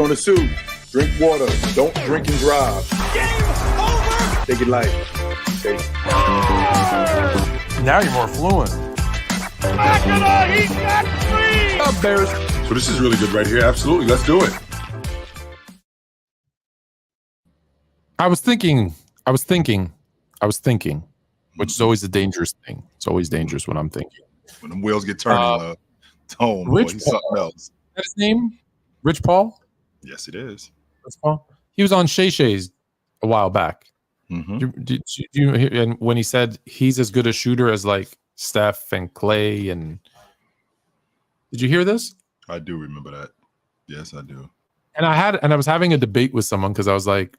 on the suit. Drink water. Don't drink and drive. Game over. Take it light. Okay. Now you're more fluent. He got free. Up, Bears. So this is really good right here. Absolutely. Let's do it. I was thinking, which is always a dangerous thing. It's always dangerous when I'm thinking. When the wheels get turning, Tone, Rich boy, he's Paul. something else. Is that his name? Rich Paul? Yes, it is. Rich Paul? He was on Shay Shay's a while back. Mm-hmm. Did you hear, and when he said he's as good a shooter as like Steph and Clay, and did you hear this? I do remember that. Yes, I do. And I was having a debate with someone because I was like,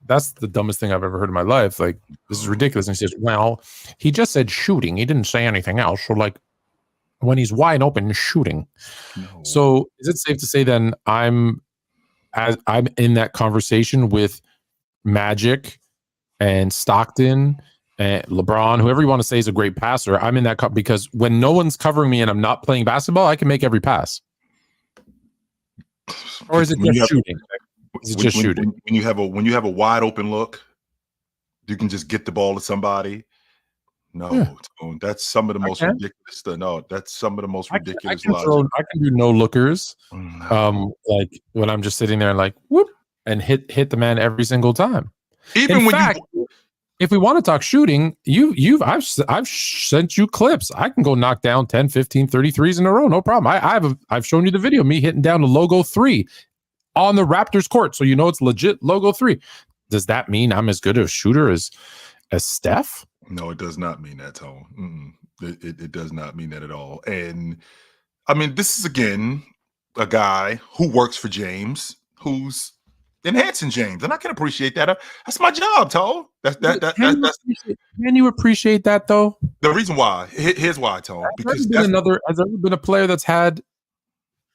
that's the dumbest thing I've ever heard in my life. Like, this is ridiculous. And he says, well, he just said shooting. He didn't say anything else. So like when he's wide open, shooting. No. So is it safe to say then I'm in that conversation with Magic and Stockton and LeBron, whoever you want to say is a great passer? I'm in that because when no one's covering me and I'm not playing basketball, I can make every pass. Or is it just shooting? Is it just shooting? When you have a wide open look, you can just get the ball to somebody. No, Yeah. Tone, that's some of the most ridiculous stuff. No, that's some of the most ridiculous logic. I can do no lookers. No. Like when I'm just sitting there and like whoop and hit the man every single time. Even In when fact, if we want to talk shooting, I've sent you clips. I can go knock down 10, 15, 33s in a row. No problem. I've shown you the video of me hitting down the logo 3 on the Raptors court. So you know it's legit logo 3. Does that mean I'm as good a shooter as Steph? No, it does not mean that, Tone. It does not mean that at all. And I mean, this is again a guy who works for James, who's enhancing James, and I can appreciate that. That's my job, Tone. Can you appreciate that though? The reason why. Here's why, Tone. Because has there ever been a player that's had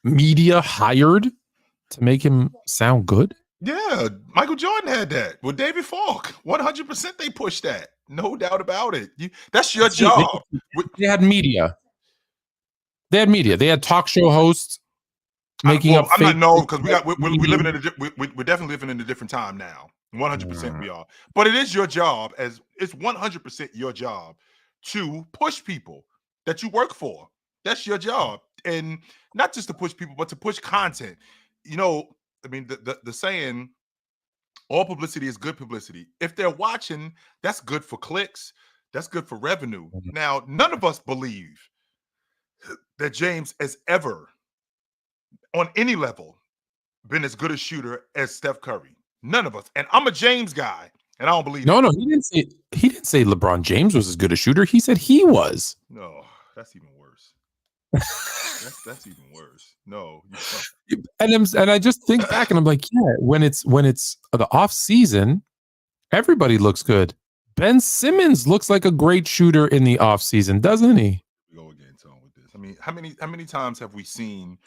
media hired to make him sound good? Yeah, Michael Jordan had that with David Falk. 100% they pushed that. No doubt about it. That's your job. They had media. They had talk show hosts making up. I'm not because we're living in we're definitely living in a different time now. 100% we are. But it is your job, as it's 100% your job to push people that you work for. That's your job, and not just to push people, but to push content. You know, I mean, the saying, all publicity is good publicity. If they're watching, that's good for clicks. That's good for revenue. Now, none of us believe that James has ever, on any level, been as good a shooter as Steph Curry. None of us. And I'm a James guy, and I don't believe No, he didn't say LeBron James was as good a shooter. He said he was. No, that's even worse. That's even worse. No. And I just think back and I'm like, yeah, when it's the off season, everybody looks good. Ben Simmons looks like a great shooter in the off season, doesn't he? Go again, Tone, with this. I mean, how many times have we seen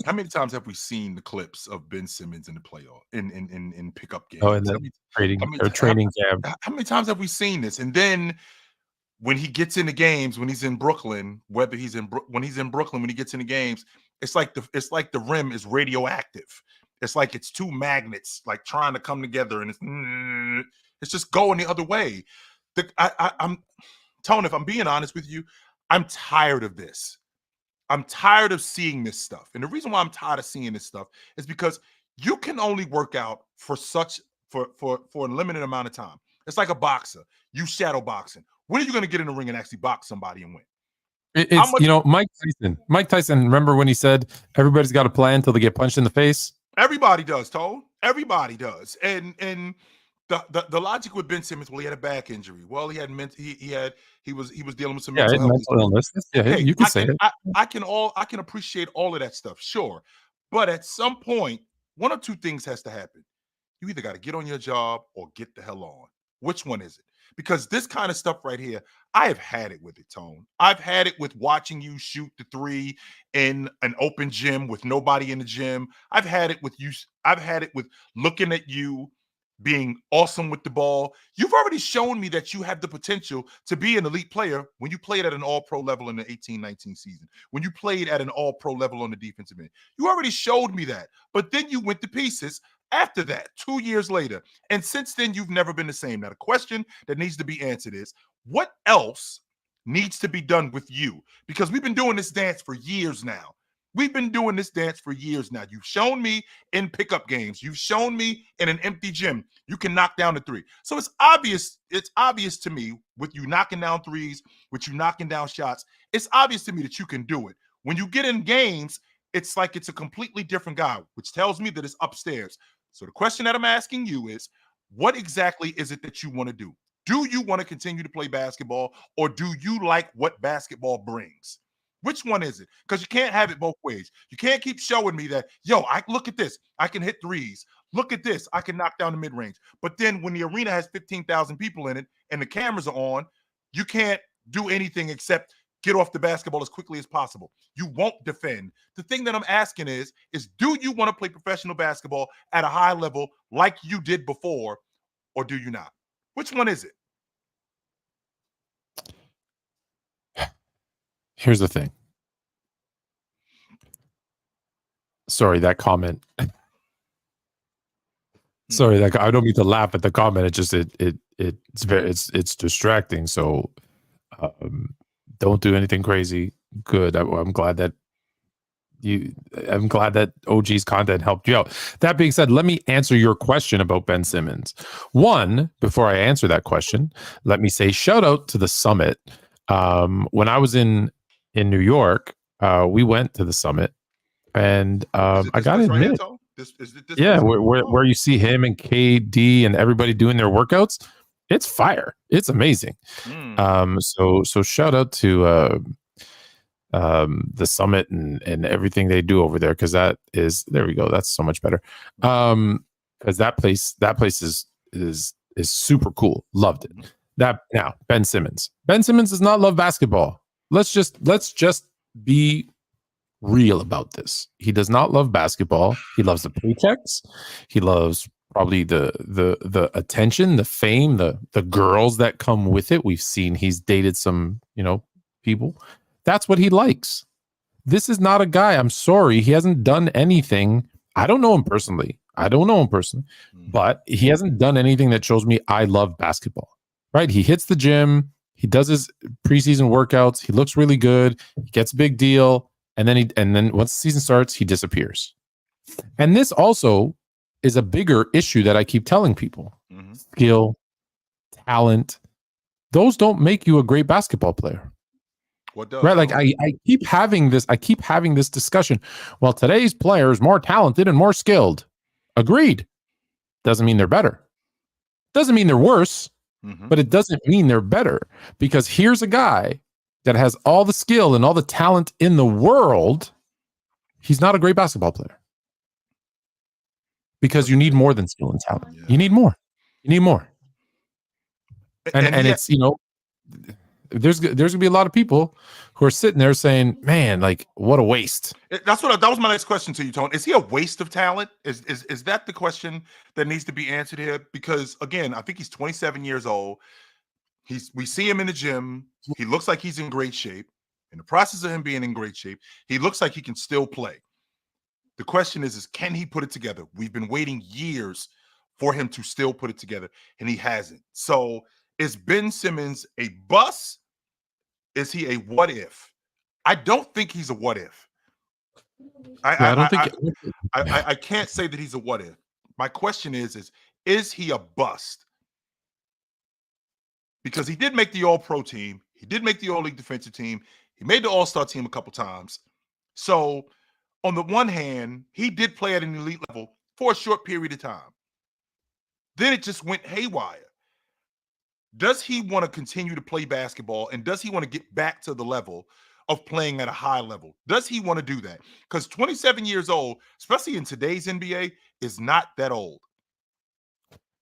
the clips of Ben Simmons in the playoff in pickup games? Oh, and then training camp. How many times have we seen this? And then when he gets into games, when he's in Brooklyn, when he's in Brooklyn, when he gets into games, it's like the rim is radioactive. It's like it's two magnets like trying to come together, and it's just going the other way. I'm Tone, if I'm being honest with you, I'm tired of this. I'm tired of seeing this stuff. And the reason why I'm tired of seeing this stuff is because you can only work out for a limited amount of time. It's like a boxer. You shadow boxing. When are you going to get in the ring and actually box somebody and win? Mike Tyson, remember when he said everybody's got a plan until they get punched in the face? Everybody does, Tone. Everybody does. And the logic with Ben Simmons, well, he had a back injury. Well, he was dealing with some mental illness. Yeah, hey, you can say it. I can appreciate all of that stuff, sure. But at some point, one or two things has to happen. You either got to get on your job or get the hell on. Which one is it? Because this kind of stuff right here, I have had it with it, Tone. I've had it with watching you shoot the 3 in an open gym with nobody in the gym. I've had it with you. I've had it with looking at you being awesome with the ball. You've already shown me that you have the potential to be an elite player when you played at an all-pro level in the 18-19 season, when you played at an all-pro level on the defensive end. You already showed me that. But then you went to pieces after that, 2 years later. And since then, you've never been the same. Now, the question that needs to be answered is, what else needs to be done with you? Because we've been doing this dance for years now. We've been doing this dance for years now. You've shown me in pickup games. You've shown me in an empty gym you can knock down the three. So it's obvious to me with you knocking down threes, with you knocking down shots, it's obvious to me that you can do it. When you get in games, it's like it's a completely different guy, which tells me that it's upstairs. So the question that I'm asking you is, what exactly is it that you want to do? Do you want to continue to play basketball, or do you like what basketball brings? Which one is it? Because you can't have it both ways. You can't keep showing me that, yo, I look at this. I can hit threes. Look at this. I can knock down the mid-range. But then when the arena has 15,000 people in it and the cameras are on, you can't do anything except get off the basketball as quickly as possible. You won't defend. The thing that I'm asking is do you want to play professional basketball at a high level like you did before, or do you not? Which one is it? Here's the thing. Sorry, that comment. Sorry, that I don't mean to laugh at the comment. It just it's distracting. So don't do anything crazy. Good. I'm glad that OG's content helped you out. That being said, let me answer your question about Ben Simmons. One, before I answer that question, let me say shout out to the summit. When I was in New York, we went to the summit, and I gotta admit, where you see him and KD and everybody doing their workouts, it's fire. It's amazing. So shout out to the summit and everything they do over there, because there we go. That's so much better. Because that place is super cool. Loved it. Now Ben Simmons does not love basketball. Let's just be real about this. He does not love basketball. He loves the paychecks. He loves probably the attention, the fame, the girls that come with it. We've seen he's dated some, people. That's what he likes. This is not a guy. I'm sorry. He hasn't done anything. I don't know him personally, but he hasn't done anything that shows me I love basketball. Right? He hits the gym. He does his preseason workouts. He looks really good. He gets a big deal. And then once the season starts, he disappears. And this also is a bigger issue that I keep telling people. Skill, talent, those don't make you a great basketball player. What does? Right? Like I keep having this discussion. Well, today's player is more talented and more skilled. Agreed. Doesn't mean they're better. Doesn't mean they're worse. But it doesn't mean they're better, because here's a guy that has all the skill and all the talent in the world. He's not a great basketball player, because you need more than skill and talent. Yeah. You need more. And it's, there's gonna be a lot of people who are sitting there saying, man, like, what a waste. That was my next question to you, Tone. Is he a waste of talent? Is that the question that needs to be answered here? Because again, I think he's 27 years old. We see him in the gym. He looks like he's in great shape. In the process of him being in great shape, he looks like he can still play. The question is can he put it together? We've been waiting years for him to still put it together, and he hasn't. So is Ben Simmons a bust? Is he a what if? I don't think he's a what if. I can't say that he's a what if. My question is he a bust? Because he did make the All-Pro team. He did make the All-League defensive team. He made the All-Star team a couple times. So on the one hand, he did play at an elite level for a short period of time. Then it just went haywire. Does he want to continue to play basketball, and does he want to get back to the level of playing at a high level? Does he want to do that? Because 27 years old, especially in today's NBA, is not that old.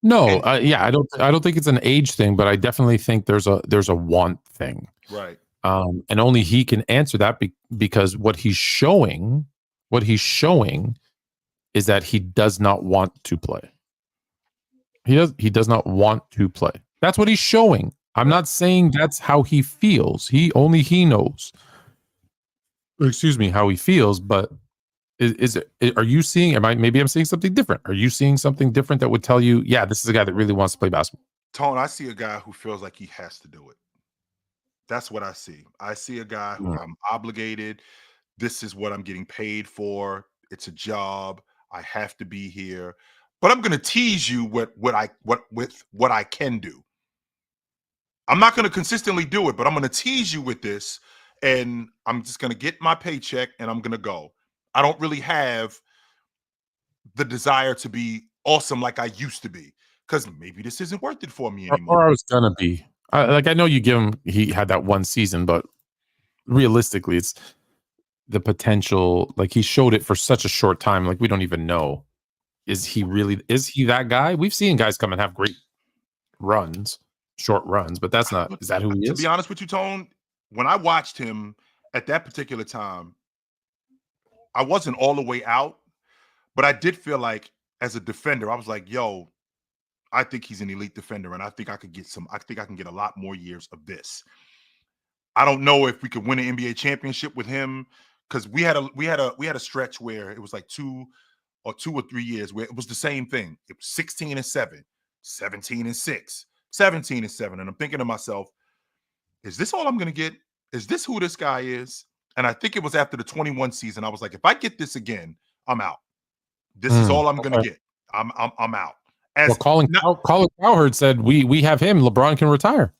No, I don't think it's an age thing, but I definitely think there's a want thing. Right. And only he can answer that because what he's showing is that he does not want to play. He does not want to play. That's what he's showing. I'm not saying that's how he feels. He knows. Excuse me, how he feels, but is it, are you seeing, maybe I'm seeing something different? Are you seeing something different that would tell you, yeah, this is a guy that really wants to play basketball? Tone, I see a guy who feels like he has to do it. That's what I see. I see a guy who Mm. I'm obligated. This is what I'm getting paid for. It's a job. I have to be here. But I'm going to tease you with what I can do. I'm not going to consistently do it, but I'm going to tease you with this, and I'm just going to get my paycheck and I'm going to go. I don't really have the desire to be awesome like I used to be, because maybe this isn't worth it for me anymore. Or I was gonna be. I know you give him. He had that one season, but realistically, it's the potential. Like he showed it for such a short time. Like we don't even know. Is he that guy? We've seen guys come and have great runs, short runs, but that's not. Is that who he To is? be honest with you, Tone, when I watched him at that particular time, I wasn't all the way out, but I did feel like as a defender, I was like, yo, I think he's an elite defender, and I think I can get a lot more years of this. I don't know if we could win an NBA championship with him, because we had a stretch where it was like 2 or 3 years where it was the same thing. It was 16-7, 17-6, 17-7. And I'm thinking to myself, is this all I'm going to get? Is this who this guy is? And I think it was after the 21 season. I was like, if I get this again, I'm out. This is all I'm going to get. I'm out. Colin Cowherd said we have him. LeBron can retire.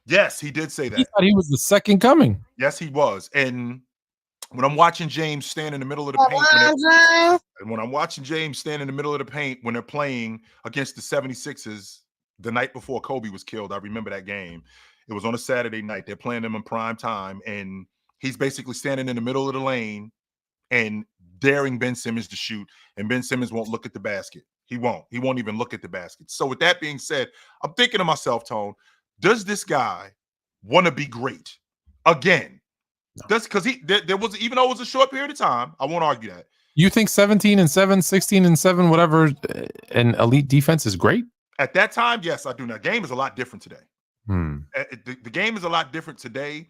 Yes, he did say that. He thought he was the second coming. Yes, he was. And when I'm watching James stand in the middle of the paint, when they're playing against the 76ers the night before Kobe was killed, I remember that game. It was on a Saturday night. They're playing them in prime time, and he's basically standing in the middle of the lane and daring Ben Simmons to shoot, and Ben Simmons won't look at the basket. He won't even look at the basket. So with that being said, I'm thinking to myself, Tone, does this guy want to be great again? That's because there was, even though it was a short period of time, I won't argue that. You think 17-7, 16-7, whatever, an elite defense is great? At that time, yes, I do. Now, game is a lot different today. The game is a lot different today.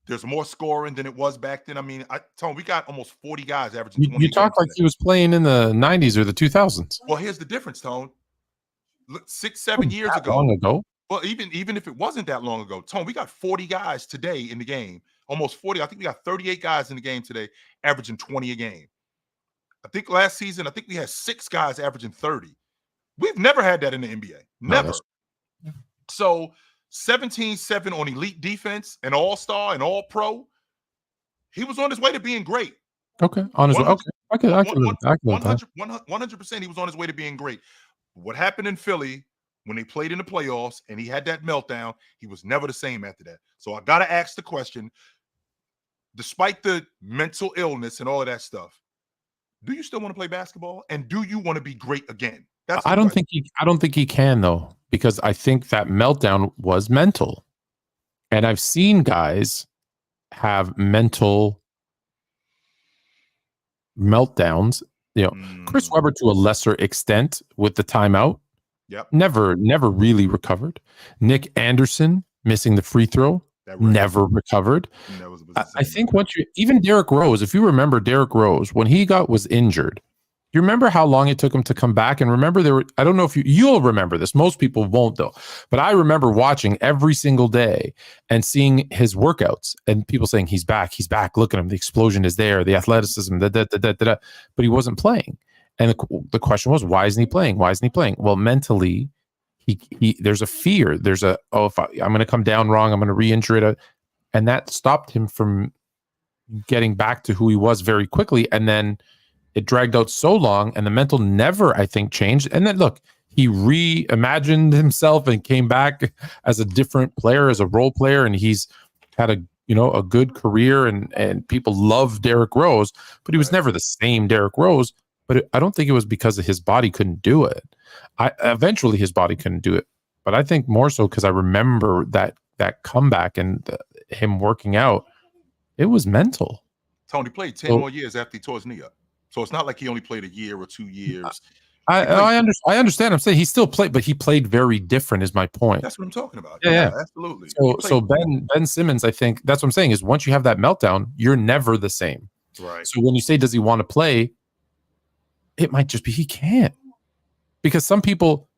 There's more scoring than it was back then. I mean, Tone, we got almost 40 guys averaging 20. You talk like he was playing in the 90s or the 2000s. Well, here's the difference, Tone. Look, 6-7 years ago. Long ago. Well, even if it wasn't that long ago, Tone, we got 40 guys today in the game. Almost 40. I think we got 38 guys in the game today, averaging 20 a game. I think last season, we had 6 guys averaging 30. We've never had that in the NBA. Never. No, So 17-7 on elite defense and all-star and all-pro. He was on his way to being great. Okay. Honestly, okay. I can 100%, he was on his way to being great. What happened in Philly when they played in the playoffs and he had that meltdown, he was never the same after that. So I got to ask the question, despite the mental illness and all of that stuff, do you still want to play basketball? And do you want to be great again? I don't think he can, though, because I think that meltdown was mental. And I've seen guys have mental meltdowns. Chris Webber to a lesser extent with the timeout. Yep. Never really recovered. Nick Anderson missing the free throw. Never recovered. I think even Derrick Rose, if you remember Derrick Rose, when he was injured, you remember how long it took him to come back? And remember, I don't know if you'll remember this. Most people won't, though. But I remember watching every single day and seeing his workouts and people saying, he's back. Look at him. The explosion is there. The athleticism, but he wasn't playing. And the question was, why isn't he playing? Well, mentally, there's a fear. I'm going to come down wrong. I'm going to re-injure it. And that stopped him from getting back to who he was very quickly. And then it dragged out so long, and the mental never, I think, changed. And then look, he reimagined himself and came back as a different player, as a role player, and he's had a good career, and people love Derrick Rose, but he was never the same Derrick Rose. But I don't think it was because his body couldn't do it. Eventually his body couldn't do it, but I think more so because I remember that comeback and him working out. It was mental. Tony played 10 more years after he tore his knee up. So it's not like he only played a year or 2 years. I understand. I'm saying he still played, but he played very different. Is my point. That's what I'm talking about. Yeah. Absolutely. So Ben Simmons, I think that's what I'm saying is once you have that meltdown, you're never the same. Right. So when you say does he want to play, it might just be he can't, because some people.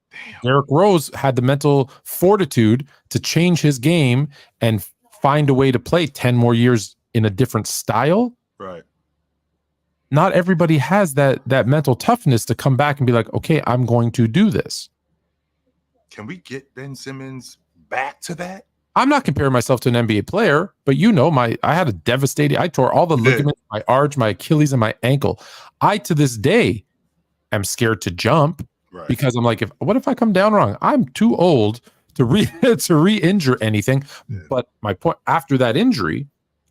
Derrick Rose had the mental fortitude to change his game and find a way to play 10 more years in a different style. Right. Not everybody has that mental toughness to come back and be like, okay, I'm going to do this. Can we get Ben Simmons back to that? I'm not comparing myself to an NBA player, but I had a devastating, I tore all the ligaments, my arch, my Achilles, and my ankle. I, to this day, am scared to jump. Right. Because I'm like, what if I come down wrong? I'm too old to re-injure anything. Yeah. But my point, after that injury,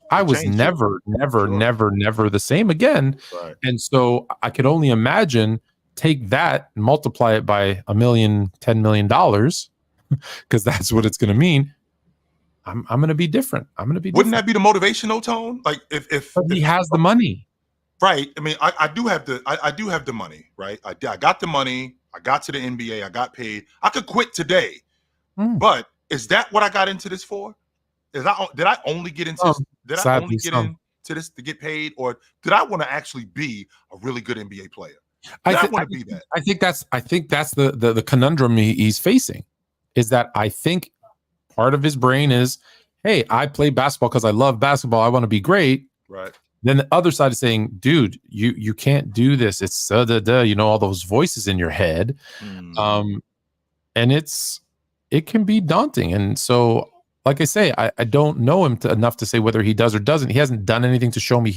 I was never the same again. Right. And so I could only imagine, take that and multiply it by $1 million, $10 million, because that's what it's going to mean. I'm going to be different. Wouldn't that be the motivational tone? Like if he has the money. Right. I mean, I do have the money, right? I got the money. I got to the NBA. I got paid. I could quit today. But is that what I got into this for? Did I only get into this to get paid, or did I want to actually be a really good NBA player? I want to be that. I think that's the conundrum he's facing, is that I think part of his brain is, hey, I play basketball because I love basketball. I want to be great. Right. Then the other side is saying, dude, you can't do this. It's all those voices in your head. And it can be daunting. And so, like I say, I don't know him enough to say whether he does or doesn't. He hasn't done anything to show me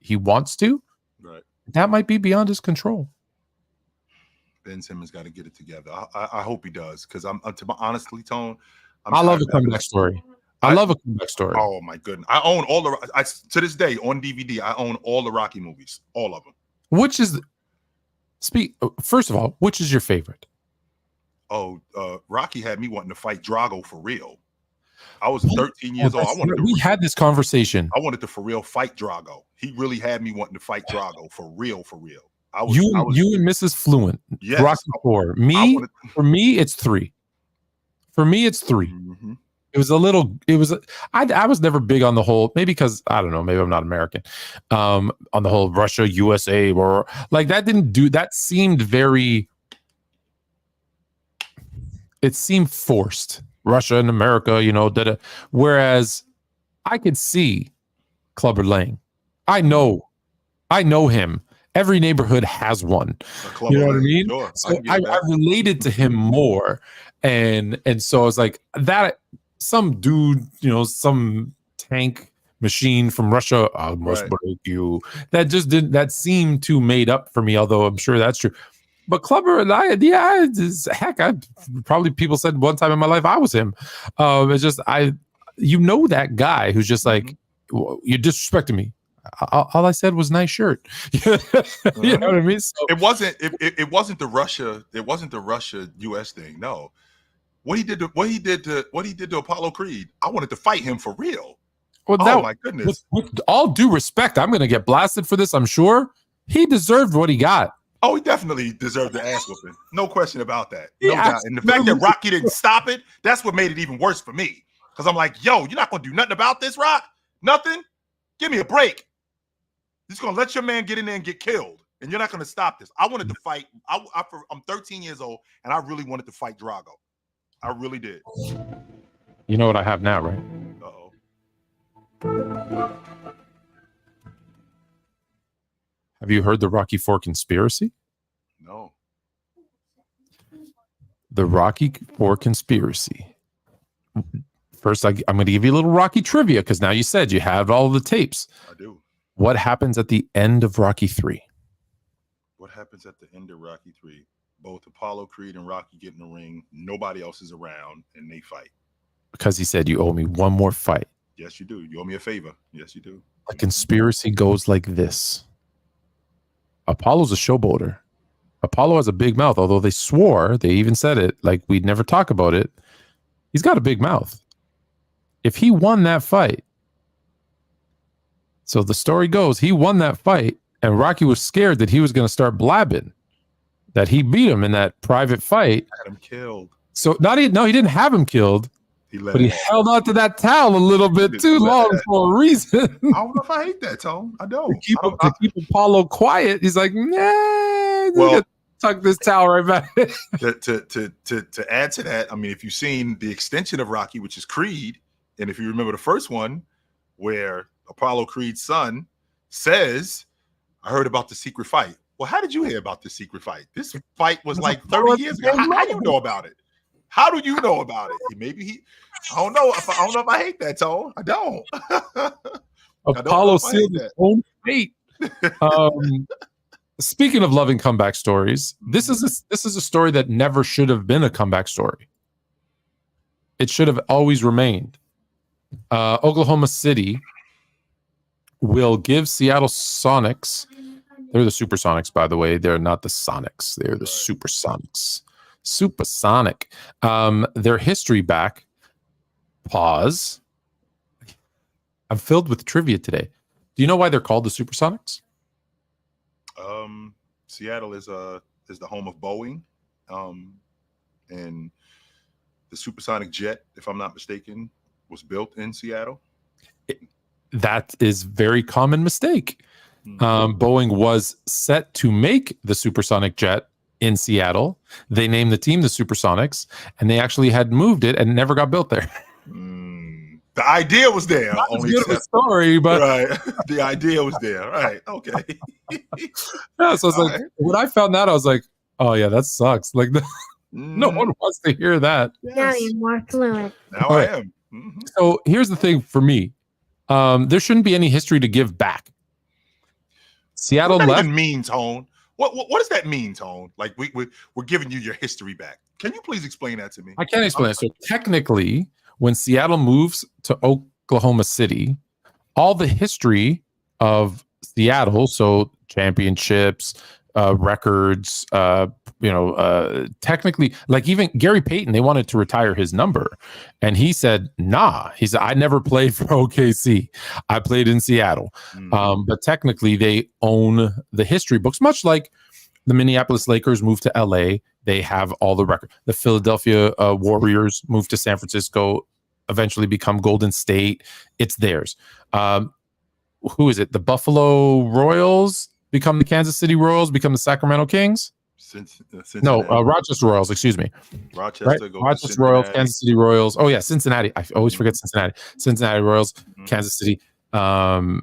he wants to. Right. That might be beyond his control. Ben Simmons got to get it together. I hope he does, because honestly, Tone, I love a comeback story. I love a comeback story. Oh my goodness! I own all to this day on DVD. I own all the Rocky movies, all of them. First of all, which is your favorite? Oh, Rocky had me wanting to fight Drago for real. I was 13 years old. We had this conversation. I wanted to for real fight Drago. He really had me wanting to fight Drago for real. You and Mrs. Fluent. Yes. Rocky 4. For me, it's 3. Mm-hmm. I was never big on the whole, maybe because I don't know, maybe I'm not American, on the whole Russia, USA, or like that seemed it seemed forced. Russia and America, whereas I could see Clubber Lang. I know him. Every neighborhood has one. You know what I mean? Sure. So I related to him more. And so I was like, that some dude, some tank machine from Russia, I must break you. That seemed too made up for me, although I'm sure that's true. But Clubber and probably people said one time in my life I was him. It's just that guy who's just like, you're disrespecting me. All I said was nice shirt. You know what I mean? So, it wasn't the Russia US thing. No. What he did to Apollo Creed, I wanted to fight him for real. Well, my goodness. With all due respect, I'm going to get blasted for this, I'm sure. He deserved what he got. Oh, he definitely deserved the ass whooping. No question about that. No doubt. And the fact that Rocky didn't stop it, that's what made it even worse for me. Because I'm like, yo, you're not going to do nothing about this, Rock? Nothing? Give me a break. You're just going to let your man get in there and get killed. And you're not going to stop this. I wanted to fight. I'm 13 years old, and I really wanted to fight Drago. I really did. You know what I have now, right? Uh-oh. Have you heard the Rocky IV conspiracy? No. The Rocky IV conspiracy. First, I'm going to give you a little Rocky trivia, because now you said you have all the tapes. I do. What happens at the end of Rocky III? What happens at the end of Rocky III? Both Apollo Creed and Rocky get in the ring. Nobody else is around, and they fight. Because he said, you owe me one more fight. Yes, you do. You owe me a favor. Yes, you do. The conspiracy goes like this. Apollo's a showboater. Apollo has a big mouth, although they even said it, like we'd never talk about it. He's got a big mouth. If he won that fight, so the story goes, he won that fight, and Rocky was scared that he was going to start blabbing. that he beat him in that private fight. Had him killed. So he didn't have him killed, but he held on to that towel a little bit too long for a reason. I don't know if I hate that, Tone. I don't. To keep Apollo quiet, he's like, nah, well, tuck this towel right back. to add to that, I mean, if you've seen the extension of Rocky, which is Creed, and if you remember the first one, where Apollo Creed's son says, I heard about the secret fight. Well, how did you hear about this secret fight? This fight was like 30 years ago. How do you know about it? How do you know about it? Maybe I don't know. I don't know if I hate that, Tone. I don't. Apollo sealed his own fate. Speaking of loving comeback stories, this is a story that never should have been a comeback story. It should have always remained. Oklahoma City will give Seattle Sonics. They're the Supersonics, by the way. They're not the Sonics. They're the Supersonics. Supersonic. Their history back. Pause. I'm filled with trivia today. Do you know why they're called the Supersonics? Seattle is the home of Boeing, and the supersonic jet, if I'm not mistaken, was built in Seattle. That is very common mistake. Boeing was set to make the supersonic jet in Seattle. They named the team the Supersonics, and they actually had moved it and never got built there. The idea was there. Not as good of a story, but right. The idea was there. Right. Okay. Yeah, so it's like when I found that, I was like, oh yeah, that sucks. Like no one wants to hear that. Now you're more fluent. Now I am. So here's the thing for me. There shouldn't be any history to give back. Seattle what does that left. even mean, Tone? What does that mean, Tone? Like we're giving you your history back. Can you please explain that to me? I can't explain it. So technically, when Seattle moves to Oklahoma City, all the history of Seattle, so championships, records, technically, like even Gary Payton, they wanted to retire his number. And he said, nah. He said, I never played for OKC. I played in Seattle. But technically, they own the history books, much like the Minneapolis Lakers moved to LA. They have all the record. The Philadelphia Warriors moved to San Francisco, eventually become Golden State. It's theirs. Who is it? The Buffalo Royals become the Kansas City Royals, become the Sacramento Kings? No, Rochester Royals, excuse me. Rochester Royals, Kansas City Royals. Oh, yeah, Cincinnati. I always forget Cincinnati. Cincinnati Royals, Kansas City, Sacramento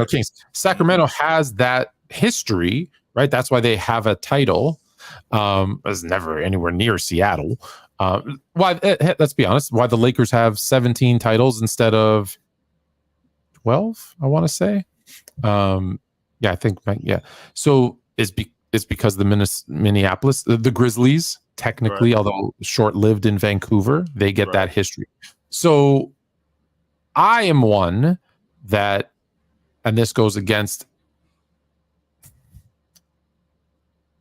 Kings. Sacramento has that history, right? That's why they have a title. It's never anywhere near Seattle. Let's be honest, why the Lakers have 17 titles instead of 12, I want to say. I think. So it's because the Minneapolis, the Grizzlies, technically, although short-lived in Vancouver, they get that history. So I am one that, and this goes against,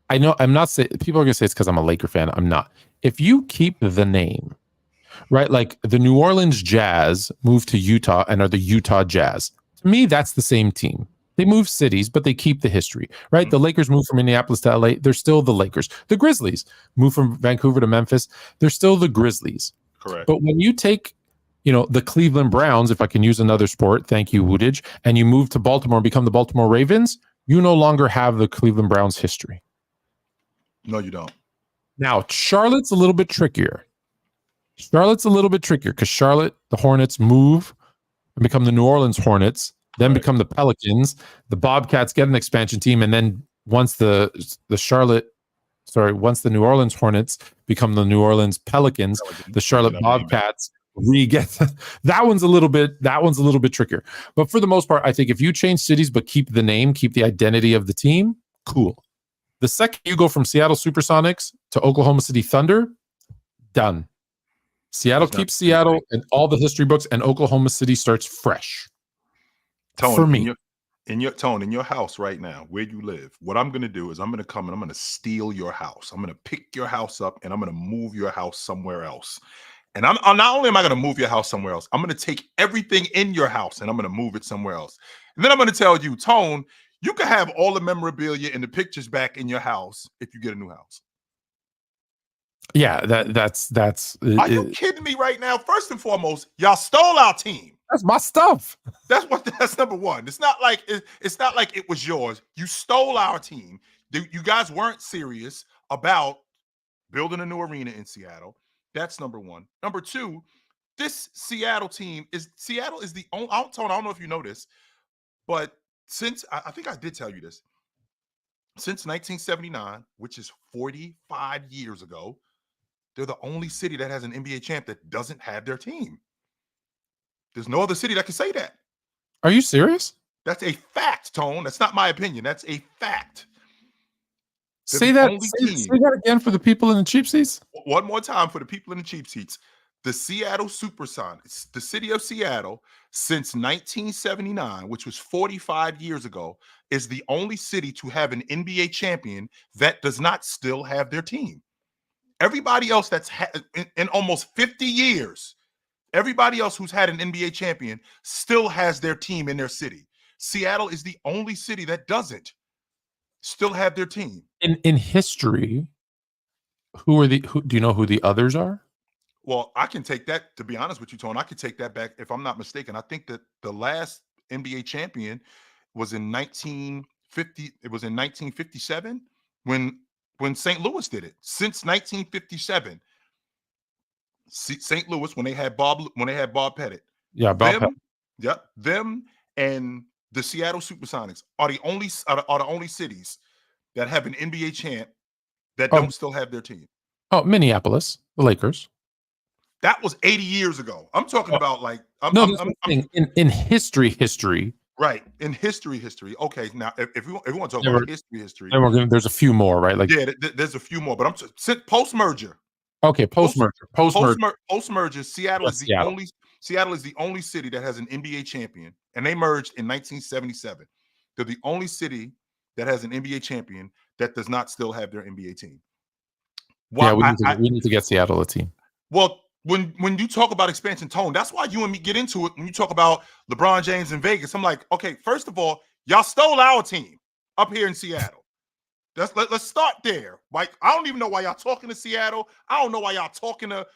I know I'm not saying, people are going to say it's because I'm a Laker fan. I'm not. If you keep the name, right? Like the New Orleans Jazz moved to Utah and are the Utah Jazz. To me, that's the same team. They move cities, but they keep the history, right? The Lakers move from Minneapolis to LA. They're still the Lakers. The Grizzlies move from Vancouver to Memphis. They're still the Grizzlies. Correct. But when you take, the Cleveland Browns, if I can use another sport, thank you, Woodage, and you move to Baltimore and become the Baltimore Ravens, you no longer have the Cleveland Browns history. No, you don't. Now, Charlotte's a little bit trickier. Because Charlotte, the Hornets move and become the New Orleans Hornets, then become the Pelicans. The Bobcats get an expansion team, and then once the New Orleans Hornets become the New Orleans Pelicans, the Charlotte Bobcats re-get that one's a little bit trickier. But for the most part, I think if you change cities but keep the name, keep the identity of the team, cool. The second you go from Seattle Supersonics to Oklahoma City Thunder, done. Seattle keeps Seattle and all the history books, and Oklahoma City starts fresh. Tone, for me. In your house right now, where you live, what I'm going to do is I'm going to come and I'm going to steal your house. I'm going to pick your house up and I'm going to move your house somewhere else. And I'm not only am I going to move your house somewhere else, I'm going to take everything in your house and I'm going to move it somewhere else. And then I'm going to tell you, Tone, You can have all the memorabilia and the pictures back in your house if you get a new house. Yeah, that's Are you kidding me right now? First and foremost, y'all stole our team. that's my stuff. That's number one. It's not like it was yours. You stole our team. You guys weren't serious about building a new arena in Seattle. That's number one. Number two, this Seattle team is the only. I don't know if you know this, but since I think I did tell you this, since 1979, which is 45 years ago, they're the only city that has an NBA champ that doesn't have their team. There's no other city that can say that. Are you serious? That's a fact, Tone. That's not my opinion. That's a fact. Say that again for the people in the cheap seats. One more time for the people in the cheap seats. The Seattle Supersonics, the city of Seattle, since 1979, which was 45 years ago, is the only city to have an NBA champion that does not still have their team. Everybody else that's in almost 50 years, everybody else who's had an NBA champion still has their team in their city. Seattle is the only city that doesn't still have their team. In history, who do you know who the others are? Well, I can take that, to be honest with you, Tone. I can take that back if I'm not mistaken. I think that the last NBA champion was in 1950. It was in 1957 when St. Louis did it. Since 1957, St. Louis, when they had Bob Pettit. Yeah, Bob Pettit. Yep, them and the Seattle Supersonics are the only cities that have an NBA champ that don't still have their team. Oh, Minneapolis, the Lakers. That was 80 years ago. I'm talking about like in history. Right, in history. Okay, now if we want to talk about history, there's a few more, right? Like there's a few more, but I'm post merger. Okay, post merger. Seattle is the only city that has an NBA champion, and they merged in 1977. They're the only city that has an NBA champion that does not still have their NBA team. We need to get Seattle a team. Well, when you talk about expansion, Tone, that's why you and me get into it. When you talk about LeBron James in Vegas, I'm like, okay, first of all, y'all stole our team up here in Seattle. Let's start there. Like, I don't even know why y'all talking to Seattle. I don't know why y'all talking to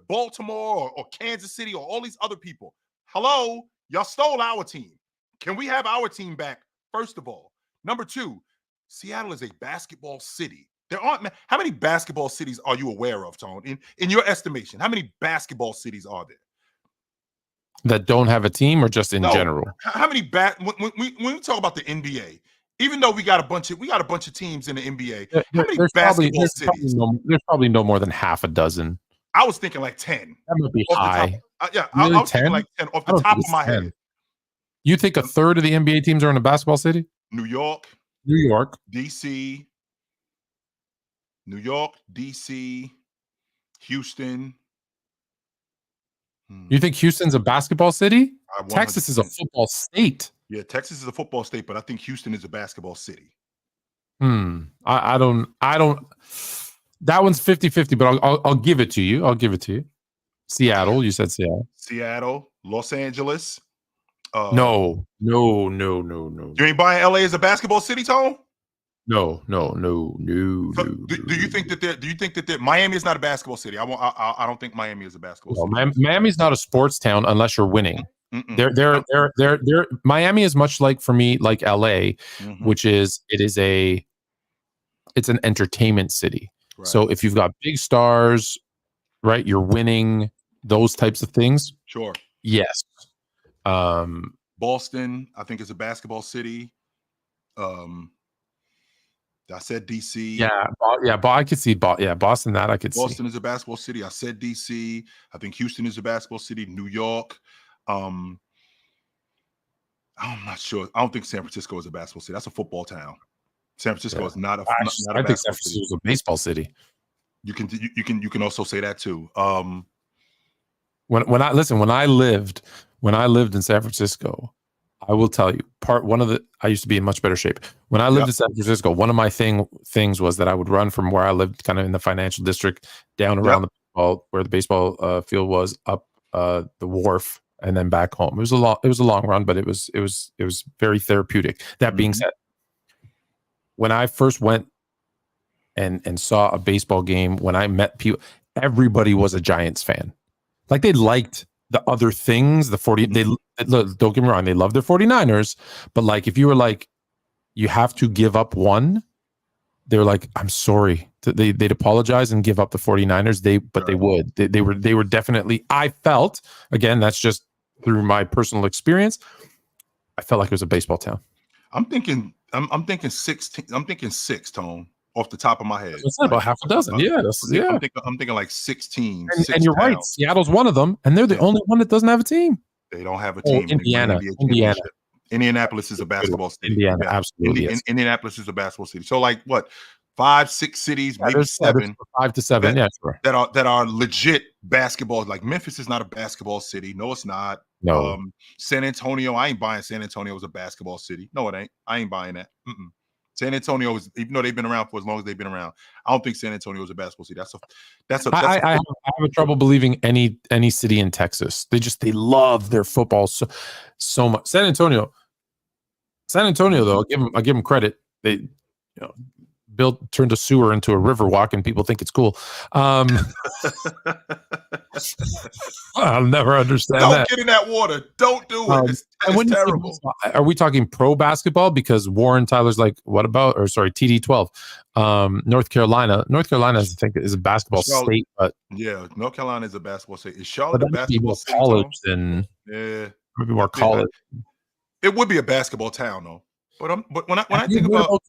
Baltimore or Kansas City or all these other people. Hello, y'all stole our team. Can we have our team back, first of all? Number two, Seattle is a basketball city. There aren't how many basketball cities are you aware of, Tone? In your estimation, how many basketball cities are there that don't have a team, or just in general? How many when we talk about the NBA, even though we got a bunch of teams in the NBA, how many basketball cities? There's probably no more than half a dozen. I was thinking like 10. That might be high. I was thinking like 10 off the top of my head. You think a third of the NBA teams are in a basketball city? New York, DC, New York, DC, Houston. You think Houston's a basketball city? Texas is a football state. Yeah, Texas is a football state, but I think Houston is a basketball city. I don't. That one's 50-50, but I'll give it to you. Seattle, you said Seattle. Seattle, Los Angeles. No. You ain't buying LA as a basketball city, Tone? No. Do you think that Miami is not a basketball city? I don't think Miami is a basketball city. Miami's not a sports town unless you're winning. They're Miami is much like, for me, like LA, which is it's an entertainment city. Right. So if you've got big stars, right, you're winning, those types of things. Sure. Yes. Boston, I think, is a basketball city. I said DC. I could see Boston. That I could see. Boston is a basketball city. I said DC. I think Houston is a basketball city. New York. I'm not sure. I don't think San Francisco is a basketball city. That's a football town. San Francisco is not a. I think San Francisco is a baseball city. You can also say that too. When I lived in San Francisco, I will tell you, I used to be in much better shape. When I lived in San Francisco, one of my things was that I would run from where I lived, kind of in the financial district, down around where the baseball field was, up the wharf, and then back home. It was a long run, but it was very therapeutic. That being said, when I first went and saw a baseball game, when I met people, everybody was a Giants fan. Like they liked the other things, the 40. Don't get me wrong, they love their 49ers, but like if you were like, you have to give up one, they were like, I'm sorry. They'd apologize and give up the 49ers. They would. They were definitely, I felt, again, that's just through my personal experience, I felt like it was a baseball town. I'm thinking 16. I'm thinking 6, Tone, off the top of my head. About half a dozen. I'm thinking like 16. And you're right. Seattle's one of them, and they're the only one that doesn't have a team. They don't have a team. Indiana. Indianapolis is a basketball city. Indiana, absolutely. Yes. Indianapolis is a basketball city. So like what, 5, 6 cities, maybe 7, 5 to 7. Sure. That are legit basketball. Like Memphis is not a basketball city. No, it's not. No. San Antonio, I ain't buying San Antonio as a basketball city. No, it ain't. I ain't buying that. San Antonio is, even though they've been around for as long as they've been around, I don't think San Antonio is a basketball city. I have trouble believing any city in Texas. They love their football so much. San Antonio though, I'll give them credit. They turned a sewer into a river walk, and people think it's cool. I'll never understand that. Don't get in that water. Don't do it. It's terrible. Are we talking pro basketball? Because Warren Tyler's like, TD12. North Carolina, I think, is a basketball state, but yeah, North Carolina is a basketball state. Is Charlotte a basketball state? College than maybe more college. It would be a basketball town though. But when I think about,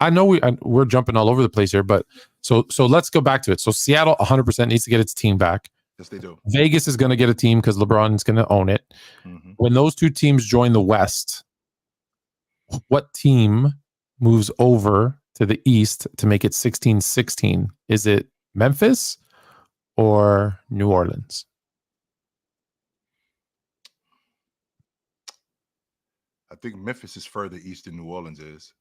I know we're jumping all over the place here, but so let's go back to it. So Seattle 100% needs to get its team back. Yes, they do. Vegas is going to get a team because LeBron's going to own it. When those two teams join the West, what team moves over to the East to make it 16-16? Is it Memphis or New Orleans? I think Memphis is further east than New Orleans is.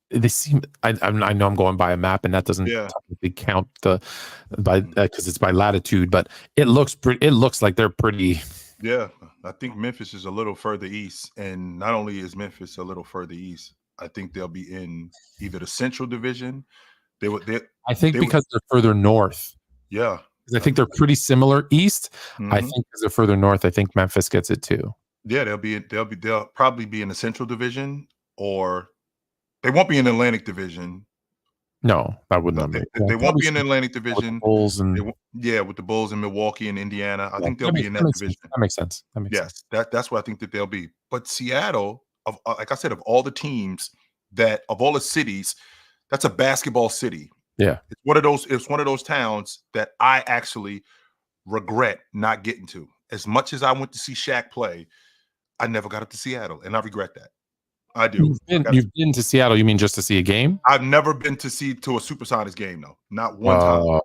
They seem. I know I'm going by a map, and that doesn't technically count because it's by latitude. But it looks like they're pretty. Yeah, I think Memphis is a little further east, and not only is Memphis a little further east, I think they'll be in either the Central Division. Because they're further north. Yeah, I think they're pretty similar east. I think because they're further north, I think Memphis gets it too. Yeah, they'll probably be in the Central Division, or they won't be in the Atlantic Division. No, that would not be. They won't be in the Atlantic Division. With the Bulls with the Bulls in Milwaukee and Indiana. I think they'll be in that division. That makes sense. That's where I think that they'll be. But Seattle, like I said, of all the teams of all the cities, that's a basketball city. Yeah, it's one of those towns that I actually regret not getting to. As much as I went to see Shaq play, I never got up to Seattle, and I regret that. I do. You've been to Seattle? You mean just to see a game? I've never been to a Supersonics game, though. Not one time.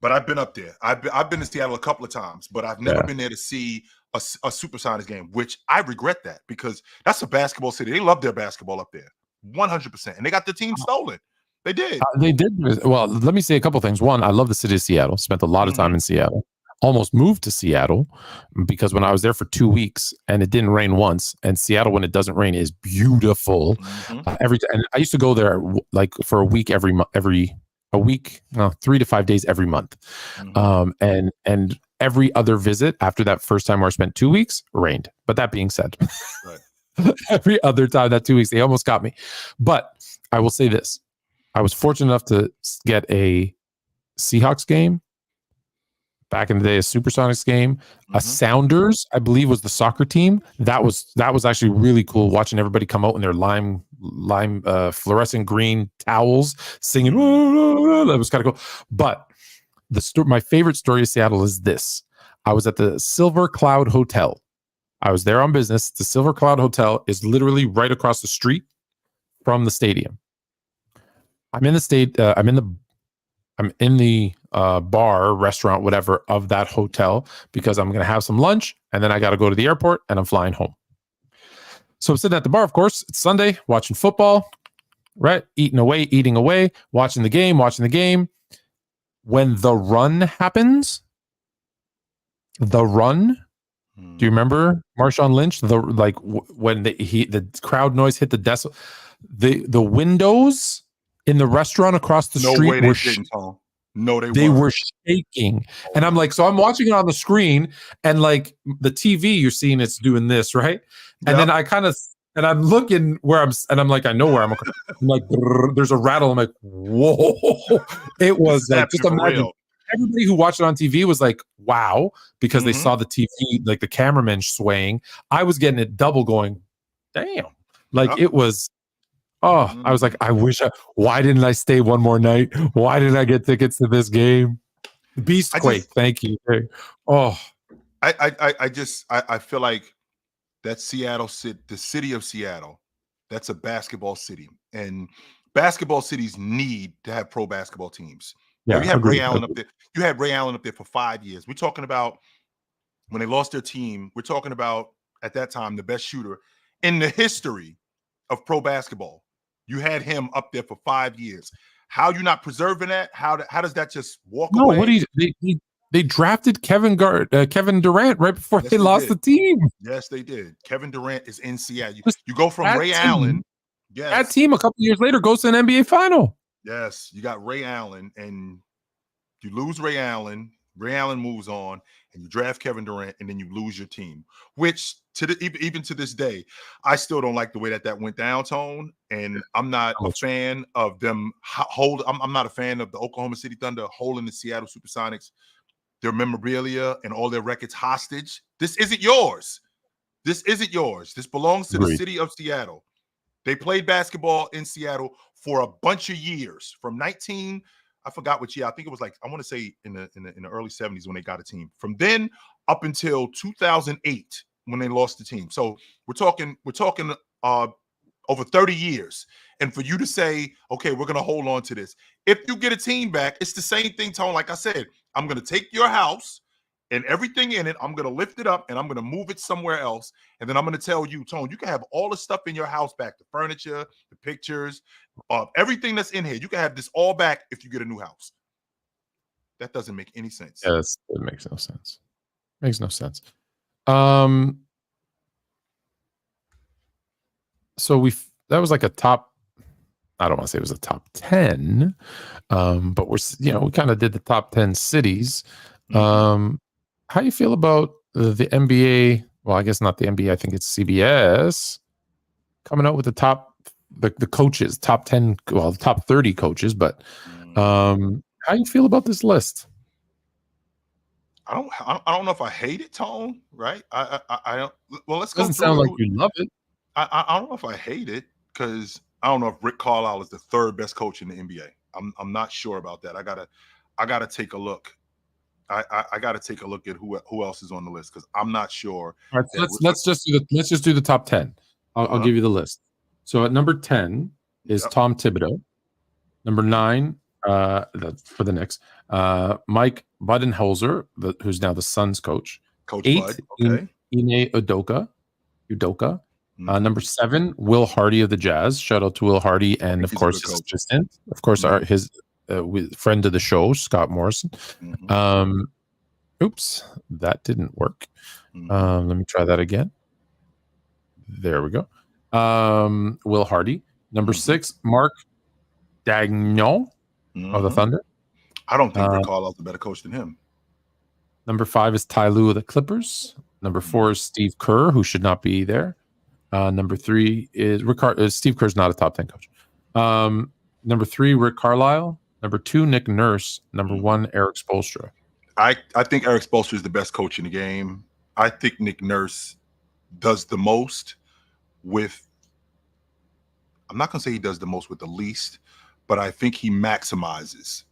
But I've been up there. I've been to Seattle a couple of times, but I've never been there to see a Supersonics game, which I regret that because that's a basketball city. They love their basketball up there, 100%, and they got the team stolen. They did. They did. Well, let me say a couple things. One, I love the city of Seattle. Spent a lot of time in Seattle. Almost moved to Seattle because when I was there for 2 weeks and it didn't rain once, and Seattle, when it doesn't rain, is beautiful. And I used to go there like for a week 3 to 5 days every month. And every other visit after that first time where I spent 2 weeks rained. But that being said, every other time that 2 weeks, they almost got me. But I will say this. I was fortunate enough to get a Seahawks game. Back in the day, a Supersonics game, a Sounders, I believe, was the soccer team. That was actually really cool. Watching everybody come out in their lime fluorescent green towels, singing. That was kind of cool. But my favorite story of Seattle is this: I was at the Silver Cloud Hotel. I was there on business. The Silver Cloud Hotel is literally right across the street from the stadium. I'm in the bar, restaurant, whatever, of that hotel because I'm going to have some lunch and then I got to go to the airport and I'm flying home. So I'm sitting at the bar, of course. It's Sunday, watching football, right? Eating away, watching the game. When the run happens, Do you remember Marshawn Lynch? When the crowd noise hit the decibel, the windows in the restaurant across the No street way were they didn't, Tom. No, they weren't. were shaking. And I'm like, so I'm watching it on the screen, and like the TV, you're seeing it's doing this, right? And then I kind of, and I'm looking where I'm like, I know where I'm like, there's a rattle. I'm like, whoa. It was like, just for imagine. real. Everybody who watched it on TV was like, wow, because they saw the TV, like the cameraman swaying. I was getting it double going, damn. Like it was, I was like, why didn't I stay one more night? Why didn't I get tickets to this game? Beastquake, thank you. Oh, I feel like that the city of Seattle, that's a basketball city. And basketball cities need to have pro basketball teams. yeah, You had agreed, Ray Allen up there. You had Ray Allen up there for 5 years. We're talking about when they lost their team. We're talking about at that time the best shooter in the history of pro basketball. You had him up there for 5 years. How you not preserving that? How does that just walk away? What they drafted Kevin Durant right before they lost the team. Yes, they did. Kevin Durant is in Seattle. You go from Ray Allen. Yes. That team a couple years later goes to an NBA final. Yes, you got Ray Allen, and you lose Ray Allen. Ray Allen moves on, and you draft Kevin Durant, and then you lose your team. Which even to this day, I still don't like the way that went down, Tone. And I'm not a fan of them I'm not a fan of the Oklahoma City Thunder holding the Seattle Supersonics, their memorabilia and all their records hostage. This isn't yours. This isn't yours. This belongs to the city of Seattle. They played basketball in Seattle for a bunch of years, from I forgot which year. I think it was like, I want to say in the early 70s when they got a team. From then up until 2008 when they lost the team. So we're talking over 30 years. And for you to say, okay, we're going to hold on to this. If you get a team back, it's the same thing, Tone. Like I said, I'm going to take your house and everything in it, I'm going to lift it up and I'm going to move it somewhere else. And then I'm going to tell you, Tone, you can have all the stuff in your house back, the furniture, the pictures, everything that's in here. You can have this all back if you get a new house. That doesn't make any sense. Yes, it makes no sense. Makes no sense. So that was like a top, I don't want to say it was a top 10, but we kind of did the top 10 cities. How do you feel about the NBA? Well, I guess not the NBA. I think it's CBS coming out with the coaches, top 10, well, the top 30 coaches. But how do you feel about this list? I don't know if I hate it, Tone. Right? I don't. Well, let's go. Doesn't sound like you love it. I don't know if I hate it because I don't know if Rick Carlisle is the third best coach in the NBA. I'm not sure about that. I gotta take a look. I got to take a look at who else is on the list because I'm not sure. All right, so let's just do the top 10. I'll give you the list. So at number 10 is Tom Thibodeau. Number 9, for the Knicks, Mike Budenholzer, who's now the Suns coach. Coach 8, Bud. Okay. Ime Udoka. Number 7, Will Hardy of the Jazz. Shout out to Will Hardy, and of course his assistant. Of course, his friend of the show, Scott Morrison. Oops, that didn't work. Let me try that again. There we go. Will Hardy. Number 6, Mark Daigneault of the Thunder. I don't think Rick Carlisle's a better coach than him. Number 5 is Ty Lue of the Clippers. Number 4 is Steve Kerr, who should not be there. Number 3 is Steve Kerr's not a top 10 coach. Number 3, Rick Carlisle. Number 2, Nick Nurse. Number 1, Eric Spoelstra. I think Eric Spoelstra is the best coach in the game. I think Nick Nurse does the most with, I'm not going to say he does the most with the least, but I think he maximizes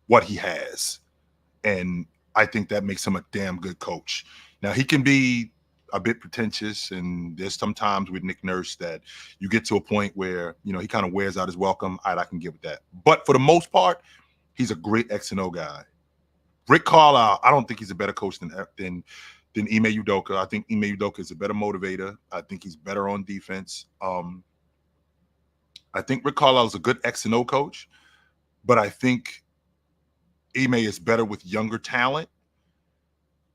what he has. And I think that makes him a damn good coach. Now, he can be a bit pretentious, and there's some times with Nick Nurse that you get to a point where, he kind of wears out his welcome. I can get with that. But for the most part, he's a great X and O guy. Rick Carlisle, I don't think he's a better coach than Ime Udoka. I think Ime Udoka is a better motivator. I think he's better on defense. I think Rick Carlisle is a good X and O coach, but I think Ime is better with younger talent.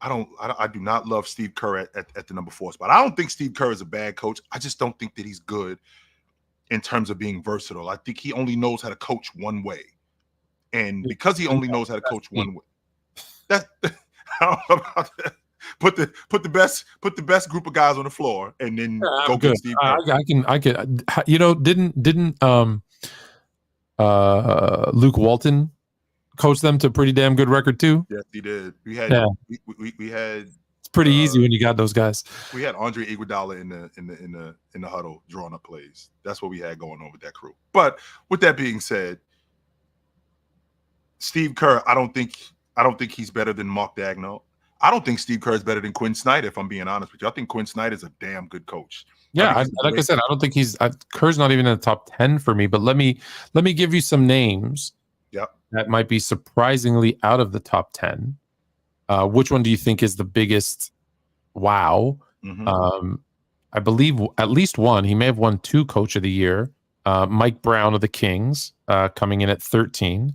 I do not love Steve Kerr at the number 4 spot. I don't think Steve Kerr is a bad coach. I just don't think that he's good in terms of being versatile. I think he only knows how to coach one way. And because he only knows how to coach one way, that I don't know about that. Put the best group of guys on the floor and then go get Steve Kerr. I can didn't Luke Walton coach them to a pretty damn good record too? Yes, he did. We had it's pretty easy when you got those guys. We had Andre Iguodala in the huddle drawing up plays. That's what we had going on with that crew. But with that being said, Steve Kerr, I don't think he's better than Mark Daigneault. I don't think Steve Kerr is better than Quinn Snyder, if I'm being honest with you. I think Quinn Snyder is a damn good coach. Yeah, like I said, I don't think Kerr's not even in the top 10 for me. But let me give you some names. Yep. That might be surprisingly out of the top 10. Which one do you think is the biggest wow? Mm-hmm. I believe at least one. He may have won 2 Coach of the Year. Mike Brown of the Kings coming in at 13.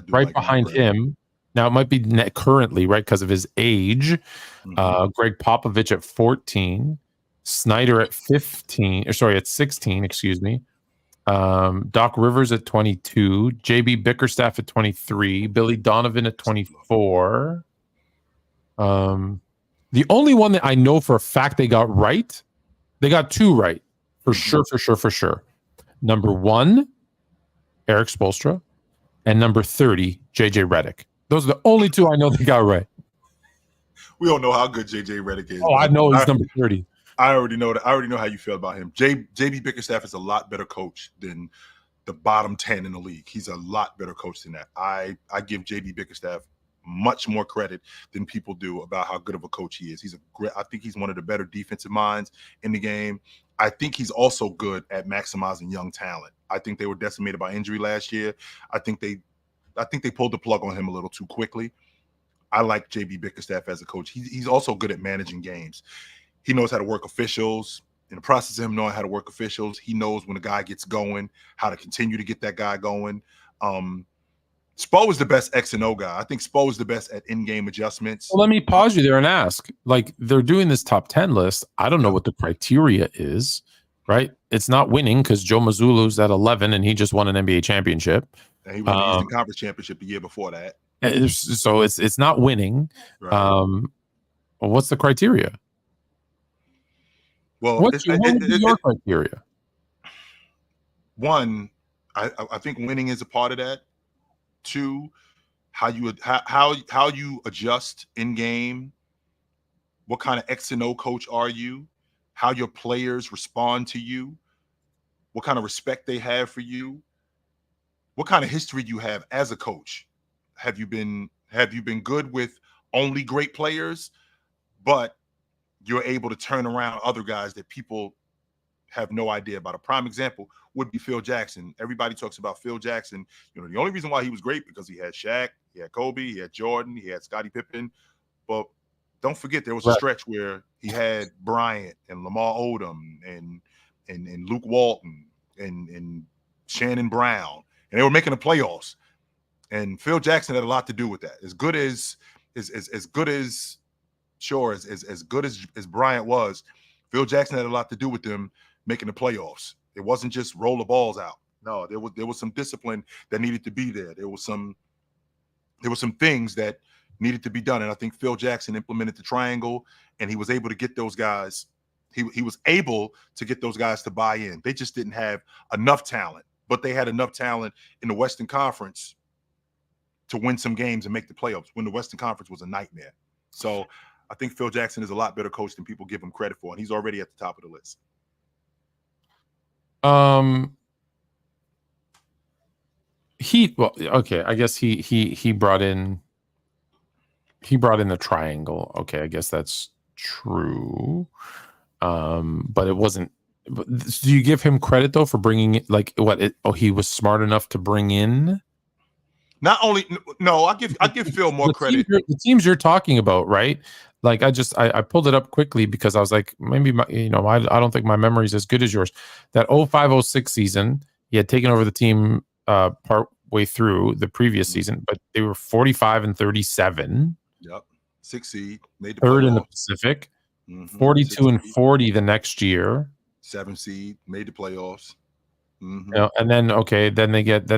Right behind him. Now, it might be currently, right, because of his age. Mm-hmm. Greg Popovich at 14. Snyder at 16, excuse me. Doc Rivers at 22. J.B. Bickerstaff at 23. Billy Donovan at 24. The only one that I know for a fact they got right, they got 2 right. For sure. Number 1, Eric Spoelstra. And number 30, J.J. Redick. Those are the only 2 I know they got right. We don't know how good J.J. Redick is. Oh, I know he's number 30. I already know that. I already know how you feel about him. J.B. Bickerstaff is a lot better coach than the bottom 10 in the league. He's a lot better coach than that. I give J.B. Bickerstaff much more credit than people do about how good of a coach he is. I think he's one of the better defensive minds in the game. I think he's also good at maximizing young talent. I think they were decimated by injury last year. I think they pulled the plug on him a little too quickly. I like J.B. Bickerstaff as a coach. He's also good at managing games. He knows how to work officials. In the process of him knowing how to work officials, he knows when a guy gets going, how to continue to get that guy going. Spo is the best X and O guy. I think Spo is the best at in-game adjustments. Well, let me pause you there and ask. Like, they're doing this top 10 list. I don't know what the criteria is, right? It's not winning because Joe Mazzulo's at 11 and he just won an NBA championship. And he won the Eastern Conference championship the year before that. So it's not winning. Right. What's the criteria? Well, what would be your criteria? One, I think winning is a part of that. 2, how you adjust in game. What kind of X and O coach are you? How your players respond to you? What kind of respect they have for you? What kind of history you have as a coach? Have you been good with only great players, but you're able to turn around other guys that people have no idea about? A prime example would be Phil Jackson. Everybody talks about Phil Jackson. You know, the only reason why he was great because he had Shaq, he had Kobe, he had Jordan, he had Scottie Pippen. But don't forget there was a stretch where he had Bryant and Lamar Odom and Luke Walton and Shannon Brown, and they were making the playoffs. And Phil Jackson had a lot to do with that. As good as Bryant was, Phil Jackson had a lot to do with them making the playoffs. It wasn't just roll the balls out. No, there was some discipline that needed to be there. There was some things that needed to be done. And I think Phil Jackson implemented the triangle, and he was able to get those guys. He was able to get those guys to buy in. They just didn't have enough talent, but they had enough talent in the Western Conference to win some games and make the playoffs when the Western Conference was a nightmare. So I think Phil Jackson is a lot better coach than people give him credit for, and he's already at the top of the list. I guess he brought in the triangle. Okay, I guess that's true. But it wasn't. Do you give him credit though for bringing it? Like what? He was smart enough to bring in. Not only I give Phil more credit. The teams you're talking about, right? Like I pulled it up quickly because I was like, maybe I don't think my memory is as good as yours. That 05-06 season, he had taken over the team part way through the previous season, but they were 45-37. Yep. 6 seed, made the third in the playoffs. Pacific, Mhm. 42 and 6 seed, 40 the next year. 7 seed, made the playoffs. Mhm. You know, and then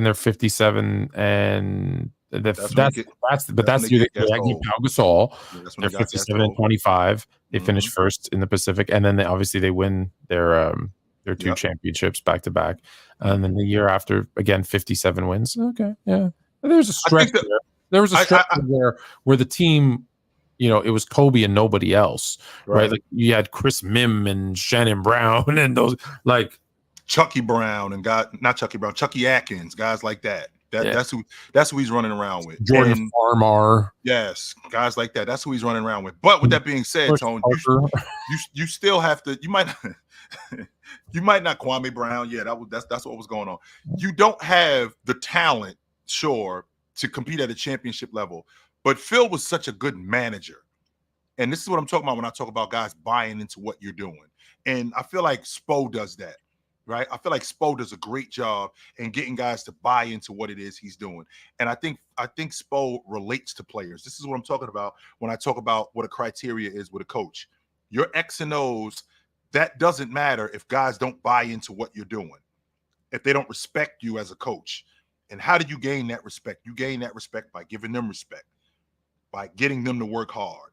they're 57 and That's when they get that's when the year they they get get Gasol. Pau Gasol. Yeah, that's when They're they got 57 and Gasol. 25. They finish Mhm. first in the Pacific, and then obviously they win their two Yep. championships back to back. And Mhm. then the year after, again, 57 wins. Okay, yeah. There's a I stretch think that there. There was a I stretch where the team, you know, it was Kobe and nobody else, right? right. Like you had Chris Mim and Shannon Brown and those like. Chucky Brown and not Chucky Brown, Chucky Atkins, guys like that. Yeah. That's who he's running around with. Jordan And Farmar. yes, guys like that. That's who he's running around with. But with that being said, Tone, you still have to. You might you might not Kwame Brown. Yeah, that's what was going on. You don't have the talent, sure, to compete at a championship level. But Phil was such a good manager. And this is what I'm talking about when I talk about guys buying into what you're doing. And I feel like Spo does that. Right. I feel like Spo does a great job in getting guys to buy into what it is he's doing. And I think Spo relates to players. This is what I'm talking about when I talk about what a criteria is with a coach. Your X and O's, that doesn't matter if guys don't buy into what you're doing, if they don't respect you as a coach. And how do you gain that respect? You gain that respect by giving them respect, by getting them to work hard.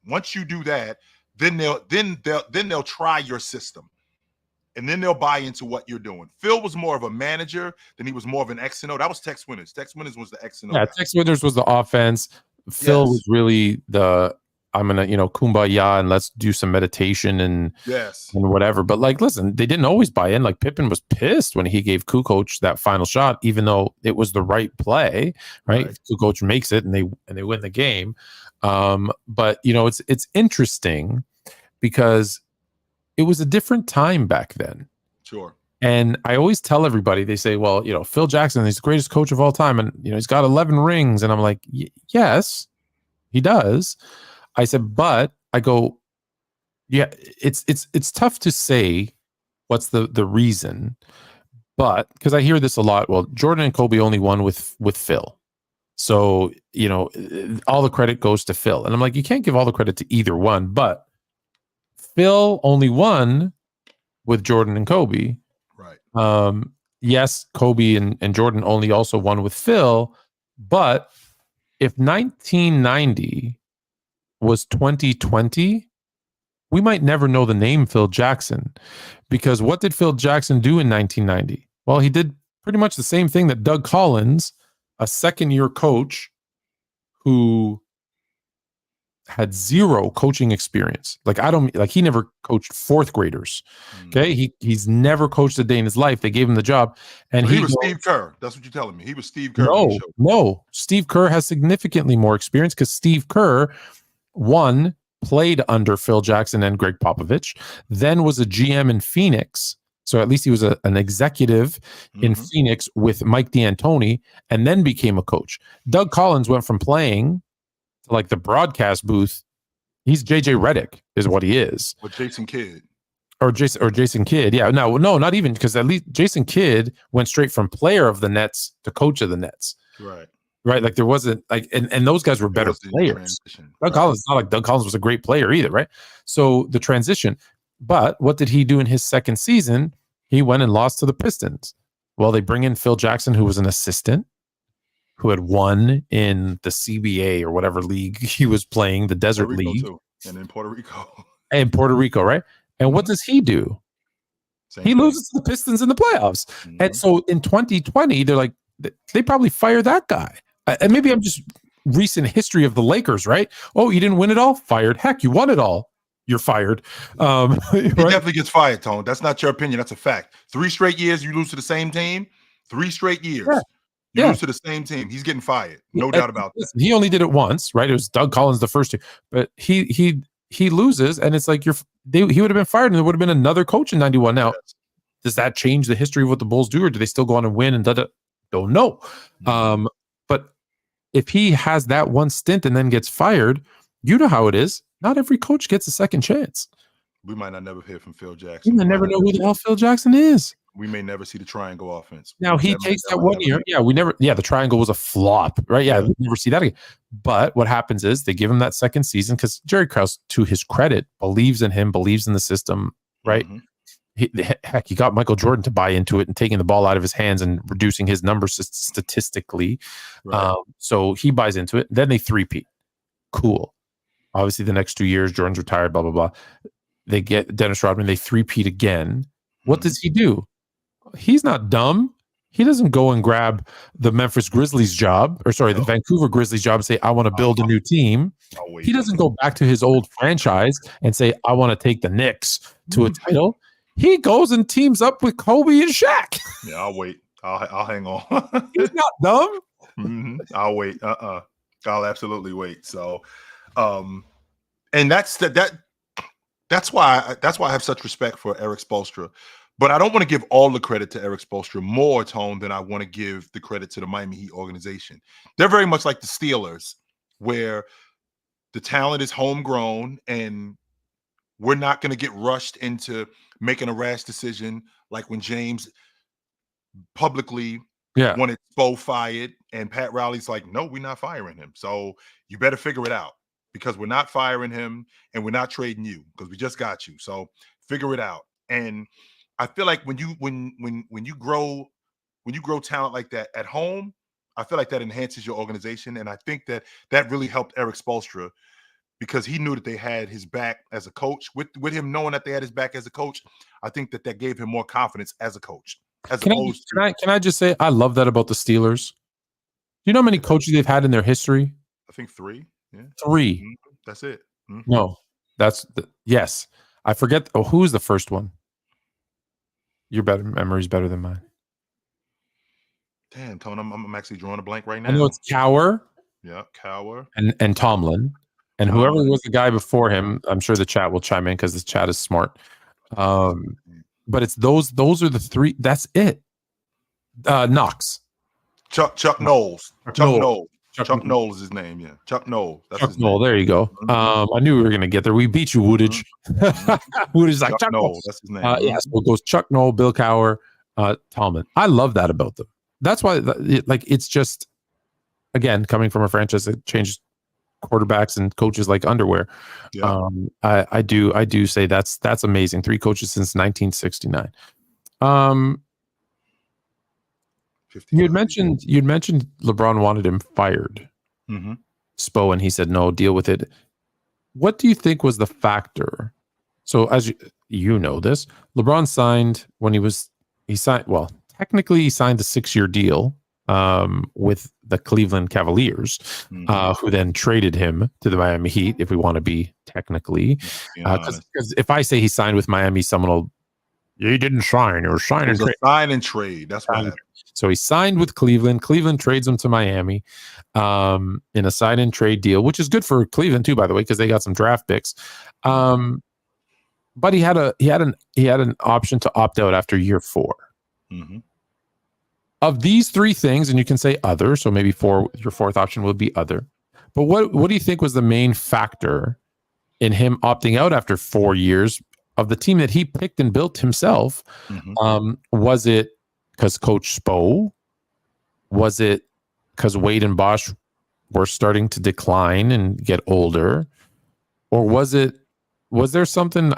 Once you do that, then they'll try your system. And then they'll buy into what you're doing. Phil was more of a manager than he was more of an X and O. That was Tex Winters. Tex Winters was the X and O. Yeah, guy. Tex Winters was the offense. Phil was really the I'm gonna, kumbaya and let's do some meditation and whatever. But like, listen, they didn't always buy in. Like Pippen was pissed when he gave Kukoc that final shot, even though it was the right play, right? Kukoc makes it and they win the game. But it's interesting because it was a different time back then. Sure. And I always tell everybody, they say, well, Phil Jackson, he's the greatest coach of all time. And, he's got 11 rings. And I'm like, yes, he does. I said, but I go, yeah, it's tough to say what's the reason. But because I hear this a lot, well, Jordan and Kobe only won with Phil. So, all the credit goes to Phil. And I'm like, you can't give all the credit to either one, but Phil only won with Jordan and Kobe. Right. Yes, Kobe and Jordan only also won with Phil. But if 1990 was 2020, we might never know the name Phil Jackson. Because what did Phil Jackson do in 1990? Well, he did pretty much the same thing that Doug Collins, a second-year coach who had zero coaching experience. He never coached fourth graders. Okay. He's never coached a day in his life. They gave him the job. And so he was Steve Kerr. That's what you're telling me. He was Steve Kerr. No. Steve Kerr has significantly more experience because Steve Kerr, played under Phil Jackson and Greg Popovich, then was a GM in Phoenix. So at least he was an executive in Phoenix with Mike D'Antoni, and then became a coach. Doug Collins went from playing like the broadcast booth. He's JJ Redick is what he is. Or Jason Kidd. Or Jason Kidd. Yeah. No, not even, because at least Jason Kidd went straight from player of the Nets to coach of the Nets. Right. Like there wasn't and those guys were better players. Doug Collins, not like Doug Collins was a great player either. Right. So the transition, but what did he do in his second season? He went and lost to the Pistons. Well, they bring in Phil Jackson, who was an assistant, who had won in the CBA or whatever league he was playing, the Desert League. Too. And in Puerto Rico. And Puerto Rico, right? And what does he do? He loses to the Pistons in the playoffs. And so in 2020, they're like, they probably fire that guy. And maybe I'm just recent history of the Lakers, right? Oh, you didn't win it all? Fired. Heck, you won it all. You're fired. He definitely gets fired, Tone. That's not your opinion. That's a fact. 3 straight years you lose to the same team. 3 straight years. Yeah. You lose to the same team. He's getting fired. No doubt about that. He only did it once, right? It was Doug Collins the first year. But he loses, and it's like he would have been fired, and there would have been another coach in 91. Now, does that change the history of what the Bulls do, or do they still go on and win? And don't know. But if he has that one stint and then gets fired, you know how it is. Not every coach gets a second chance. We might not never hear from Phil You Jackson. might never know who the hell Phil Jackson is. We may never see the triangle offense. Now he takes that 1 year. Yeah, the triangle was a flop, right? Yeah, we never see that again. But what happens is they give him that second season because Jerry Krause, to his credit, believes in him, believes in the system, right? Heck, he got Michael Jordan to buy into it and taking the ball out of his hands and reducing his numbers statistically. Right. So he buys into it. Then they three-peat. Cool. Obviously, the next 2 years, Jordan's retired, blah, blah, blah. They get Dennis Rodman. They three-peat again. What does he do? He's not dumb. He doesn't go and grab the Memphis Grizzlies job, the Vancouver Grizzlies job and say, I want to build a new team. He doesn't go back to his old franchise and say, I want to take the Knicks to a title. He goes and teams up with Kobe and Shaq. Yeah, I'll wait. I'll hang on. He's not dumb. I'll wait. I'll absolutely wait. So, and that's why I have such respect for Eric Spoelstra. But I don't want to give all the credit to Eric Spoelstra more, Tone, than I want to give the credit to the Miami Heat organization. They're very much like the Steelers, where the talent is homegrown and we're not going to get rushed into making a rash decision like when James publicly wanted Spo fired and Pat Riley's like, no, we're not firing him. So you better figure it out because we're not firing him and we're not trading you because we just got you. So figure it out. And I feel like when you grow talent like that at home, I feel like that enhances your organization. And I think that really helped Eric Spoelstra because he knew that they had his back as a coach. With him knowing that they had his back as a coach, I think that gave him more confidence as a coach. Can I just say I love that about the Steelers? Do you know how many coaches they've had in their history? I think 3. Yeah. 3. That's it. No, yes. I forget. Oh, who's the first one? Your memory's better than mine. Damn, Tone, I'm actually drawing a blank right now. I know it's Cowher. Yeah, Cowher. And Tomlin. And whoever was the guy before him, I'm sure the chat will chime in because the chat is smart. But it's those are the 3. That's it. Knox. Chuck Knowles. Chuck Knowles is his name, yeah. Chuck Knowles. That's Chuck his Knowles, there you go. I knew we were going to get there. We beat you, Woodage. Woodage like Chuck Knowles. That's his name. So it goes Chuck Knowles, Bill Cowher, Tomlin. I love that about them. That's why, it's just, again, coming from a franchise that changes quarterbacks and coaches like underwear. Yeah. I do say that's amazing. 3 coaches since 1969. You'd mentioned LeBron wanted him fired. Spo, and he said no, deal with it. What do you think was the factor? So as you know this, LeBron signed technically he signed a 6-year deal with the Cleveland Cavaliers, who then traded him to the Miami Heat, if we want to be technically. Because if I say he signed with Miami, someone will, he didn't sign. It was sign and trade. Sign and trade. That's what happened. So he signed with Cleveland. Cleveland trades him to Miami in a sign and trade deal, which is good for Cleveland too, by the way, because they got some draft picks. But he had an option to opt out after year 4. Of these 3 things, and you can say other, so maybe your 4th option would be other. But what do you think was the main factor in him opting out after 4 years of the team that he picked and built himself? Was it because Coach Spo? Was it because Wade and Bosch were starting to decline and get older? Or was there something,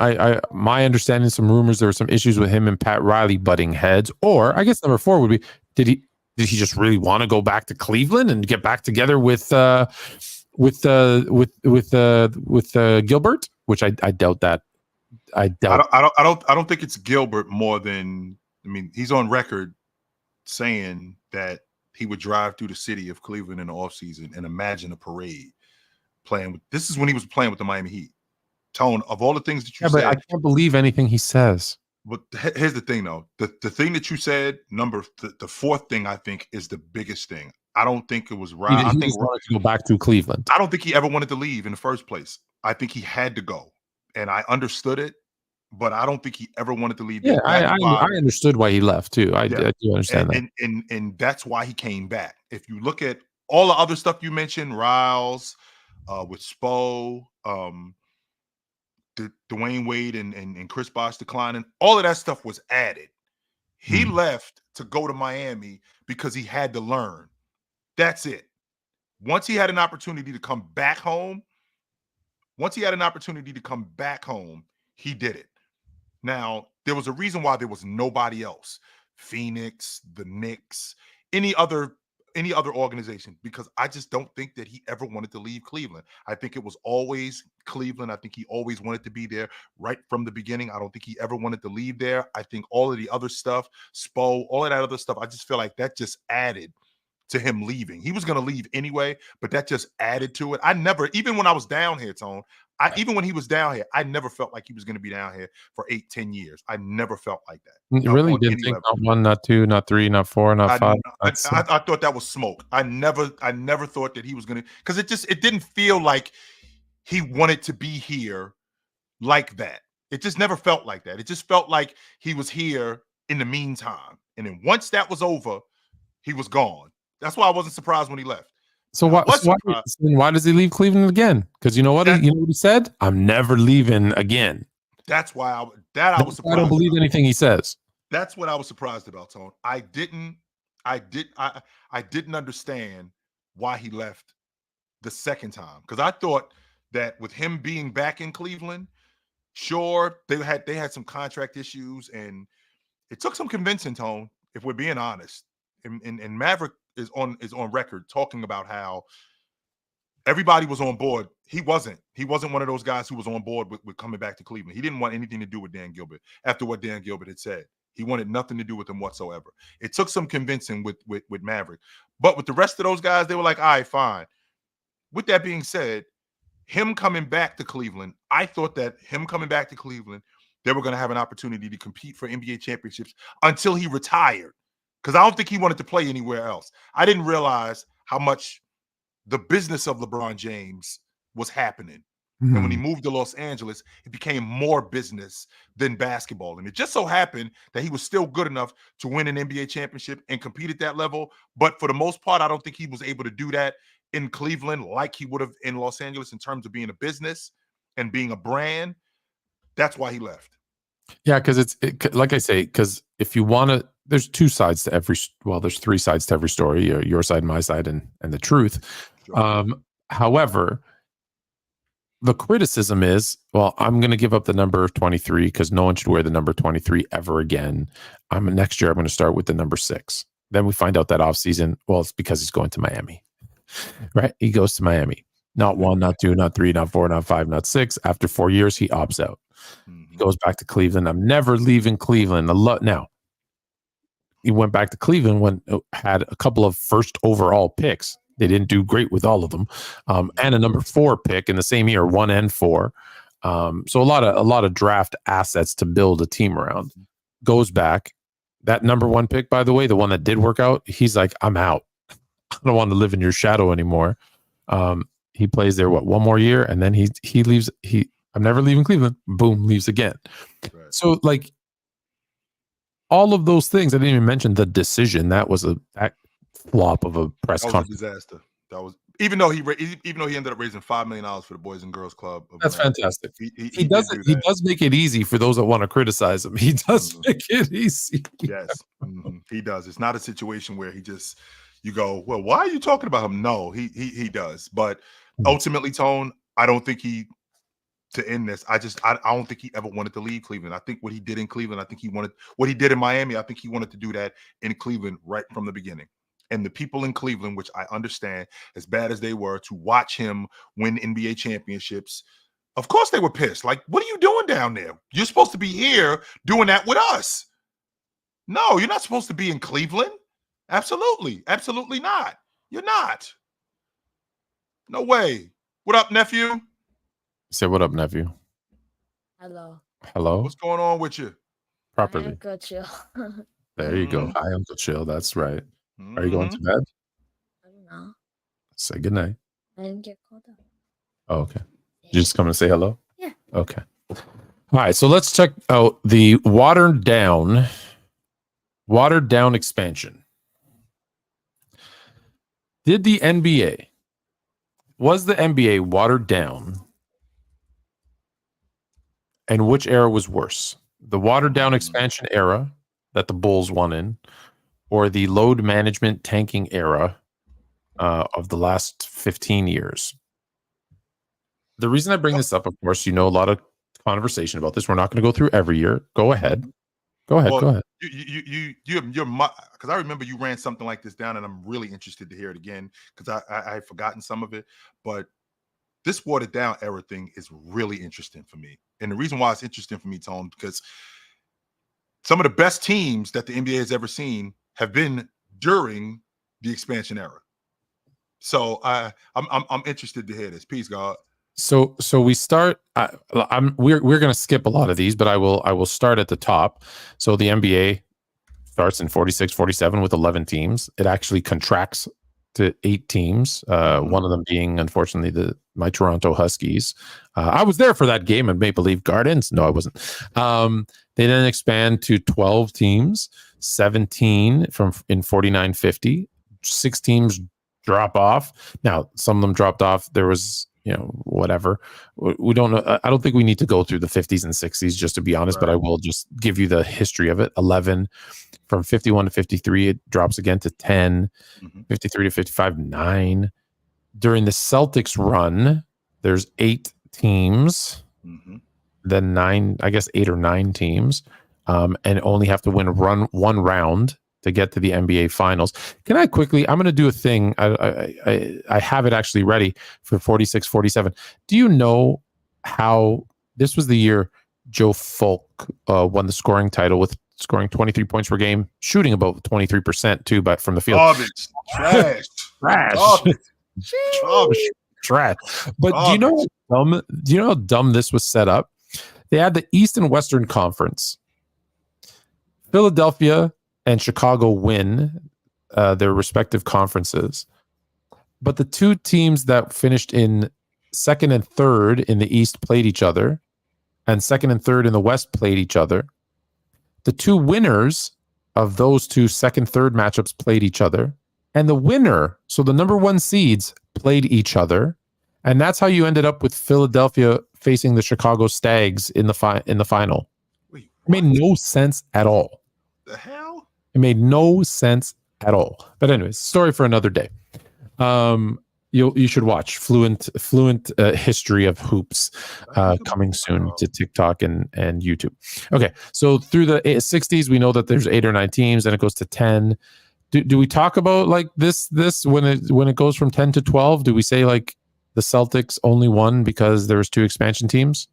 my understanding, some rumors, there were some issues with him and Pat Riley butting heads? Or I guess number 4 would be, did he just really want to go back to Cleveland and get back together with Gilbert? Which I doubt that. I don't think it's Gilbert more than, he's on record saying that he would drive through the city of Cleveland in the offseason and imagine a parade this is when he was playing with the Miami Heat. Tone, of all the things that you said, but I can't believe anything he says. But here's the thing, though. The thing that you said, the 4th thing, I think, is the biggest thing. I don't think it was right. I think wanted to go back to Cleveland. I don't think he ever wanted to leave in the first place. I think he had to go, and I understood it, but I don't think he ever wanted to leave. Yeah, I understood why he left too. I do understand that, and that's why he came back. If you look at all the other stuff you mentioned, Riles, with Spo, the Dwayne Wade and Chris Bosh declining, all of that stuff was added. He left to go to Miami because he had to learn. That's it. Once he had an opportunity to come back home, he did it. Now, there was a reason why there was nobody else. Phoenix, the Knicks, any other organization, because I just don't think that he ever wanted to leave Cleveland. I think it was always Cleveland. I think he always wanted to be there right from the beginning. I don't think he ever wanted to leave there. I think all of the other stuff, Spo, all of that other stuff, I just feel like that just added to him leaving. He was going to leave anyway, but that just added to it. I never, even when I was down here, Tone, even when he was down here, I never felt like he was going to be down here for 8-10 years. I never felt like that. You really didn't think not 1, not 2, not 3, not 4, not 5. I thought that was smoke. I never thought that he was going to, because it didn't feel like he wanted to be here like that. It just never felt like that. It just felt like he was here in the meantime. And then once that was over, he was gone. That's why I wasn't surprised when he left. So why does he leave Cleveland again? Because you know what? You know what he said? I'm never leaving again. That's why I was surprised. I don't believe anything he says. That's what I was surprised about, Tone. I didn't understand why he left the second time, because I thought that with him being back in Cleveland, sure, they had some contract issues, and it took some convincing, Tone, if we're being honest. And Maverick is on record talking about how everybody was on board. He wasn't one of those guys who was on board with coming back to Cleveland. He didn't want anything to do with Dan Gilbert after what Dan Gilbert had said. He wanted nothing to do with him whatsoever. It took some convincing with Maverick. But with the rest of those guys, they were like, all right, fine. With that being said, him coming back to Cleveland, I thought that him coming back to Cleveland, they were going to have an opportunity to compete for NBA championships until he retired. Because I don't think he wanted to play anywhere else. I didn't realize how much the business of LeBron James was happening. Mm-hmm. And when he moved to Los Angeles, it became more business than basketball. And it just so happened that he was still good enough to win an NBA championship and compete at that level. But for the most part, I don't think he was able to do that in Cleveland like he would have in Los Angeles in terms of being a business and being a brand. That's why he left. Yeah, because like I say, because if you want to, there's 2 sides to there's 3 sides to every story, your side, my side, and the truth. Sure. However, the criticism is, well, I'm going to give up the number 23 because no one should wear the number 23 ever again. Next year, I'm going to start with the number 6. Then we find out that offseason, well, it's because he's going to Miami, right? He goes to Miami. Not 1, not 2, not 3, not 4, not 5, not 6. After 4 years, he opts out. He goes back to Cleveland. I'm never leaving Cleveland. Now, he went back to Cleveland when it had a couple of first overall picks. They didn't do great with all of them, and a number 4 pick in the same year, 1 and 4. So a lot of draft assets to build a team around. Goes back. That number 1 pick, by the way, the one that did work out, he's like, I'm out. I don't want to live in your shadow anymore. He plays there, 1 more year, and then he leaves. I'm never leaving Cleveland. Boom, leaves again. Right. So like all of those things, I didn't even mention the decision. That was that flop of a press conference. That was a disaster. That was even though he ended up raising $5 million for the Boys and Girls Club. That's fantastic. He does make it easy for those that want to criticize him. He does make it easy. Yes, he does. It's not a situation where you go, well, why are you talking about him? No, he does. But ultimately, Tone, I don't think to end this, I don't think he ever wanted to leave Cleveland. I think what he did in Cleveland, I think he wanted what he did in Miami. I think he wanted to do that in Cleveland right from the beginning. And the people in Cleveland, which I understand, as bad as they were, to watch him win NBA championships, of course they were pissed. Like, what are you doing down there? You're supposed to be here doing that with us. No, you're not supposed to be in Cleveland. Absolutely. Absolutely not. You're not. No way. What up, nephew? Say what up, nephew. Hello. What's going on with you? Properly. Uncle Chill. There you go. Hi, Uncle Chill. That's right. Are you going to bed? I don't know. Say goodnight. I didn't get called up. Oh, okay. You just come and say hello? Yeah. Okay. All right. So let's check out the watered down expansion. Was the NBA watered down And which era was worse? The watered down expansion era that the Bulls won in, or the load management tanking era of the last 15 years? The reason I bring this up, of course, a lot of conversation about this. We're not going to go through every year. Go ahead. Go ahead. You're because I remember you ran something like this down, and I'm really interested to hear it again because I had forgotten some of it. But this watered down era thing is really interesting for me, and the reason why it's interesting for me, Tone, because some of the best teams that the NBA has ever seen have been during the expansion era. So I'm interested to hear this. Peace, God. So we start. We're going to skip a lot of these, but I will start at the top. So the NBA starts in 46-47 with 11 teams. It actually contracts to 8 teams. One of them being, unfortunately, my Toronto Huskies. I was there for that game at Maple Leaf Gardens. No, I wasn't. They then expand to 12 teams, 17 in 49-50. 6 teams drop off. Now, some of them dropped off. There was, whatever. We don't know. I don't think we need to go through the 50s and 60s, just to be honest, right. But I will just give you the history of it. 11 from 51 to 53, it drops again to 10, 53 to 55, 9. During the Celtics run, there's 8 teams, then 9, I guess 8 or 9 teams, and only have to win one round to get to the NBA Finals. Can I quickly? I'm going to do a thing. I have it actually ready for 46-47. Do you know how this was the year Joe Folk won the scoring title with scoring 23 points per game, shooting about 23% too, but from the field. Garbage, trash. Trash. But do you know how dumb this was set up? They had the East and Western Conference. Philadelphia and Chicago win their respective conferences. But the 2 teams that finished in second and third in the East played each other, and second and third in the West played each other. The 2 winners of those 2 second-third matchups played each other, and the winner, so the number 1 seeds, played each other, and that's how you ended up with Philadelphia facing the Chicago Stags in the final. Wait, it made no sense at all. The hell? It made no sense at all. But anyways, story for another day. You should watch Fluent History of Hoops coming soon to TikTok and YouTube. Okay, so through the 60s, we know that there's 8 or 9 teams, and it goes to 10. Do we talk about like this when it goes from 10 to 12? Do we say like the Celtics only won because there was 2 expansion teams?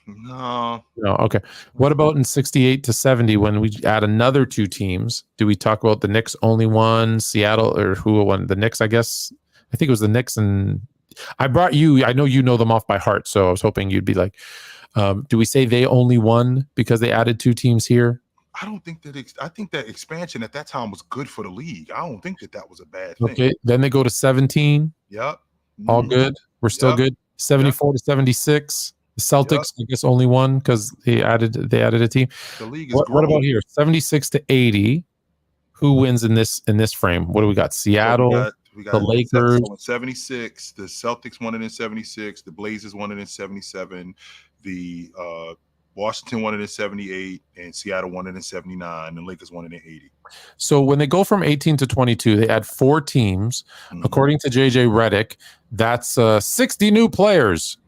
No. Okay. What about in 68 to 70 when we add another 2 teams? Do we talk about the Knicks only won, Seattle, or who won? The Knicks, I guess. I think it was the Knicks, and I brought you. I know you know them off by heart, so I was hoping you'd be like, do we say they only won because they added 2 teams here? I don't think that. I think that expansion at that time was good for the league. I don't think that was a bad thing. Okay. Then they go to 17. Yep. All good. We're still good. 74 to 76. The Celtics, I guess, only won because they added a team. The league is what about here? 76 to 80. Who wins in this frame? What do we got? Seattle, we got the Lakers. In 76. The Celtics won it in 76. The Blazers won it in 77. The Washington won it in 78, and Seattle won it in 79. And Lakers won it in 80. So when they go from 18 to 22, they add 4 teams. According to JJ Redick, that's 60 new players.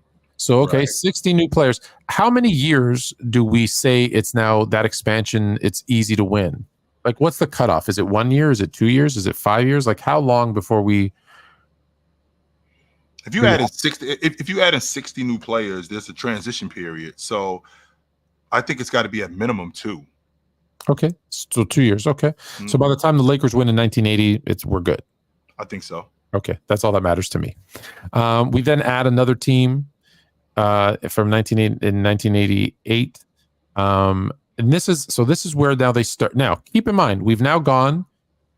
So, okay, right. 60 new players. How many years do we say it's now that expansion, it's easy to win? Like, what's the cutoff? Is it 1 year? Is it 2 years? Is it 5 years? Like, how long before we... If you add in 60 new players, there's a transition period. So I think it's got to be at minimum 2. Okay, so 2 years. Okay. So by the time the Lakers win in 1980, we're good. I think so. Okay, that's all that matters to me. We then add another team from 1988. And this is where now they start. Now, keep in mind, we've now gone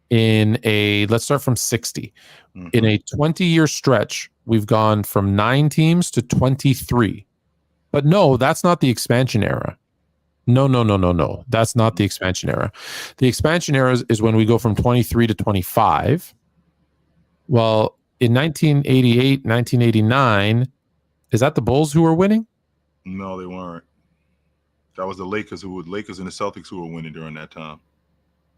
let's start from 60. In a 20-year stretch, we've gone from 9 teams to 23. But no, that's not the expansion era. No. That's not the expansion era. The expansion era is when we go from 23 to 25. Well, in 1988, 1989, is that the Bulls who were winning? No, they weren't. That was the Lakers and the Celtics who were winning during that time.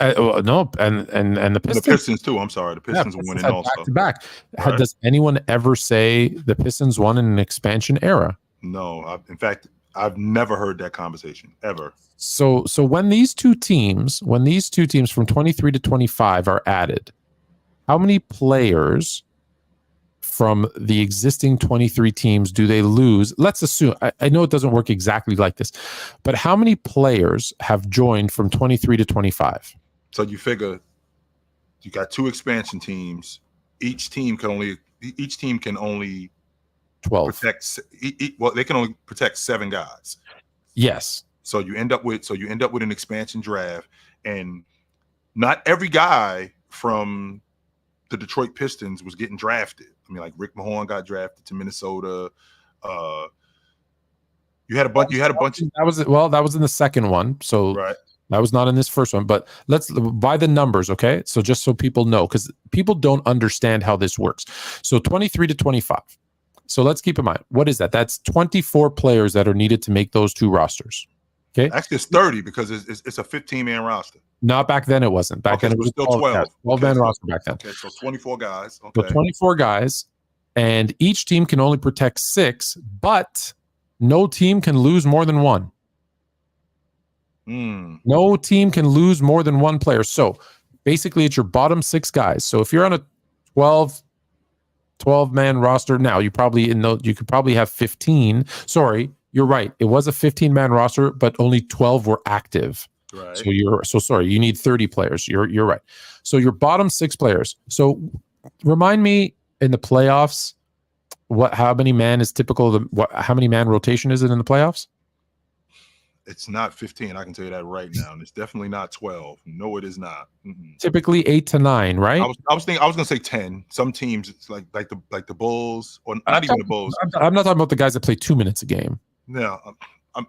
No, and the And the Pistons. Pistons too. I'm sorry, the Pistons were Pistons winning had also. back to back. Right. Does anyone ever say the Pistons won in an expansion era? No, in fact, I've never heard that conversation ever. So when these two teams from 23 to 25 are added, how many players from the existing 23 teams do they lose? Let's assume, I know it doesn't work exactly like this, but how many players have joined from 23 to 25? So you figure you got 2 expansion teams. Each team can only 12. protect. Well, they can only protect 7 guys. Yes. So you end up with an expansion draft, and not every guy from the Detroit Pistons was getting drafted. I mean, like Rick Mahorn got drafted to Minnesota. You had a bunch. That was in the second one. So right. That was not in this first one, but let's by the numbers, okay? So just so people know, because people don't understand how this works. So 23 to 25. So let's keep in mind, what is that? That's 24 players that are needed to make those 2 rosters. Okay. Actually, it's 30 because it's a 15-man roster. Not back then, it wasn't. Back then, it was still 12. 12-man roster back then. Okay, so 24 guys. Okay. So 24 guys, and each team can only protect 6, but no team can lose more than 1. No team can lose more than 1 player. So basically, it's your bottom 6 guys. So if you're on a 12-man roster now, you could probably have 15. Sorry, you're right. It was a 15-man roster, but only 12 were active. Right. So sorry, you need 30 players. You're right. So your bottom 6 players. So remind me in the playoffs, how many man is typical? How many man rotation is it in the playoffs? It's not 15. I can tell you that right now. And it's definitely not 12. No, it is not. Typically 8 to 9, right? I was gonna say 10. Some teams, it's like the Bulls, or not even the Bulls. I'm not talking about the guys that play 2 minutes a game. No,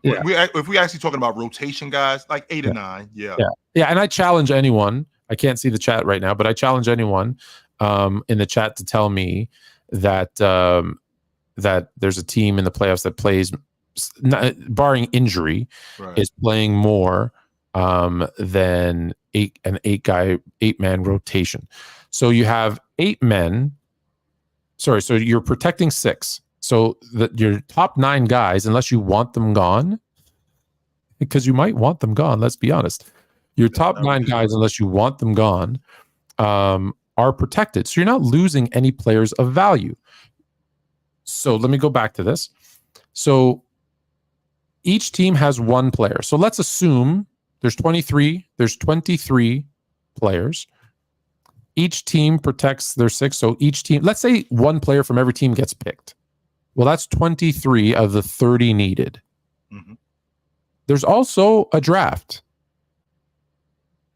if we actually talking about rotation guys, like 8 or 9, yeah. And I challenge anyone. I can't see the chat right now, but I challenge anyone in the chat to tell me that that there's a team in the playoffs that plays, barring injury, right, is playing more than an 8-man rotation. So you have 8 men. Sorry, so you're protecting 6. So your top 9 guys, unless you want them gone, because you might want them gone, let's be honest. Your top 9 guys, unless you want them gone, are protected. So you're not losing any players of value. So let me go back to this. So each team has 1 player. So let's assume there's 23 players. Each team protects their 6. So each team, let's say 1 player from every team gets picked. Well, that's 23 of the 30 needed. There's also a draft.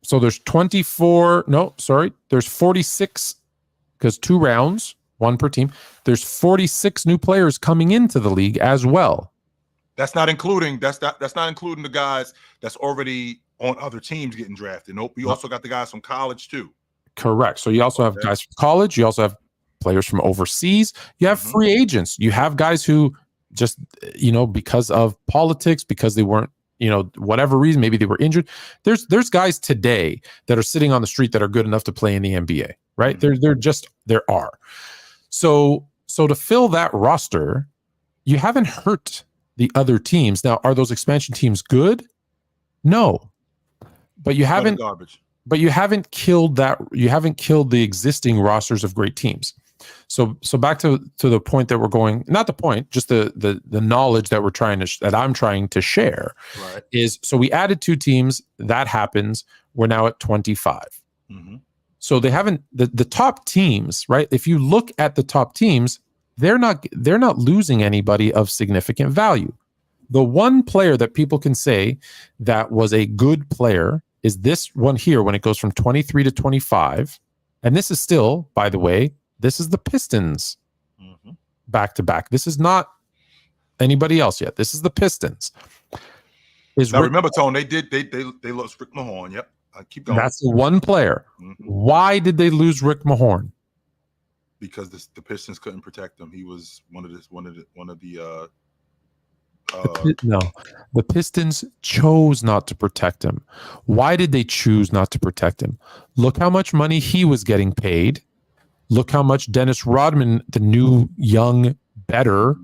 So there's 46, because 2 rounds, 1 per team. There's 46 new players coming into the league as well. That's not including the guys that's already on other teams getting drafted. Nope. We also got the guys from college too. Correct. So you also have guys from college. You also have players from overseas. You have free agents. You have guys who just, because of politics, because they weren't, whatever reason, maybe they were injured. There's guys today that are sitting on the street that are good enough to play in the NBA, right? There are. So to fill that roster, you haven't hurt the other teams. Now, are those expansion teams good? No. But you haven't garbage. But you haven't killed the existing rosters of great teams. So back to the point that we're going, not the point, just the knowledge that I'm trying to share, right, is, so we added 2 teams, that happens, we're now at 25. So they haven't, the top teams, right? If you look at the top teams, they're not losing anybody of significant value. The one player that people can say that was a good player is this one here when it goes from 23 to 25. And this is still, by the way, this is the Pistons back to back. This is not anybody else yet. This is the Pistons. Remember, Tone, they lost Rick Mahorn. Yep. Keep going. That's the one player. Why did they lose Rick Mahorn? Because the Pistons couldn't protect him. He was one of the No, the Pistons chose not to protect him. Why did they choose not to protect him? Look how much money he was getting paid. Look how much Dennis Rodman, the new young better,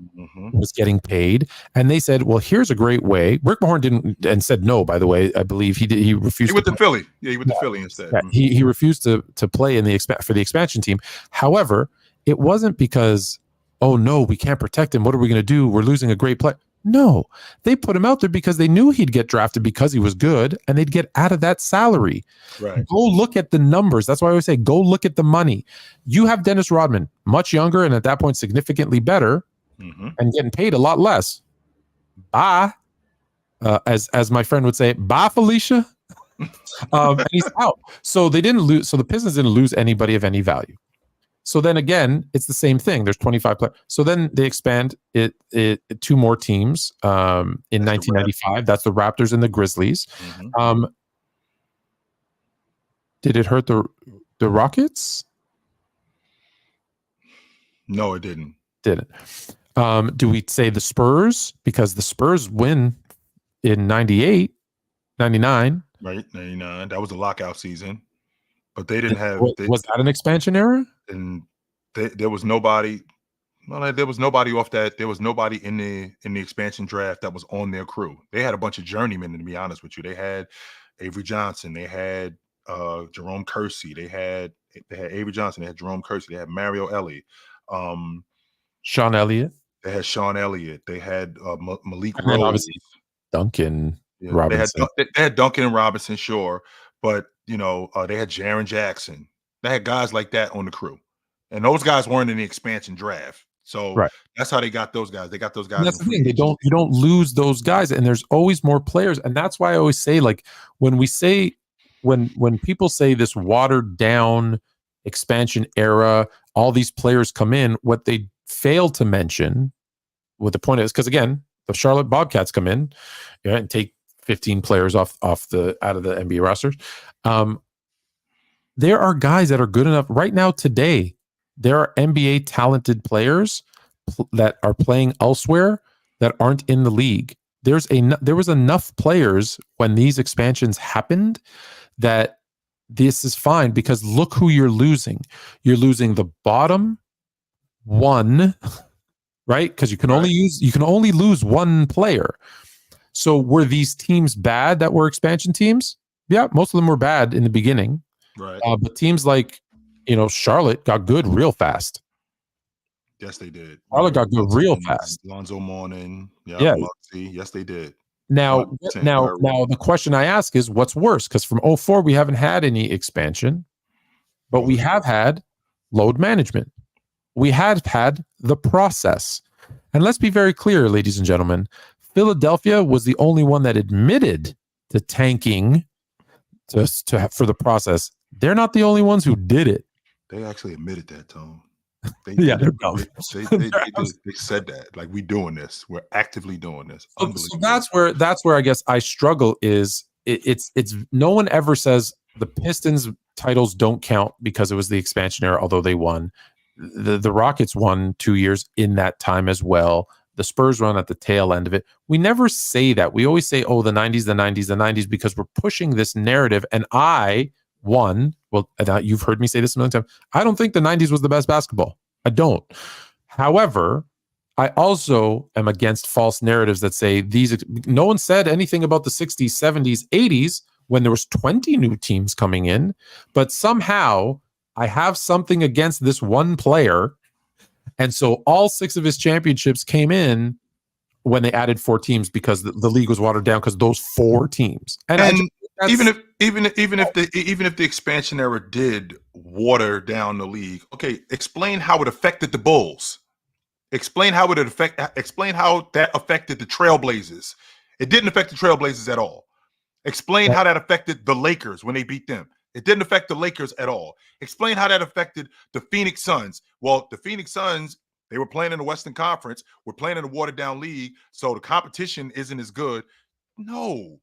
was getting paid. And they said, well, here's a great way. Rick Mahorn didn't and said no, by the way. I believe he did. He refused. He went to Philly. Yeah, he went to Philly instead. Yeah, he refused to play in the for the expansion team. However, it wasn't because, oh no, we can't protect him. What are we going to do? We're losing a great player. No, they put him out there because they knew he'd get drafted because he was good, and they'd get out of that salary. Right. Go look at the numbers. That's why I always say, go look at the money. You have Dennis Rodman, much younger and at that point significantly better, and getting paid a lot less. Bye. As my friend would say, bye, Felicia. And he's out. So they didn't lose. So the Pistons didn't lose anybody of any value. So then again, it's the same thing. There's 25 players. So then they expand it two more teams in 1995. That's the Raptors and the Grizzlies. Did it hurt the Rockets? No, it didn't. Didn't. Do we say the Spurs? Because the Spurs win in 98, 99. Right, 99. That was a lockout season. But they didn't have... Was that an expansion era? And there was nobody... Well, there was nobody off that. There was nobody in the expansion draft that was on their crew. They had a bunch of journeymen, to be honest with you. They had Avery Johnson. They had Jerome Kersey. They had Avery Johnson. They had Jerome Kersey. They had Mario Ellie. Sean Elliott. They had Sean Elliott. They had Malik and then Rose. Obviously Duncan Robinson. They had Duncan and Robinson, sure. But, you know, they had Jaren Jackson. They had guys like that on the crew. And those guys weren't in the expansion draft. So that's how they got those guys. They got those guys. And that's the thing. You don't lose those guys. And there's always more players. And that's why I always say, like, when people say this watered down expansion era, all these players come in, what they fail to mention, what the point is, because again, the Charlotte Bobcats come in and take 15 players out of the NBA rosters. There are guys that are good enough right now today. There are NBA talented players that are playing elsewhere that aren't in the league. There was enough players when these expansions happened that this is fine, because look who you're losing. You're losing the bottom one, right? Because you can only lose one player. So were these teams bad that were expansion teams? Yeah, most of them were bad in the beginning. Right. But teams like, Charlotte got good real fast. Yes, they did. Charlotte got good real fast. Lonzo Mourning. Yeah. Muggsy. Yes, they did. Now the question I ask is, what's worse? Because from 2004, we haven't had any expansion, but we have had load management. We have had the process. And let's be very clear, ladies and gentlemen, Philadelphia was the only one that admitted to tanking for the process. They're not the only ones who did it. They actually admitted that, Tom. They said that, like, we doing this. We're actively doing this. So that's where I guess I struggle. Is it's no one ever says the Pistons titles don't count because it was the expansion era, although they won. The Rockets won 2 years in that time as well. The Spurs run at the tail end of it. We never say that. We always say, oh, the 90s, the 90s, the 90s, because we're pushing this narrative. And you've heard me say this a million times, I don't think the 90s was the best basketball. I don't. However, I also am against false narratives that say no one said anything about the 60s, 70s, 80s when there was 20 new teams coming in, but somehow I have something against this one player. And so all 6 of his championships came in when they added 4 teams, because the league was watered down because those 4 teams. And even if the expansion era did water down the league, okay, explain how it affected the Bulls. Explain how that affected the Trailblazers. It didn't affect the Trailblazers at all. Explain how that affected the Lakers when they beat them. It didn't affect the Lakers at all. Explain how that affected the Phoenix Suns. Well, the Phoenix Suns, they were playing in the Western Conference. We're playing in a watered down league, so the competition isn't as good. No.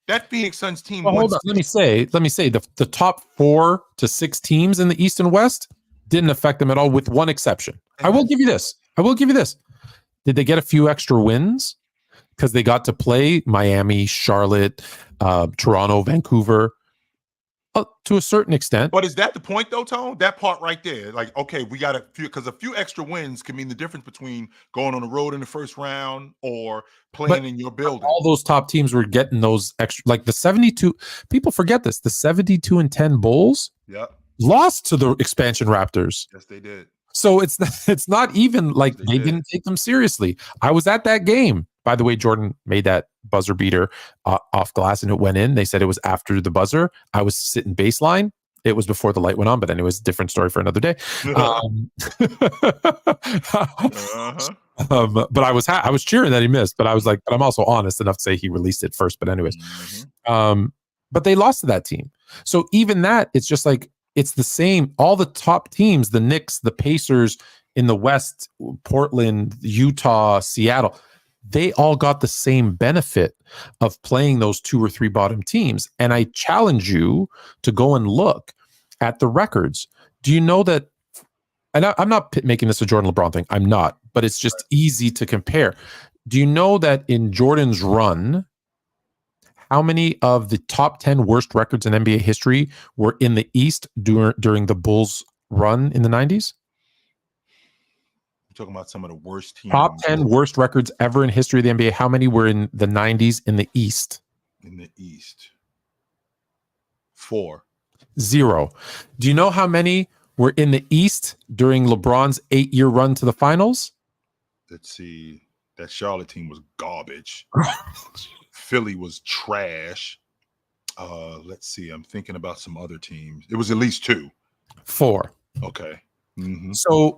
That Phoenix Suns team. Well, hold on. Let me say the top 4 to 6 teams in the East and West didn't affect them at all, with one exception. I will give you this. Did they get a few extra wins? because they got to play Miami, Charlotte, Toronto, Vancouver, to a certain extent. But is that the point though, Tone? That part right there, like, okay, we got a few, because a few extra wins can mean the difference between going on the road in the first round or playing in your building. All those top teams were getting those extra, like the 72. People forget this. The 72-10 Bulls lost to the expansion Raptors. Yes, they did. So it's not even like they didn't take them seriously. I was at that game. By the way, Jordan made that buzzer beater off glass and it went in. They said it was after the buzzer. I was sitting baseline. It was before the light went on, but anyways, different story for another day. But I was cheering that he missed, but I was like, but I'm also honest enough to say he released it first. But anyways, but they lost to that team. So even that, it's just like, it's the same. All the top teams, the Knicks, the Pacers in the West, Portland, Utah, Seattle, they all got the same benefit of playing those 2 or 3 bottom teams. And I challenge you to go and look at the records. Do you know that? And I'm not making this a Jordan LeBron thing. I'm not, but it's just easy to compare. Do you know that in Jordan's run, how many of the top 10 worst records in NBA history were in the East during the Bulls run in the 90s? Talking about some of the worst teams. Top 10 worst records ever in history of the NBA. How many were in the 90s in the East? In the East. 4. 0. Do you know how many were in the East during LeBron's 8-year run to the finals? Let's see. That Charlotte team was garbage. Philly was trash. Let's see. I'm thinking about some other teams. It was at least 2. 4. Okay. So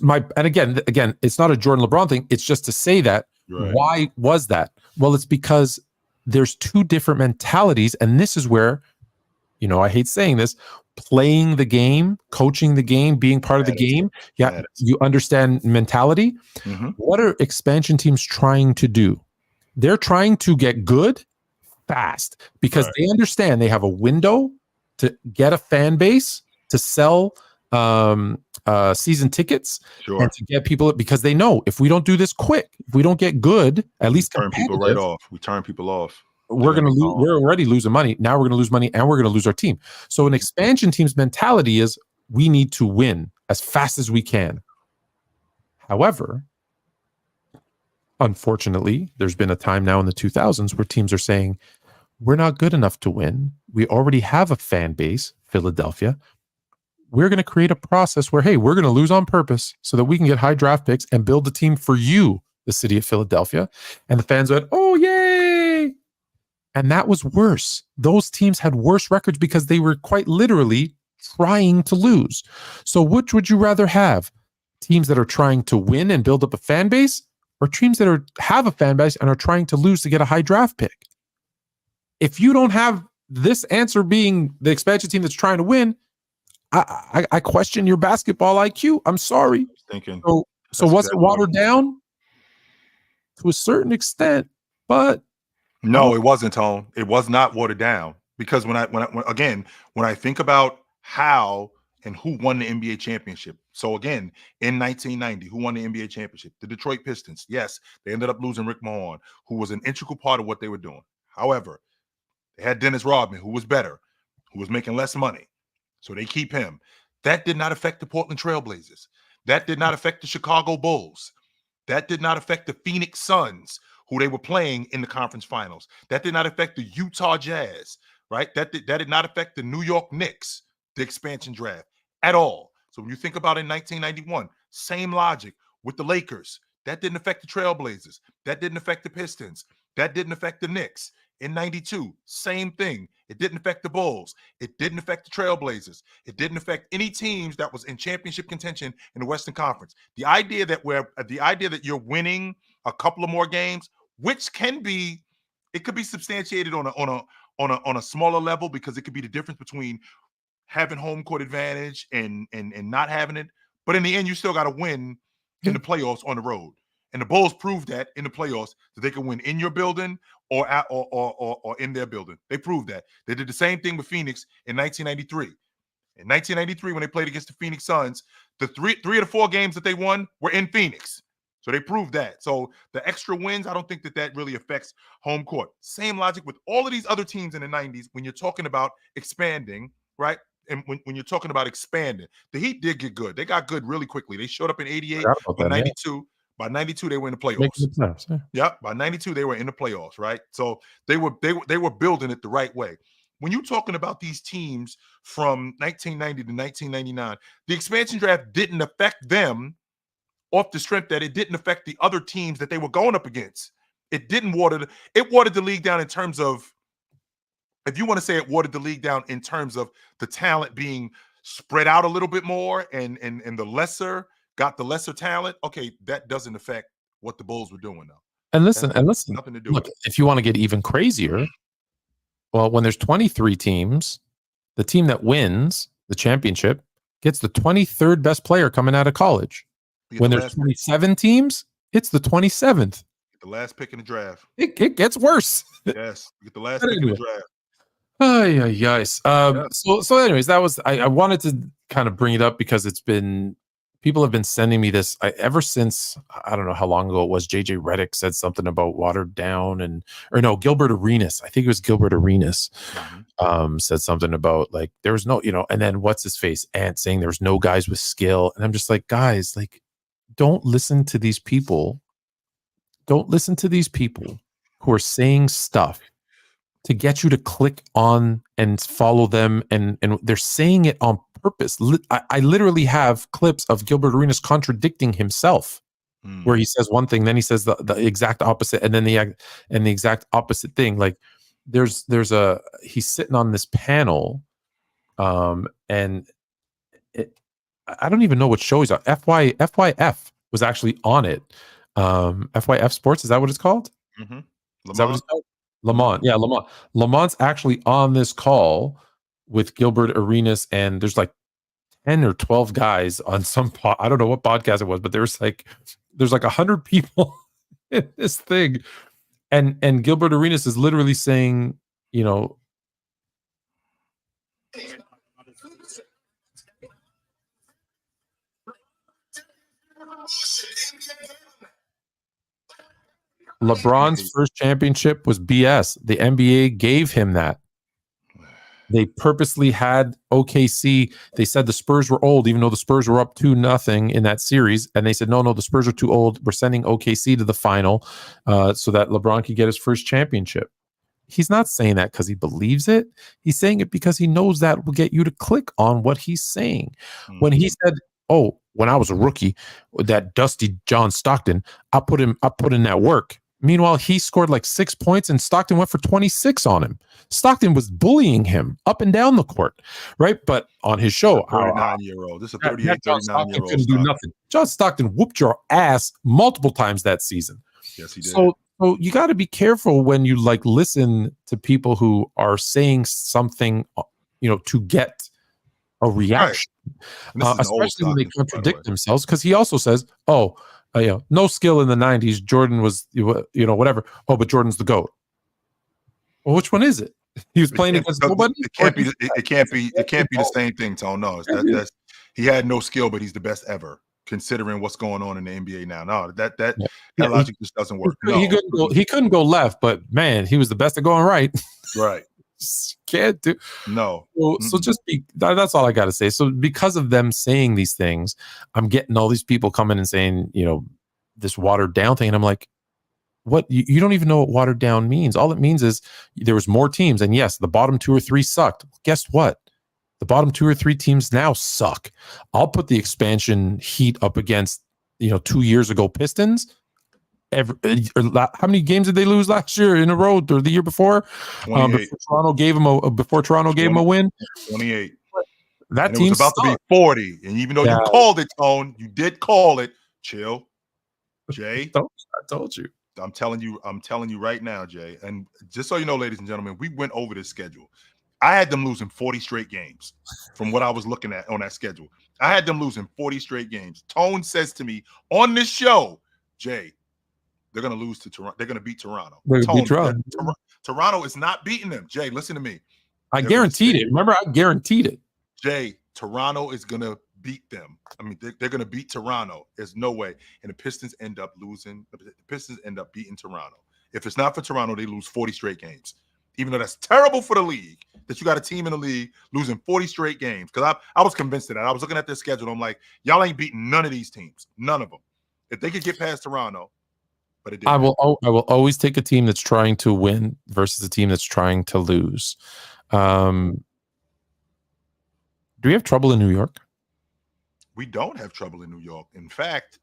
and again, it's not a Jordan LeBron thing. It's just to say that. Right. Why was that? Well, it's because there's 2 different mentalities, and this is where, I hate saying this, playing the game, coaching the game, being part of the game. Yeah, you understand mentality. What are expansion teams trying to do? They're trying to get good fast because they understand they have a window to get a fan base, to sell season tickets, and to get people, because they know if we don't do this quick, if we don't get good, at least turn people right off. We turn people off. We're going to lose. We're already losing money. Now we're going to lose money and we're going to lose our team. So an expansion team's mentality is we need to win as fast as we can. However, unfortunately, there's been a time now in the 2000s where teams are saying, we're not good enough to win. We already have a fan base, Philadelphia. We're going to create a process where, hey, we're going to lose on purpose so that we can get high draft picks and build a team for you, the city of Philadelphia. And the fans went, oh, yay. And that was worse. Those teams had worse records because they were quite literally trying to lose. So which would you rather have? Teams that are trying to win and build up a fan base, or teams that have a fan base and are trying to lose to get a high draft pick? If you don't have this answer being the expansion team that's trying to win, I question your basketball IQ. I'm sorry. So was it watered down? To a certain extent, but no, it wasn't, Tone. It was not watered down, because when I think about how and who won the NBA championship. So again, in 1990, who won the NBA championship? The Detroit Pistons. Yes, they ended up losing Rick Mahorn, who was an integral part of what they were doing. However, they had Dennis Rodman, who was better, who was making less money. So they keep him. That did not affect the Portland Trailblazers. That did not affect the Chicago Bulls. That did not affect the Phoenix Suns, who they were playing in the conference finals. That did not affect the Utah Jazz, right? That did not affect the New York Knicks, the expansion draft, at all. So when you think about in 1991, same logic with the Lakers. That didn't affect the Trailblazers. That didn't affect the Pistons. That didn't affect the Knicks. In 92, same thing. It didn't affect the Bulls. It didn't affect the Trailblazers. It didn't affect any teams that was in championship contention in the Western Conference. The idea that you're winning a couple of more games, which could be substantiated on a smaller level, because it could be the difference between having home court advantage and not having it. But in the end, you still got to win in the playoffs on the road. And the Bulls proved that in the playoffs, that they can win in your building or in their building. They proved that. They did the same thing with Phoenix in 1993. In 1993, when they played against the Phoenix Suns, the three of the 4 games that they won were in Phoenix. So they proved that. So the extra wins, I don't think that really affects home court. Same logic with all of these other teams in the 90s when you're talking about expanding, right? And when you're talking about expanding, the Heat did get good. They got good really quickly. They showed up in 88, Forgot about but them, yeah. 92, by 92, they were in the playoffs. Making the playoffs, yeah. Yep, by 92, they were in the playoffs, right? So they were building it the right way. When you're talking about these teams from 1990 to 1999, the expansion draft didn't affect them off the strength that it didn't affect the other teams that they were going up against. It didn't water the league down in terms of, if you want to say it watered the league down in terms of the talent being spread out a little bit more and the lesser got the lesser talent. Okay, that doesn't affect what the Bulls were doing though. And listen, nothing to do look, with it. if you want to get even crazier, well, when there's 23 teams, the team that wins the championship gets the 23rd best player coming out of college. When there's 27 teams, it's the 27th. Get the last pick in the draft. It gets worse. Yes, get the last pick in the draft. So anyways, that was I wanted to kind of bring it up because people have been sending me this ever since, I don't know how long ago it was. JJ Redick said something about watered down Gilbert Arenas. I think it was Gilbert Arenas said something about like there was no, and then what's his face Ant saying there was no guys with skill, and I'm just like, guys, like, don't listen to these people. Don't listen to these people who are saying stuff to get you to click on and follow them, and they're saying it on purpose. I literally have clips of Gilbert Arenas contradicting himself, where he says one thing, then he says the exact opposite, and then the exact opposite thing. Like he's sitting on this panel, and I don't even know what show he's on. FYF was actually on it. FYF Sports, is that what it's called? Mm-hmm. Is that what it's called? Lamont. Yeah, Lamont. Lamont's actually on this call with Gilbert Arenas, and there's like 10 or 12 guys on some I don't know what podcast it was, but there's like 100 people in this thing. And Gilbert Arenas is literally saying, LeBron's first championship was BS. The NBA gave him that. They purposely had OKC. They said the Spurs were old, even though the Spurs were up 2-0 in that series. And they said, no, the Spurs are too old. We're sending OKC to the final so that LeBron could get his first championship. He's not saying that because he believes it. He's saying it because he knows that will get you to click on what he's saying. Mm-hmm. When he said, when I was a rookie, that dusty John Stockton, I put in that work. Meanwhile, he scored like 6 points and Stockton went for 26 on him. Stockton was bullying him up and down the court, right? But on his show, 39-year-old. This is a 38, 39-year-old. Couldn't do nothing. John Stockton whooped your ass multiple times that season. Yes, he did. So you got to be careful when you like listen to people who are saying something, to get a reaction, especially when they contradict themselves. Because he also says, no skill in the 90s. Jordan was, whatever. Oh, but Jordan's the GOAT. Well, which one is it? He was playing against nobody. It can't be the same thing, Tone. No, that's he had no skill, but he's the best ever, considering what's going on in the NBA now. No, that logic just doesn't work. No. He couldn't go left, but man, he was the best at going right. Right. Can't do no. So just that's all I got to say. So because of them saying these things, I'm getting all these people coming and saying, this watered down thing, and I'm like, what? You don't even know what watered down means. All it means is there was more teams, and yes, the bottom 2 or 3 sucked. Guess what? The bottom 2 or 3 teams now suck. I'll put the expansion Heat up against 2 years ago Pistons. How many games did they lose last year in a row or the year before? Before Toronto gave them a win. 28. That and team was about to be 40, and even though you called it, Tone, you did call it. Chill, Jay. I told you. I'm telling you right now, Jay. And just so you know, ladies and gentlemen, we went over this schedule. I had them losing 40 straight games from what I was looking at on that schedule. I had them losing 40 straight games. Tone says to me on this show, Jay, they're going to lose to Toronto. They're going to beat Toronto. Toronto is not beating them. Jay, listen to me. I guaranteed it. Remember, I guaranteed it. Jay, Toronto is going to beat them. I mean, they're going to beat Toronto. There's no way. And the Pistons end up losing. The Pistons end up beating Toronto. If it's not for Toronto, they lose 40 straight games. Even though that's terrible for the league, that you got a team in the league losing 40 straight games. Because I was convinced of that. I was looking at their schedule. I'm like, y'all ain't beating none of these teams. None of them. If they could get past Toronto, but it didn't. I will always take a team that's trying to win versus a team that's trying to lose. Do we have trouble in New York? We don't have trouble in New York. In fact,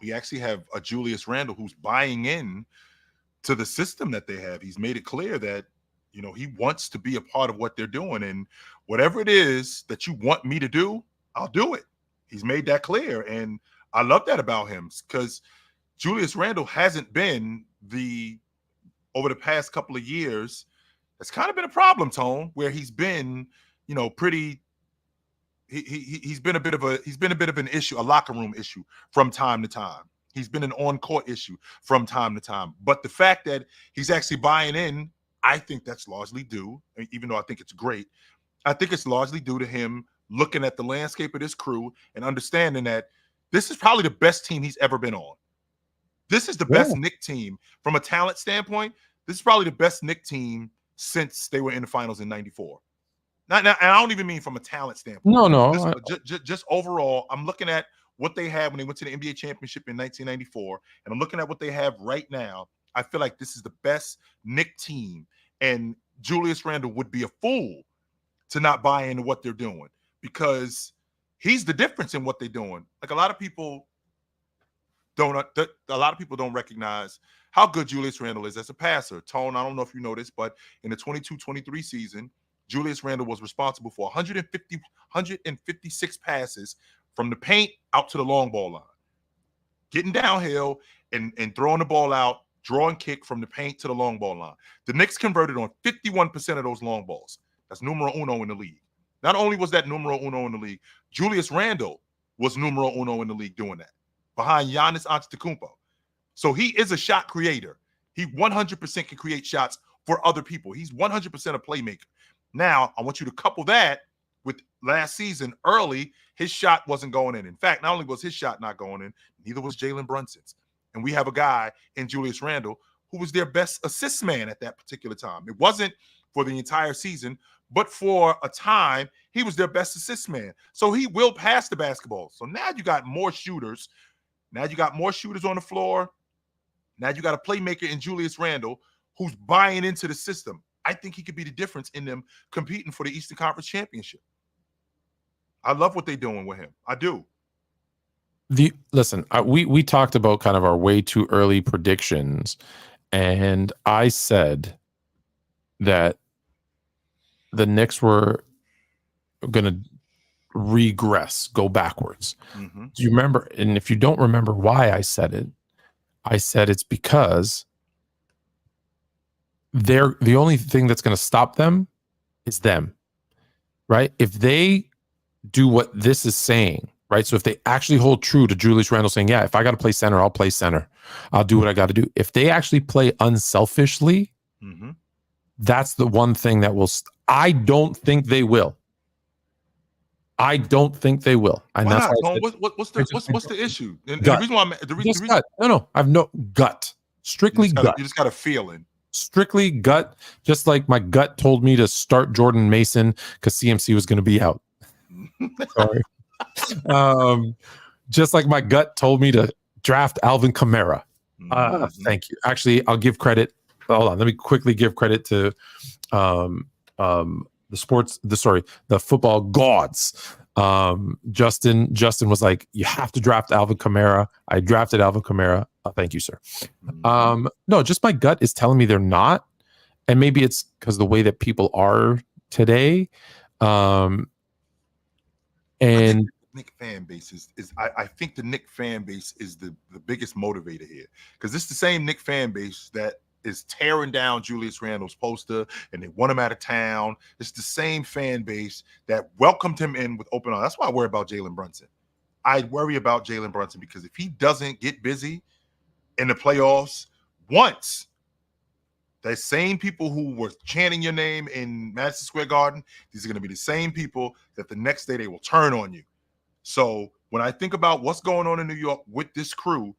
we actually have a Julius Randle who's buying in to the system that they have. He's made it clear that, you know, he wants to be a part of what they're doing. And whatever it is that you want me to do, I'll do it. He's made that clear. And I love that about him because Julius Randle hasn't been over the past couple of years, it's kind of been a problem, Tone, where he's been, you know, he's been a bit of an issue, a locker room issue from time to time. He's been an on-court issue from time to time. But the fact that he's actually buying in, I think that's largely due, even though I think it's great, I think it's largely due to him looking at the landscape of this crew and understanding that this is probably the best team he's ever been on. This is the best Knick team from a talent standpoint. This is probably the best Knick team since they were in the finals in '94. And I don't even mean from a talent standpoint. No. Just overall, I'm looking at what they had when they went to the NBA championship in 1994, and I'm looking at what they have right now. I feel like this is the best Knick team, and Julius Randle would be a fool to not buy into what they're doing because he's the difference in what they're doing. Like a lot of people don't recognize how good Julius Randle is as a passer. Tone, I don't know if you know this, but in the 22-23 season, Julius Randle was responsible for 156 passes from the paint out to the long ball line, getting downhill and throwing the ball out, drawing kick from the paint to the long ball line. The Knicks converted on 51% of those long balls. That's numero uno in the league. Not only was that numero uno in the league, Julius Randle was numero uno in the league doing that, behind Giannis Antetokounmpo. So he is a shot creator. He 100% can create shots for other people. He's 100% a playmaker. Now, I want you to couple that with last season early, his shot wasn't going in. In fact, not only was his shot not going in, neither was Jalen Brunson's. And we have a guy in Julius Randle who was their best assist man at that particular time. It wasn't for the entire season, but for a time, he was their best assist man. So he will pass the basketball. So now you got more shooters. Now you got more shooters on the floor. Now you got a playmaker in Julius Randle who's buying into the system. I think he could be the difference in them competing for the Eastern Conference Championship. I love what they're doing with him. I do. We talked about kind of our way too early predictions, and I said that the Knicks were going to regress, go backwards. Mm-hmm. Do you remember? And if you don't remember why I said it's because the only thing that's going to stop them is them, right? If they do what this is saying, right? So if they actually hold true to Julius Randle saying, yeah, if I got to play center, I'll play center. I'll do what I got to do. If they actually play unselfishly, mm-hmm. that's the one thing that will. I don't think they will. I don't think they will. And why that's not? why What's the issue? And gut. the reason why Gut. No, I have no gut. Strictly gut. You just got a feeling. Strictly gut. Just like my gut told me to start Jordan Mason because CMC was going to be out. Sorry. Just like my gut told me to draft Alvin Kamara. Thank you. Actually, I'll give credit. Hold on. Let me quickly give credit to the football gods. Justin was like, you have to draft Alvin Kamara. I drafted Alvin Kamara. Thank you, sir. No, just my gut is telling me they're not. And maybe it's because the way that people are today. And Knick fan base I think the Knick fan base is the biggest motivator here, because it's the same Knick fan base that is tearing down Julius Randle's poster and they want him out of town. It's the same fan base that welcomed him in with open arms. That's why I worry about Jalen Brunson. I worry about Jalen Brunson because if he doesn't get busy in the playoffs once, the same people who were chanting your name in Madison Square Garden, these are going to be the same people that the next day they will turn on you. So when I think about what's going on in New York with this crew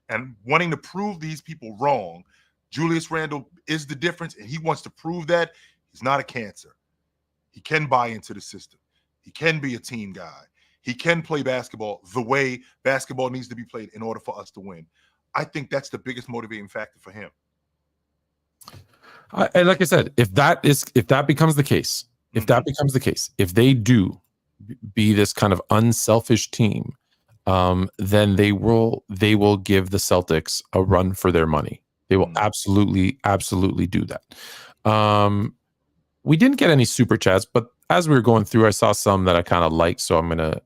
and wanting to prove these people wrong, Julius Randle is the difference, and he wants to prove that he's not a cancer. He can buy into the system. He can be a team guy. He can play basketball the way basketball needs to be played in order for us to win. I think that's the biggest motivating factor for him. And like I said, if that becomes the case, if they do be this kind of unselfish team, then they will give the Celtics a run for their money. They will absolutely do that. We didn't get any super chats, but as we were going through, I saw some that I kind of liked, so I'm gonna,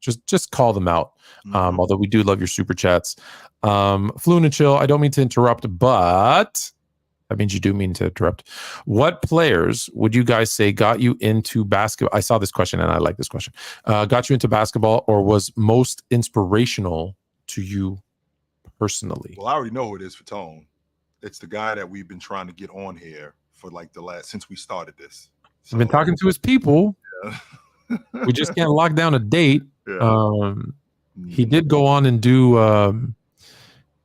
just call them out. Although we do love your super chats. Fluent and Chill, I don't mean to interrupt, but that means you do mean to interrupt. What players would you guys say got you into basketball? I saw this question and I like this question. Got you into basketball or was most inspirational to you personally? Well, I already know who it is for Tone. It's the guy that we've been trying to get on here for like since we started this. I've been talking to his people. Yeah. We just can't lock down a date. Yeah. He did go on and do a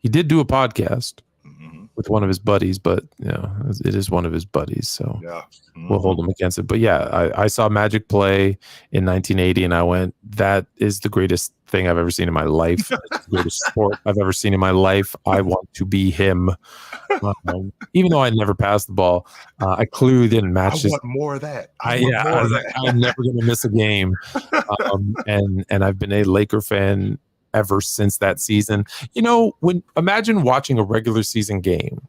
podcast with one of his buddies, but it is one of his buddies, so we'll hold him against it. But yeah, I saw Magic play in 1980 and I went, that is the greatest thing I've ever seen in my life. It's the greatest sport I've ever seen in my life. I want to be him. Even though I never passed the ball, I clearly didn't match. I want more of that. I'm never going to miss a game. And I've been a Laker fan ever since that season. Imagine watching a regular season game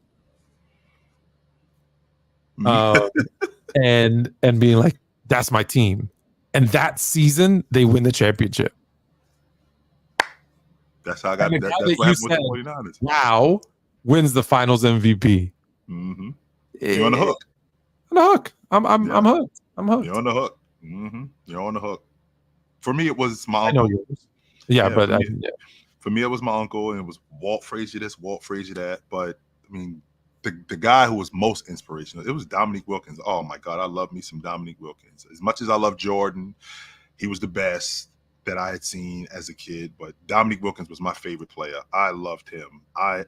and being like, that's my team. And that season they win the championship. That's how I got that. That's what happened with the 49ers. Wow wins the finals MVP. Mm-hmm. You're on the hook. On the hook. I'm hooked. I'm hooked. You're on the hook. Mm-hmm. You're on the hook. For me, it was my uncle. I know yours. Yeah, but for me, it was my uncle, and it was Walt Frazier this, Walt Frazier that. But I mean, the guy who was most inspirational, it was Dominique Wilkins. Oh my God, I love me some Dominique Wilkins. As much as I love Jordan, he was the best that I had seen as a kid. But Dominique Wilkins was my favorite player. I loved him.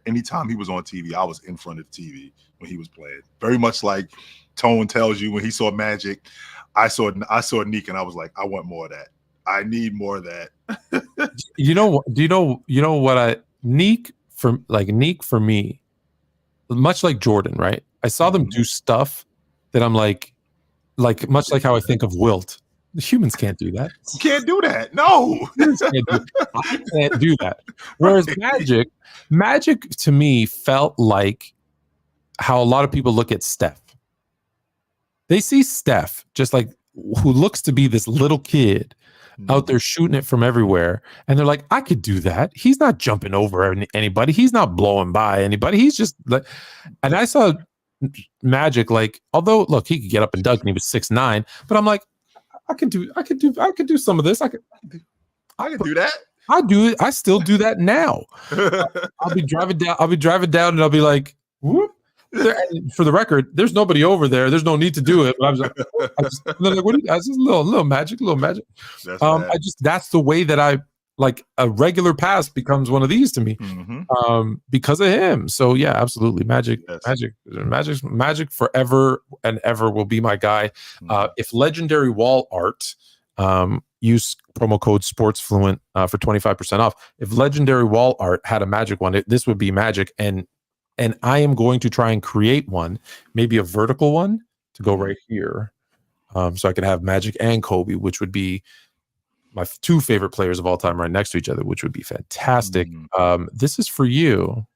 Anytime he was on TV, I was in front of the TV when he was playing. Very much like Tone tells you when he saw Magic, I saw Neek, and I was like, I want more of that. I need more of that. Neek for me, much like Jordan, right? I saw them do stuff that I'm like much like how I think of Wilt. The humans can't do that. You can't do that. No. I can't do that. Whereas Magic to me felt like how a lot of people look at Steph. They see Steph just like who looks to be this little kid out there shooting it from everywhere. And they're like, I could do that. He's not jumping over anybody. He's not blowing by anybody. He's just like, and I saw Magic, like, although look, he could get up and dunk and he was 6'9", but I'm like, I could do some of this. I could do that. I do it. I still do that now. I'll be driving down and I'll be like, whoop. For the record, there's nobody over there. There's no need to do it. But I'm just like, what are you guys? Just a little magic. That's the way that I like a regular pass becomes one of these to me, because of him. So yeah, absolutely, Magic forever and ever will be my guy. If Legendary Wall Art, use promo code SportsFluent for 25% off. If Legendary Wall Art had a Magic one, this would be Magic, and I am going to try and create one, maybe a vertical one to go right here, so I could have Magic and Kobe, which would be my two favorite players of all time right next to each other, which would be fantastic. This is for you.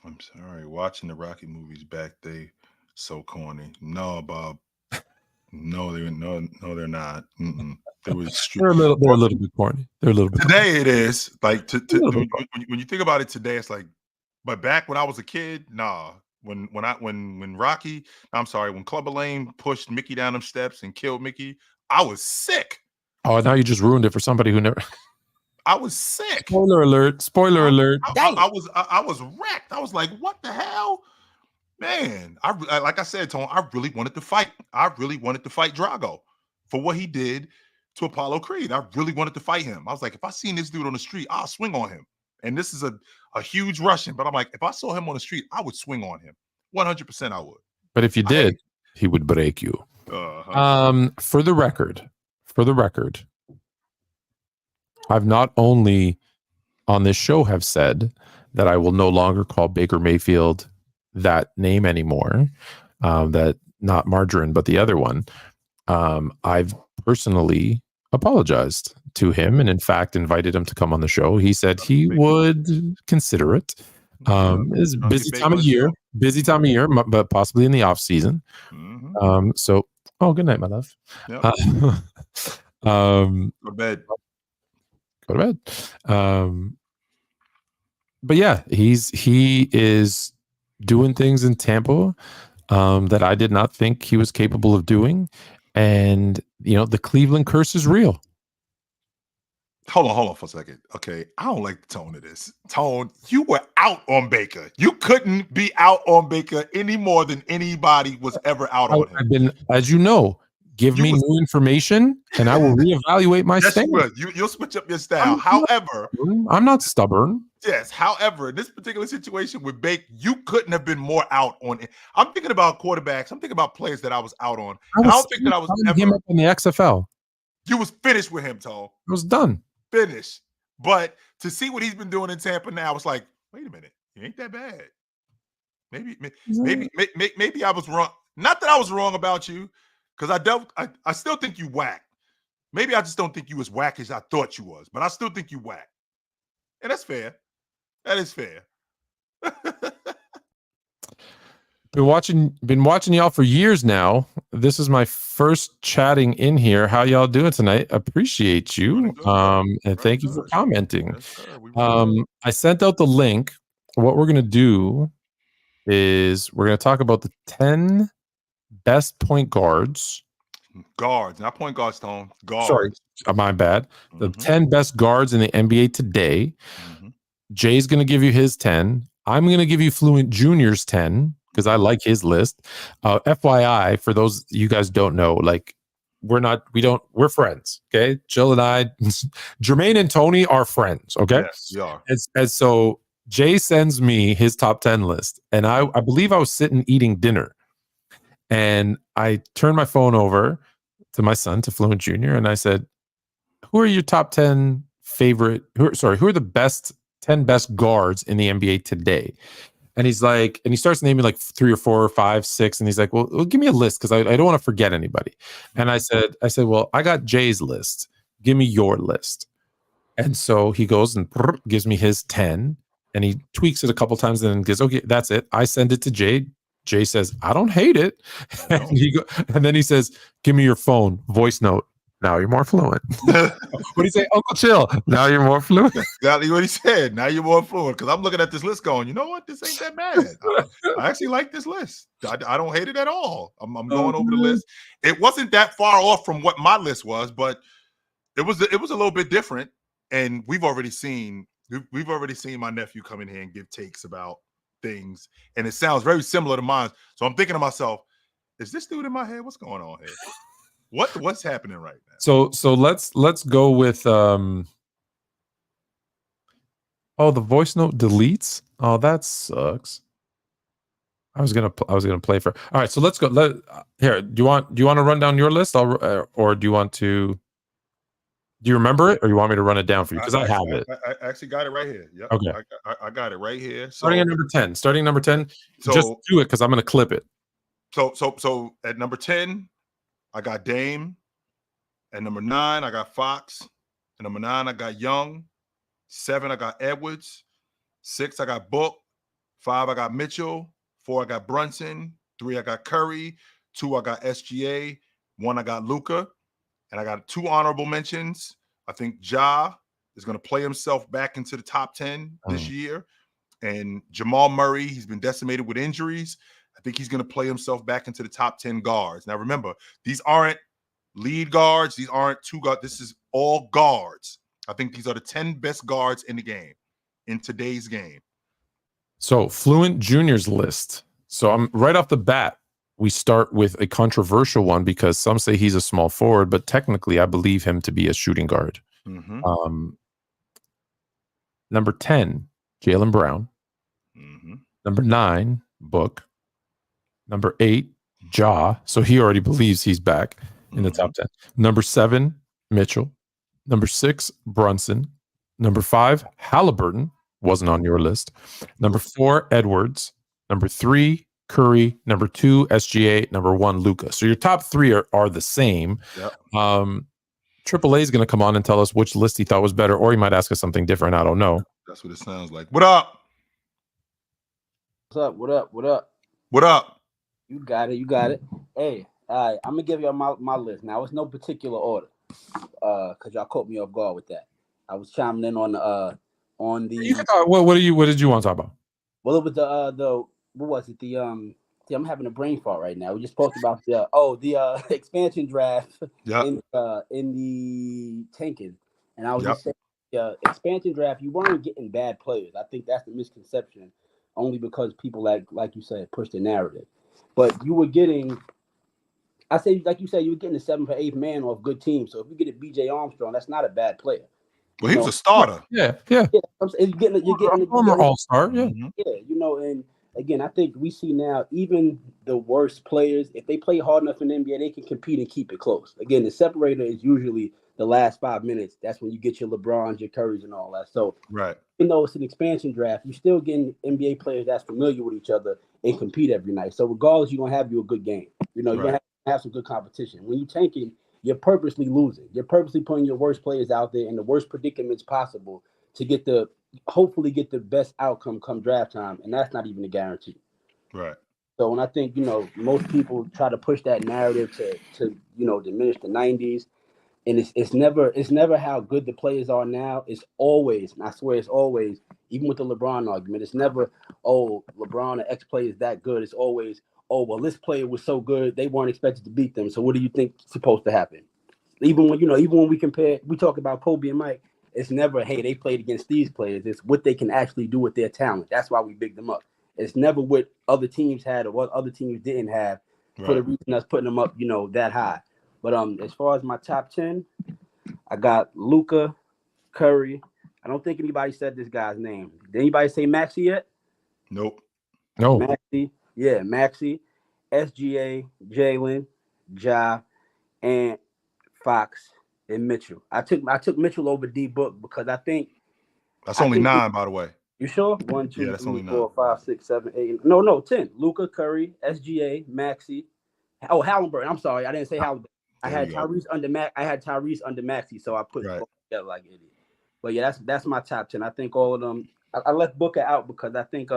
I'm sorry. Watching the Rocky movies back, they so corny. No, Bob. No, they're not. They're a little bit corny. They're a little bit. Today corny. It is like when you think about it today, it's like. But back when I was a kid, nah. When Clubber Lang pushed Mickey down them steps and killed Mickey, I was sick. Oh, now you just ruined it for somebody who never. I was sick. Spoiler alert! I was wrecked. I was like, what the hell? Man, I like I said, Tone, I really wanted to fight. I really wanted to fight Drago. for what he did to Apollo Creed. I really wanted to fight him. I was like, if I seen this dude on the street, I'll swing on him. And this is a huge Russian, but I'm like, if I saw him on the street, I would swing on him. 100% I would. But if you did, he would break you. For the record, I've not only on this show have said that I will no longer call Baker Mayfield that name anymore, that not margarine, but the other one. I've personally apologized to him and in fact invited him to come on the show. He said he would consider it. It's a busy time of year, but possibly in the off season. So, good night, my love. Yep. Go to bed. But yeah, he is doing things in Tampa that I did not think he was capable of doing. And, the Cleveland curse is real. Hold on for a second. Okay, I don't like the tone of this. Tone, you were out on Baker. You couldn't be out on Baker any more than anybody was ever out on him. I've been, as you know, give me new information and I will reevaluate my stance. You'll switch up your style. However, I'm not stubborn. Yes. However, in this particular situation with Baker, you couldn't have been more out on it. I'm thinking about quarterbacks. I'm thinking about players that I was out on. I don't think that I was ever him up in the XFL. You was finished with him, Tone. It was done. Finished. But to see what he's been doing in Tampa now, it's like, wait a minute, he ain't that bad. Maybe I was wrong. Not that I was wrong about you, because I still think you whack. Maybe I just don't think you as whack as I thought you was, but I still think you whack. And that's fair. That is fair. Been watching y'all for years now. This is my first chatting in here. How y'all doing tonight? Appreciate you. And thank you for commenting. I sent out the link. What we're gonna do is we're gonna talk about the 10 best point guards. Guards, not point guards, Tone. Guards. Sorry, my bad. The 10 best guards in the NBA today. Jay's gonna give you his 10. I'm gonna give you Fluent Junior's 10. Because I like his list. FYI, for those you guys don't know, like we're friends. Okay. Jill and I, Jermaine and Tony are friends. Okay. Yes, we are. And so Jay sends me his top 10 list. And I believe I was sitting eating dinner. And I turned my phone over to my son, to Fluent Junior, and I said, who are your top 10 favorite? Who are the best 10 best guards in the NBA today? And he's like, and he starts naming like 3 or 4 or 5, 6. And he's like, well give me a list because I don't want to forget anybody. And I said, well, I got Jay's list. Give me your list. And so he goes and gives me his 10 and he tweaks it a couple times and then goes, okay, that's it. I send it to Jay. Jay says, I don't hate it. And then he says, give me your phone, voice note. Now you're more fluent. What do you say, Uncle Chill? Now you're more fluent. Exactly what he said. Now you're more fluent. Because I'm looking at this list going, you know what? This ain't that bad. I actually like this list. I don't hate it at all. I'm going over the list. It wasn't that far off from what my list was, but it was a little bit different. And we've already seen my nephew come in here and give takes about things. And it sounds very similar to mine. So I'm thinking to myself, is this dude in my head? What's going on here? What's happening right now? So let's go with the voice note deletes. Oh, that sucks. I was gonna play for. All right, so let's go. Here, do you want to run down your list, or do you want to? Do you remember it, or you want me to run it down for you? Because I have it. I actually got it right here. Yep. Okay, I got it right here. Starting at number 10. So, just do it because I'm gonna clip it. So at number 10. I got Dame. At number 9, I got Fox. At number 9, I got Young. 7, I got Edwards. 6, I got Book. 5, I got Mitchell. 4, I got Brunson. 3, I got Curry. 2, I got SGA. 1, I got Luka. And I got 2 honorable mentions. I think Ja is going to play himself back into the top 10 this year. And Jamal Murray, he's been decimated with injuries. I think he's going to play himself back into the top 10 guards. Now, remember, these aren't lead guards. These aren't 2 guards. This is all guards. I think these are the 10 best guards in the game, in today's game. So, Fluent Junior's list. So, I'm right off the bat. we start with a controversial one because some say he's a small forward, but technically I believe him to be a shooting guard. Mm-hmm. Number 10, Jaylen Brown. Mm-hmm. Number 9, Book. Number 8, Ja. So he already believes he's back in the top 10. Number 7, Mitchell. Number 6, Brunson. Number 5, Halliburton. Wasn't on your list. Number 4, Edwards. Number 3, Curry. Number 2, SGA. Number 1, Luka. So your top 3 are the same. Yep. Triple A is going to come on and tell us which list he thought was better, or he might ask us something different. I don't know. That's what it sounds like. What up? What's up? What up? What up? What up? You got it. You got it. Hey, all right. I'm gonna give you my list. Now it's no particular order, because y'all caught me off guard with that. I was chiming in on the. You can talk, what did you want to talk about? Well, it was the what was it? See, I'm having a brain fart right now. We just talked about the expansion draft in the tanking, and I was just saying expansion draft. You weren't getting bad players. I think that's the misconception, only because people like you said push the narrative. But you were getting, I say like you said, you were getting the 7th or 8th man off good teams. So if you get a BJ Armstrong, that's not a bad player. Well, he was a starter. Yeah. You're getting former all-star. Yeah. And again, I think we see now even the worst players, if they play hard enough in the NBA, they can compete and keep it close. Again, the separator is usually the last 5 minutes. That's when you get your LeBrons, your Currys, and all that. So, right. Even though it's an expansion draft, you're still getting NBA players that's familiar with each other and compete every night. So, regardless, you're gonna have you a good game. You're gonna have some good competition. When you're tanking, you're purposely losing. You're purposely putting your worst players out there in the worst predicaments possible to hopefully get the best outcome come draft time, and that's not even a guarantee. Right. So when I think most people try to push that narrative to diminish the 90s, and it's never how good the players are now. It's always, and I swear it's always, even with the LeBron argument, it's never LeBron or X player is that good. It's always this player was so good they weren't expected to beat them. So what do you think is supposed to happen? Even when we talk about Kobe and Mike, it's never, hey, they played against these players. It's what they can actually do with their talent. That's why we big them up. It's never what other teams had or what other teams didn't have for the reason that's putting them up, that high. But as far as my top 10, I got Luka, Curry. I don't think anybody said this guy's name. Did anybody say Maxey yet? Nope. No. Maxey. Yeah, Maxey, SGA, Jaylen, Ja, and Fox and Mitchell. I took Mitchell over D Book because I think that's only 9, by the way. You sure? 1, 2, that's 3, only 4, 5, 6, 7, 8. No, 10. Luka, Curry, SGA, Maxey. Oh, Halliburton. I'm sorry, I didn't say Halliburton. I had Tyrese under Maxey, so I put both together like an idiot. But yeah, that's my top 10. I think all of them. I left Booker out because I think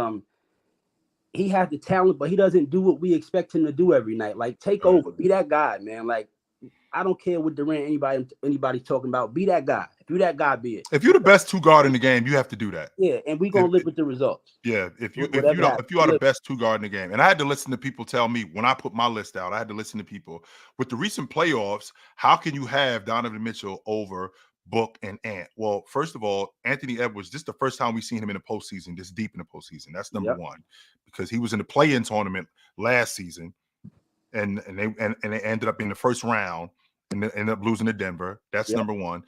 he has the talent, but he doesn't do what we expect him to do every night. Like take over, be that guy, man. Like I don't care what Durant anybody's talking about. Be that guy. If you that guy, be it. If you're the best 2 guard in the game, you have to do that. Yeah, and we're gonna live with the results. Yeah, if you are the best 2 guard in the game. And I had to listen to people tell me when I put my list out, I had to listen to people with the recent playoffs. How can you have Donovan Mitchell over Book and Ant? Well, first of all, Anthony Edwards, this is the first time we've seen him in the postseason, this deep in the postseason. That's number one, because he was in the play-in tournament last season, and they ended up in the first round and they ended up losing to Denver. That's number one.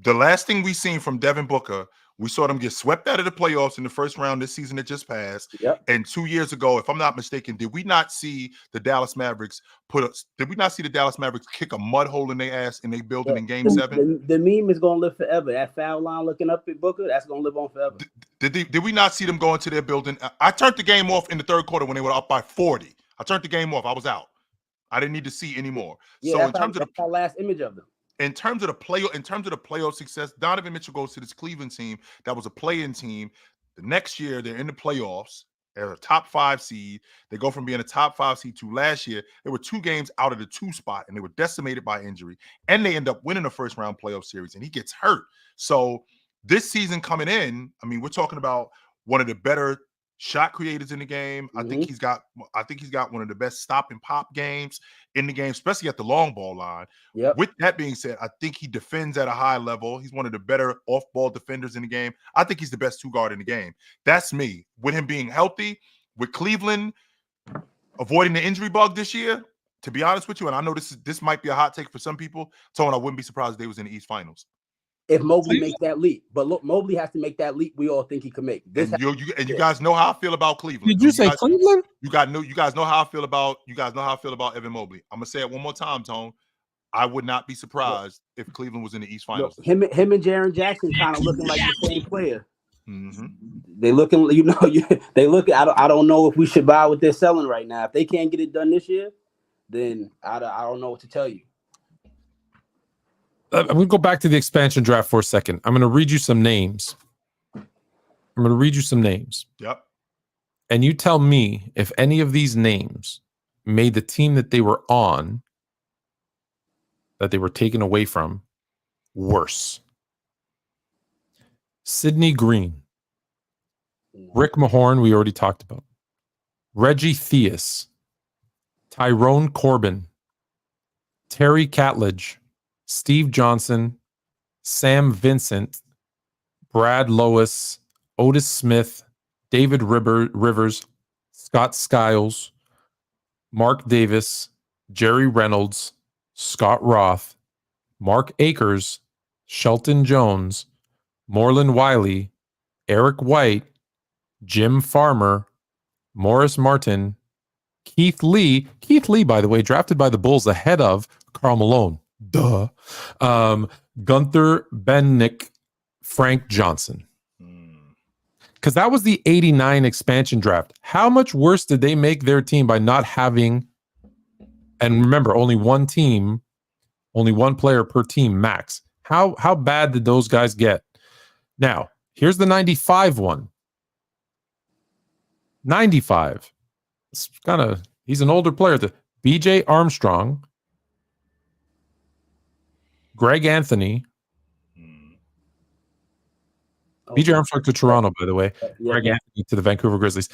The last thing we seen from Devin Booker, we saw them get swept out of the playoffs in the first round this season that just passed. And 2 years ago, if I'm not mistaken, did we not see the Dallas Mavericks kick a mud hole in their ass in their building in Game 7? The meme is gonna live forever. That foul line looking up at Booker, that's gonna live on forever. Did we not see them go into their building? I turned the game off in the third quarter when they were up by 40. I turned the game off. I was out. I didn't need to see anymore. Yeah, so that's our last image of them. In terms of the playoff success, Donovan Mitchell goes to this Cleveland team that was a play-in team. The next year, they're in the playoffs. They're a top 5 seed. They go from being a top 5 seed to last year. They were 2 games out of the 2 spot, and they were decimated by injury. And they end up winning the first round playoff series, and he gets hurt. So this season coming in, I mean, we're talking about one of the better shot creators in the game. I think he's got one of the best stop and pop games in the game, especially at the long ball line. With that being said, I think he defends at a high level. He's one of the better off-ball defenders in the game. I think he's the best 2 guard in the game. That's me. With him being healthy, with Cleveland, avoiding the injury bug this year, to be honest with you, and I know this might be a hot take for some people, Tone, I wouldn't be surprised if they was in the East Finals. If Mobley makes that leap. But look, Mobley has to make that leap we all think he can make. And you guys know how I feel about Cleveland. Did you say Cleveland? You guys know how I feel about Evan Mobley. I'm gonna say it one more time, Tone. I would not be surprised if Cleveland was in the East Finals. Look, him and Jaren Jackson kind of looking like the same player. Mm-hmm. They looking, they look. I don't know if we should buy what they're selling right now. If they can't get it done this year, then I don't know what to tell you. I'm going to go back to the expansion draft for a second. I'm going to read you some names. Yep. And you tell me if any of these names made the team that they were on, that they were taken away from, worse. Sidney Green. Rick Mahorn, we already talked about. Reggie Theus. Tyrone Corbin. Terry Catledge. Steve Johnson, Sam Vincent, Brad Lois, Otis Smith, David Rivers, Scott Skiles, Mark Davis, Jerry Reynolds, Scott Roth, Mark Akers, Shelton Jones, Morlin Wiley, Eric White, Jim Farmer, Morris Martin, Keith Lee. Keith Lee, by the way, drafted by the Bulls ahead of Karl Malone. Duh. Gunther Bennick, Frank Johnson. Because that was the 89 expansion draft. How much worse did they make their team by not having, and remember, only one player per team max. How bad did those guys get? Now, here's the 95 one. 95. It's he's an older player. BJ Armstrong, Greg Anthony. BJ Armstrong to Toronto, by the way. Yeah. Greg Anthony to the Vancouver Grizzlies.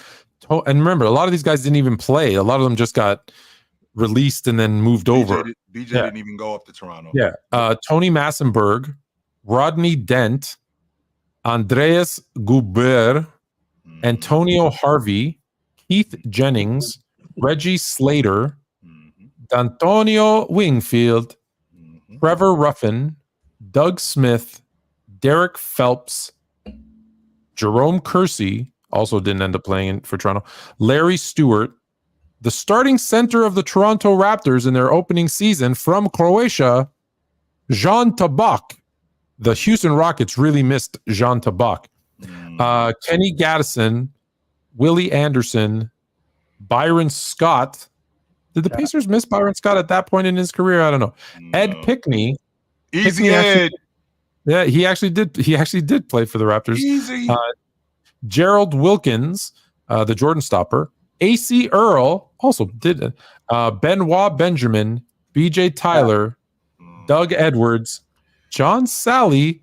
And remember, a lot of these guys didn't even play. A lot of them just got released and then moved over. BJ didn't even go up to Toronto. Yeah. Tony Massenberg, Rodney Dent, Andreas Gubert, Antonio Harvey, Keith Jennings, Reggie Slater, D'Antonio Wingfield, Trevor Ruffin, Doug Smith, Derek Phelps, Jerome Kersey, also didn't end up playing for Toronto, Larry Stewart, the starting center of the Toronto Raptors in their opening season from Croatia, Jean Tabak. The Houston Rockets really missed Jean Tabak. Kenny Gaddison, Willie Anderson, Byron Scott. Did the Pacers miss Byron Scott at that point in his career? I don't know. No. Ed Pickney. Easy Ed. Yeah, he actually did play for the Raptors. Easy. Gerald Wilkins, the Jordan stopper. AC Earl also did. Benoit Benjamin, BJ Tyler, Doug Edwards, John Sally,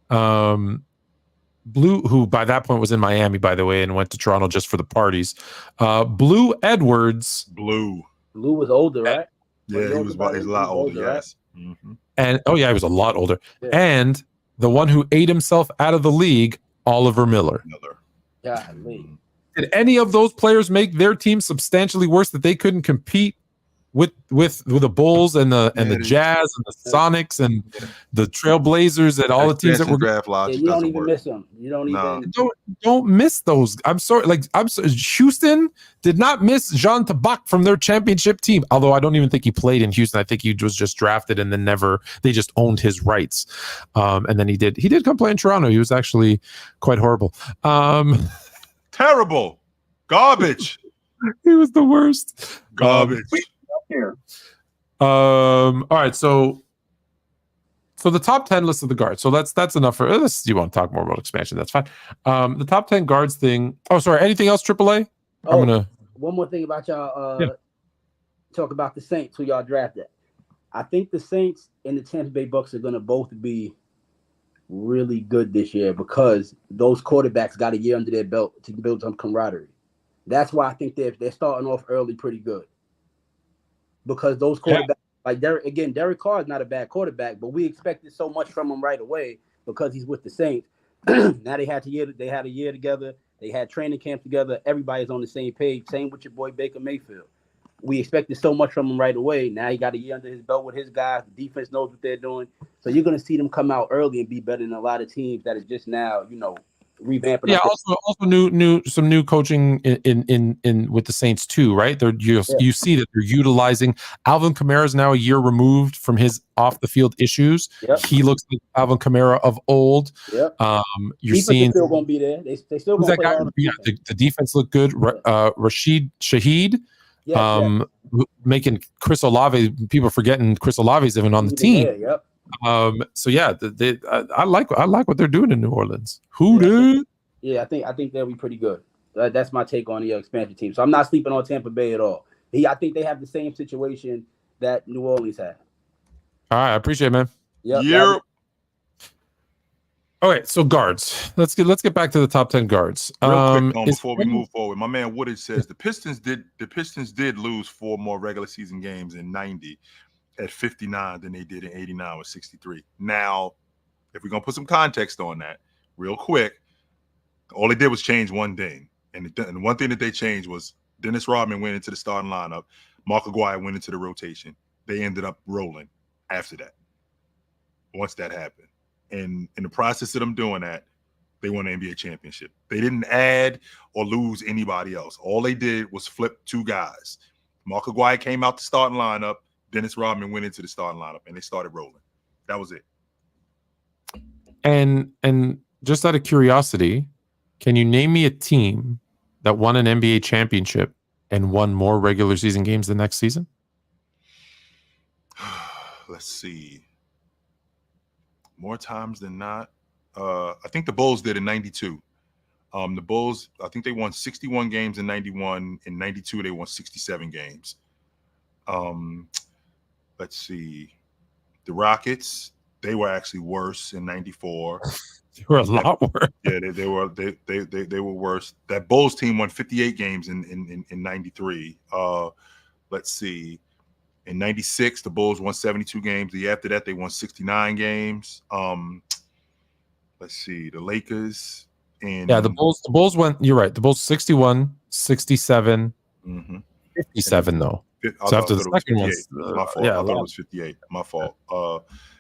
Blue, who by that point was in Miami, by the way, and went to Toronto just for the parties. Blue Edwards. Blue was older, right? Yeah, he was a lot older, yes. Right? Mm-hmm. And he was a lot older. Yeah. And the one who ate himself out of the league, Oliver Miller. Golly. Did any of those players make their team substantially worse that they couldn't compete with the Bulls and the Jazz and the Sonics and the Trailblazers and all the teams that were draft logic? You don't even miss them. You don't even don't miss those. I'm sorry. Houston did not miss Jean Tabak from their championship team. Although I don't even think he played in Houston. I think he was just drafted and then they just owned his rights. And then he did come play in Toronto. He was actually quite horrible. Terrible. Garbage. He was the worst. Garbage. All right, so the top 10 list of the guards. So that's enough for this. You want to talk more about expansion? That's fine. The top 10 guards thing. Oh, sorry. Anything else? AAA. One more thing about y'all. Talk about the Saints, who y'all drafted. I think the Saints and the Tampa Bay Bucks are gonna both be really good this year because those quarterbacks got a year under their belt to build some camaraderie. That's why I think they're starting off early pretty good. Because those quarterbacks, like Derek Carr is not a bad quarterback, but we expected so much from him right away because he's with the Saints. Now they had a year together. They had training camp together. Everybody's on the same page. Same with your boy Baker Mayfield. we expected so much from him right away. Now he got a year under his belt with his guys. The defense knows what they're doing. So you're going to see them come out early and be better than a lot of teams that are just now, revamping. Yeah, also some new coaching in with the Saints too, right? You see that they're utilizing Alvin Kamara is now a year removed from his off the field issues. Yep. He looks like Alvin Kamara of old. Yep. You're defense seeing is still going to be there. They still going to play all the defense. The defense looked good. Rashid Shaheed, making Chris Olave. People are forgetting Chris Olave's even on the team. Yep. So yeah, I like what they're doing in New Orleans. I think they'll be pretty good. That's my take on the expansion team. So I'm not sleeping on Tampa Bay at all. I think they have the same situation that New Orleans had. All right, I appreciate it, man. Yep. All right, so guards. Let's get back to the top 10 guards. Real quick, before we move forward, my man Woodage says the Pistons did lose 4 more regular season games in 90 at 59 than they did in 89 with 63. Now, if we're gonna put some context on that, real quick, all they did was change one thing, and the one thing that they changed was Dennis Rodman went into the starting lineup, Mark Aguirre went into the rotation. They ended up rolling after that. Once that happened, and in the process of them doing that, they won the NBA championship. They didn't add or lose anybody else. All they did was flip 2 guys. Mark Aguirre came out the starting lineup. Dennis Rodman went into the starting lineup, and they started rolling. That was it. And just out of curiosity, can you name me a team that won an NBA championship and won more regular season games the next season? Let's see. More times than not. I think the Bulls did in 92. The Bulls, I think they won 61 games in 91. In 92, they won 67 games. Let's see. The Rockets, they were actually worse in 94. They were a lot worse. Yeah, they were worse. That Bulls team won 58 games in 93. Let's see. In 96, the Bulls won 72 games. The year after that, they won 69 games. Let's see. The Lakers. The Bulls went, you're right. The Bulls 61, 67, 57 though. So after the second one, my fault. I thought it was 58. My fault.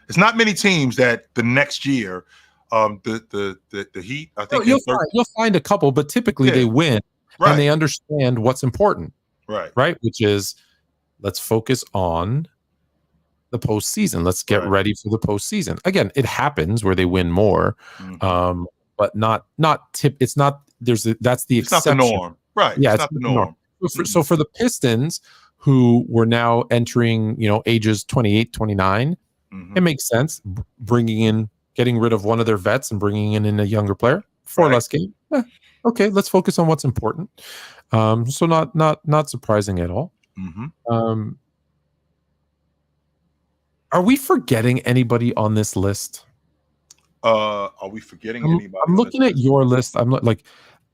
It's not many teams that the next year, the Heat. I think you'll find a couple, but typically they win and they understand what's important. Right. Which is, let's focus on the postseason. Let's get ready for the postseason. Again, it happens where they win more, but not tip. It's not. That's the exception. Not the norm, right? Yeah, it's not the norm. So for the Pistons, who were now entering, ages 28, 29, it makes sense getting rid of one of their vets and bringing in a younger player for less game. Okay, let's focus on what's important. So not surprising at all. Are we forgetting anybody on this list? Are we forgetting anybody? I'm looking at your list. I'm like,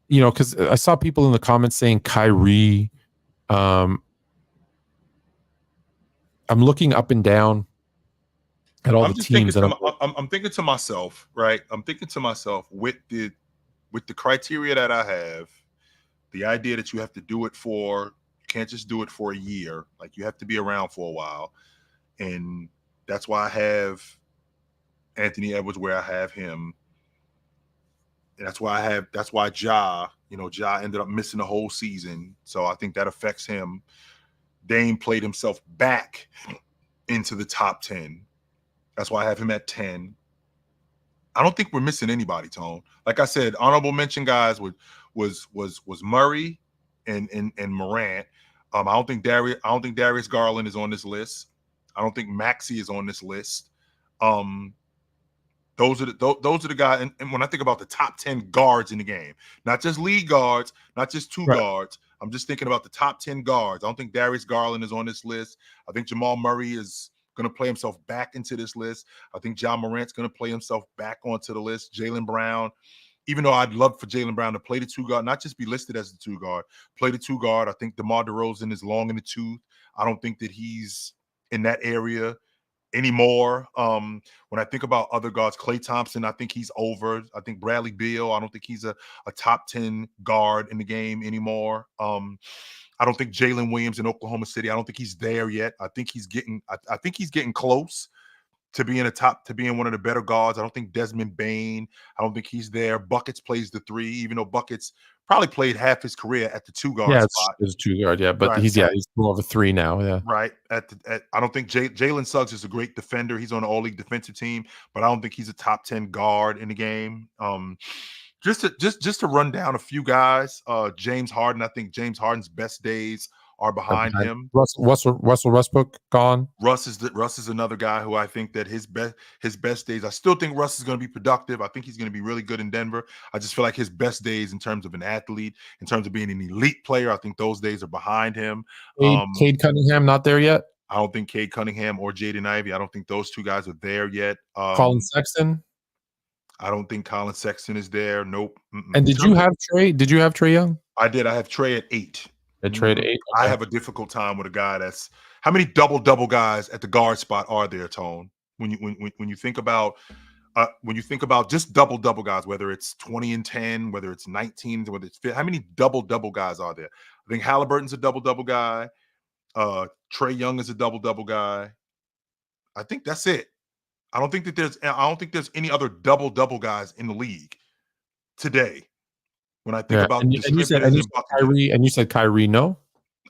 because I saw people in the comments saying Kyrie. I'm looking up and down at all the teams. I'm thinking to myself, right? I'm thinking to myself with the criteria that I have, the idea that you have to do it you can't just do it for a year. Like, you have to be around for a while. And that's why I have Anthony Edwards where I have him. And that's why Ja ended up missing the whole season. So I think that affects him. Dame played himself back into the top 10. That's why I have him at 10. I don't think we're missing anybody, Tone. Like I said, honorable mention guys was Murray and Morant. I don't think Darius Garland is on this list. I don't think Maxey is on this list. Those are the guys. And when I think about the top 10 guards in the game, not just lead guards, not just two guards, I'm just thinking about the top 10 guards. I don't think Darius Garland is on this list. I think Jamal Murray is going to play himself back into this list. I think Ja Morant's going to play himself back onto the list. Jaylen Brown, even though I'd love for Jaylen Brown to play the 2 guard, not just be listed as the 2 guard, play the 2 guard. I think DeMar DeRozan is long in the tooth. I don't think that he's in that area anymore. When I think about other guards, Klay Thompson, I think he's over. I think Bradley Beal, I don't think he's a top 10 guard in the game anymore. I don't think Jalen Williams in Oklahoma City. I don't think he's there yet. I think he's getting. I think he's getting close to being one of the better guards. I don't think Desmond Bain. I don't think he's there. Buckets plays the 3, even though Buckets probably played half his career at the 2-guard spot. It's 2-guard, yeah, but Right. he's more of a 3 now, yeah. Right. I don't think Jalen Suggs is a great defender. He's on the all-league defensive team, but I don't think he's a top 10 guard in the game. Just to run down a few guys. James Harden. I think James Harden's best days are behind him. Russell Westbrook gone. Russ is another guy who I think that his best days. I still think Russ is going to be productive. I think he's going to be really good in Denver. I just feel like his best days in terms of an athlete, in terms of being an elite player, I think those days are behind him. Cade Cunningham not there yet. I don't think Cade Cunningham or Jaden Ivey. I don't think those two guys are there yet. Colin Sexton. I don't think Colin Sexton is there. Nope. And did you have Trey? Did you have Trey Young? I did. I have Trey at 8. Trade 8. Okay. I have a difficult time with a guy that's how many double guys at the guard spot are there, Tone? When you think about just double guys, whether it's 20 and 10, whether it's 19, whether it's 50, how many double guys are there? I think Halliburton's a double guy. Trey Young is a double guy. I think that's it. I don't think there's any other double guys in the league today. When I think about and you said Kyrie, no?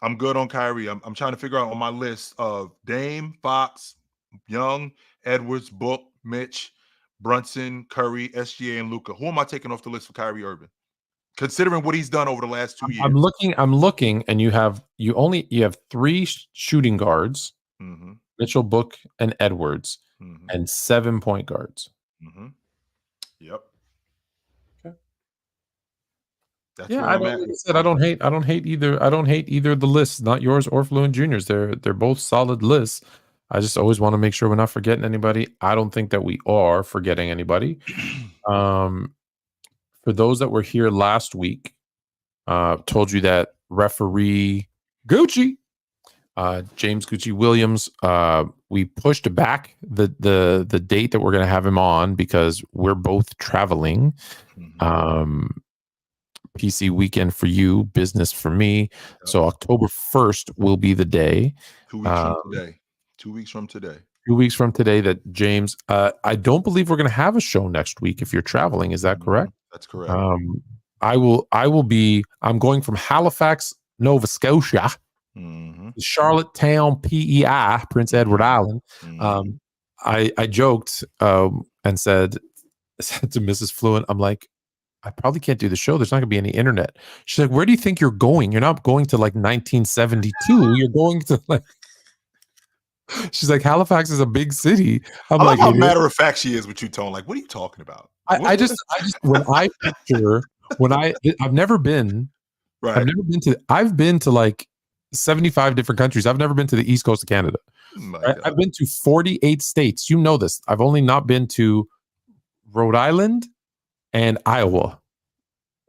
I'm good on Kyrie. I'm trying to figure out on my list of Dame, Fox, Young, Edwards, Book, Mitch, Brunson, Curry, SGA, and Luka. Who am I taking off the list for Kyrie Irving? Considering what he's done over the last 2 years. I'm looking, and you have 3 shooting guards, Mitchell, Book, and Edwards, and 7 point guards. Yep. That's I don't hate either. I don't hate either of the lists, not yours or Fluent Juniors. They're both solid lists. I just always want to make sure we're not forgetting anybody. I don't think that we are forgetting anybody. For those that were here last week, told you that referee Gucci, James Gucci Williams, we pushed back the date that we're going to have him on because we're both traveling. PC weekend for you, business for me. Yep. So October 1st will be the day. 2 weeks from today. 2 weeks from today. 2 weeks from today that James, I don't believe we're going to have a show next week if you're traveling. Is that correct? That's correct. I'm going from Halifax, Nova Scotia, Charlottetown, PEI, Prince Edward Island. I joked and said to Mrs. Fluent, I'm like, I probably can't do the show. There's not going to be any internet. She's like, where do you think you're going? You're not going to like 1972. You're going to like, she's like, Halifax is a big city. I like how matter of fact she is with you, Tone. Like, what are you talking about? I just I've never been, right. I've been to like 75 different countries. I've never been to the East Coast of Canada. I've been to 48 states. You know this. I've only not been to Rhode Island and Iowa.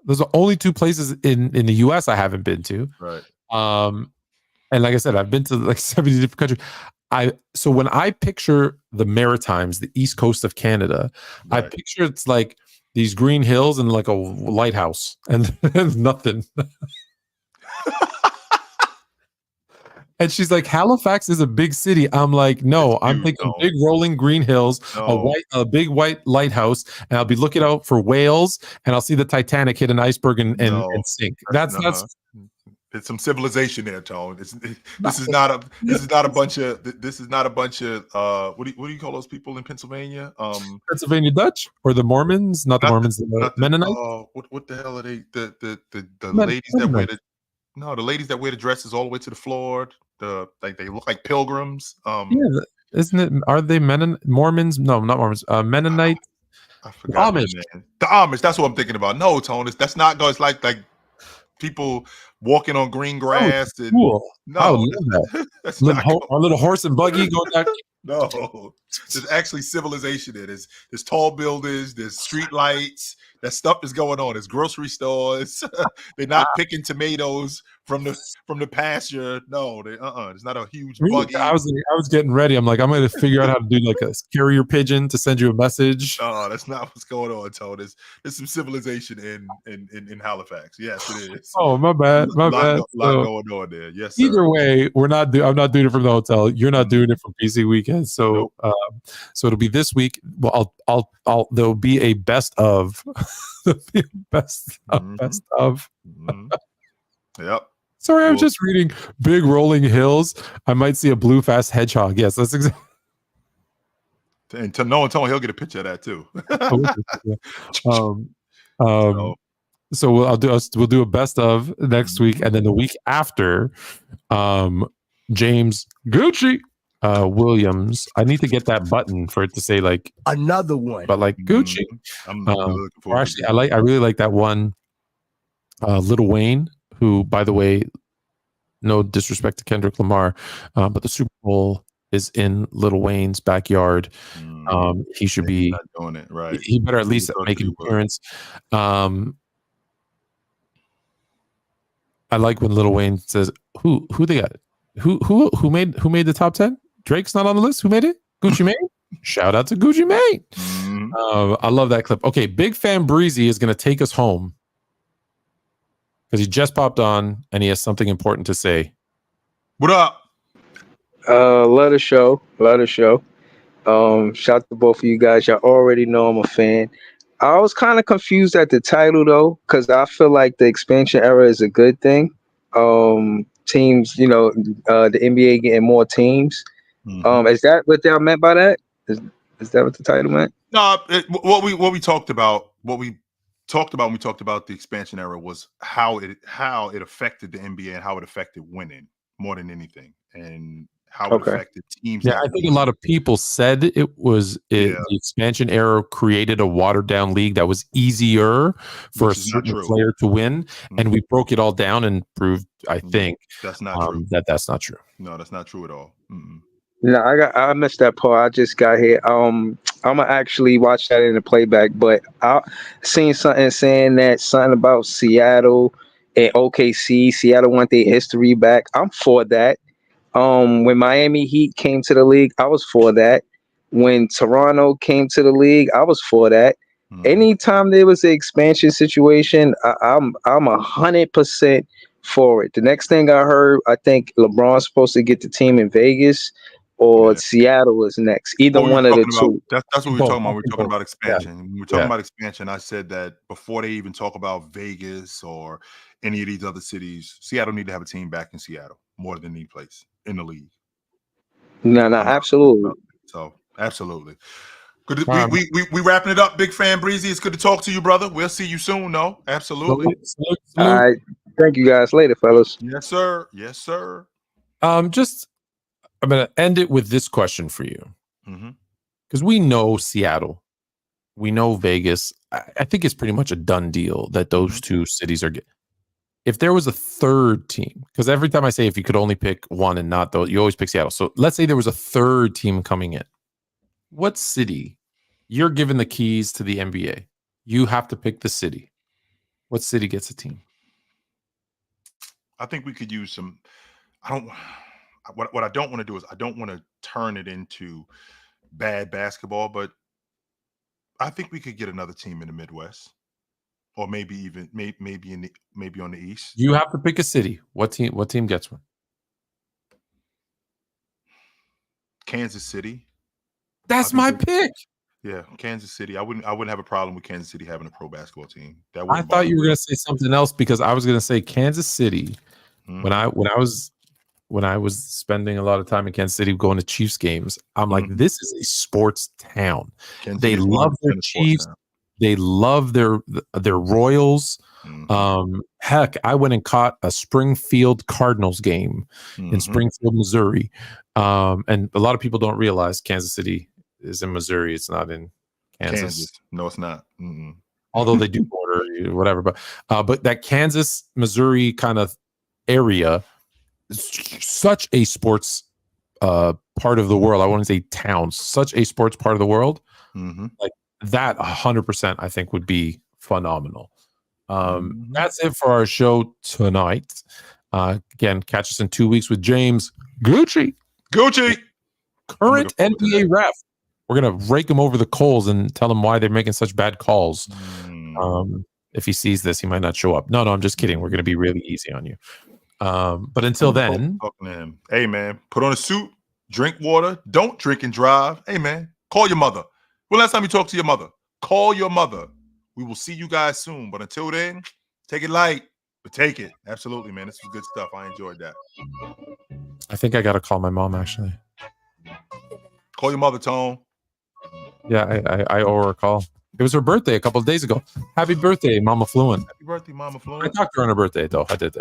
Those are only 2 places in the US I haven't been to. Right. And like I said, I've been to like 70 different countries. So when I picture the Maritimes, the East Coast of Canada, right. I picture it's like these green hills and like a lighthouse and nothing. And she's like, Halifax is a big city. I'm like, no, I'm thinking big rolling green hills, a big white lighthouse, and I'll be looking out for whales, and I'll see the Titanic hit an iceberg and sink. That's There's some civilization there, Tone. This is not a bunch of what do you call those people in Pennsylvania? Pennsylvania Dutch or the Mormons? Not the Mormons, the Mennonites. What the hell are they? The ladies that wear the ladies that wear the dresses all the way to the floor. They look like pilgrims. Isn't it? Are they Mormons? No, not Mormons. Mennonites. I forgot. The Amish. That's what I'm thinking about. No, Tone. That's not. It's like people walking on green grass. Cool. No, that's not a little horse and buggy going down. No, there's actually civilization there. There's tall buildings. There's street lights. That stuff is going on. It's grocery stores. They're not picking tomatoes from the pasture. No, it's not a huge Really? buggy. I was getting ready. I'm like, I'm going to figure out how to do like a carrier pigeon to send you a message. Oh, that's not what's going on, Tony. There's some civilization in Halifax. Yes, it is. Oh, my bad. My bad. Lot going on there. Yes, sir. Either way, I'm not doing it from the hotel. You're not doing it from PC Weekend. So, Nope. So it'll be this week. Well, there'll be a best of, best of. Yep. Sorry, I'm just reading big rolling hills. I might see a blue fast hedgehog. Yes, that's exactly. And to know Tony, he'll get a picture of that too. So we'll do a best of next week, and then the week after, James Gucci Williams. I need to get that button for it to say like another one, but like Gucci. I'm looking forward actually, I really like that one. Lil Wayne, who, by the way, no disrespect to Kendrick Lamar, but the Super Bowl is in Lil Wayne's backyard. He should be not doing it right. He better at least make an appearance. I like when Lil Wayne says, "Who they got? Who made the top 10? Drake's not on the list. Who made it? Gucci Mane. Shout out to Gucci Mane. I love that clip. Okay, Big Fan Breezy is going to take us home because he just popped on and he has something important to say. What up? Love the show. Shout out to both of you guys. Y'all already know I'm a fan. I was kind of confused at the title though, because I feel like the expansion era is a good thing. Teams, the NBA getting more teams. Is that what y'all meant by that? Is that what the title meant? No, what we talked about when we talked about the expansion era was how it affected the NBA and how it affected winning more than anything, and how it affected teams. Yeah, I think a lot of people said the expansion era created a watered down league that was easier for a certain player to win, and we broke it all down and proved, I think, that's not true. That's not true. No, that's not true at all. No, I missed that part. I just got here. I'm gonna actually watch that in the playback, but I seen something saying that something about Seattle and OKC. Seattle want their history back. I'm for that. When Miami Heat came to the league, I was for that. When Toronto came to the league, I was for that. Anytime there was an expansion situation, I'm 100% for it. The next thing I heard, I think LeBron's supposed to get the team in Vegas, or Seattle is next. Either one of the two. That's what we were talking about. We were talking about expansion. When we were talking about expansion, I said that before they even talk about Vegas or any of these other cities, Seattle need to have a team back in Seattle more than any place in the league. No, absolutely. So absolutely. Good. We wrapping it up. Big Fan Breezy. It's good to talk to you, brother. We'll see you soon. No, absolutely. All right. Thank you guys. Later, fellas. Yes, sir. Yes, sir. I'm going to end it with this question for you. Because we know Seattle. We know Vegas. I think it's pretty much a done deal that those two cities are getting. If there was a third team, because every time I say if you could only pick one and not those, you always pick Seattle. So let's say there was a third team coming in. What city? You're given the keys to the NBA. You have to pick the city. What city gets a team? I think we could use some. What I don't want to do is I don't want to turn it into bad basketball, but I think we could get another team in the Midwest, or maybe even maybe on the East. You have to pick a city. What team gets one? Kansas City. That's my pick. Yeah, Kansas City. I wouldn't have a problem with Kansas City having a pro basketball team. I thought you were going to say something else, because I was going to say Kansas City. When I was spending a lot of time in Kansas City going to Chiefs games, I'm like, this is a sports town. They love their Chiefs. They love their Royals. Heck, I went and caught a Springfield Cardinals game in Springfield, Missouri. And a lot of people don't realize Kansas City is in Missouri. It's not in Kansas. No, it's not. Although they do border, whatever. But that Kansas, Missouri kind of area is such a sports part of the world. I wouldn't say town, such a sports part of the world. Like that 100%, I think, would be phenomenal. That's it for our show tonight. Again, catch us in 2 weeks with James Gucci, current NBA ref. We're gonna rake him over the coals and tell him why they're making such bad calls. If he sees this, he might not show up. No, I'm just kidding. We're gonna be really easy on you. But until then, hey man, put on a suit, drink water, don't drink and drive. Hey man, call your mother. When last time you talked to your mother? Call your mother. We will see you guys soon. But until then, take it light, but take it. Absolutely, man. This was good stuff. I enjoyed that. I think I gotta call my mom actually. Call your mother, Tone. Yeah, I owe her a call. It was her birthday a couple of days ago. Happy birthday, Mama Fluent. Happy birthday, Mama Fluent. I talked to her on her birthday though. I did.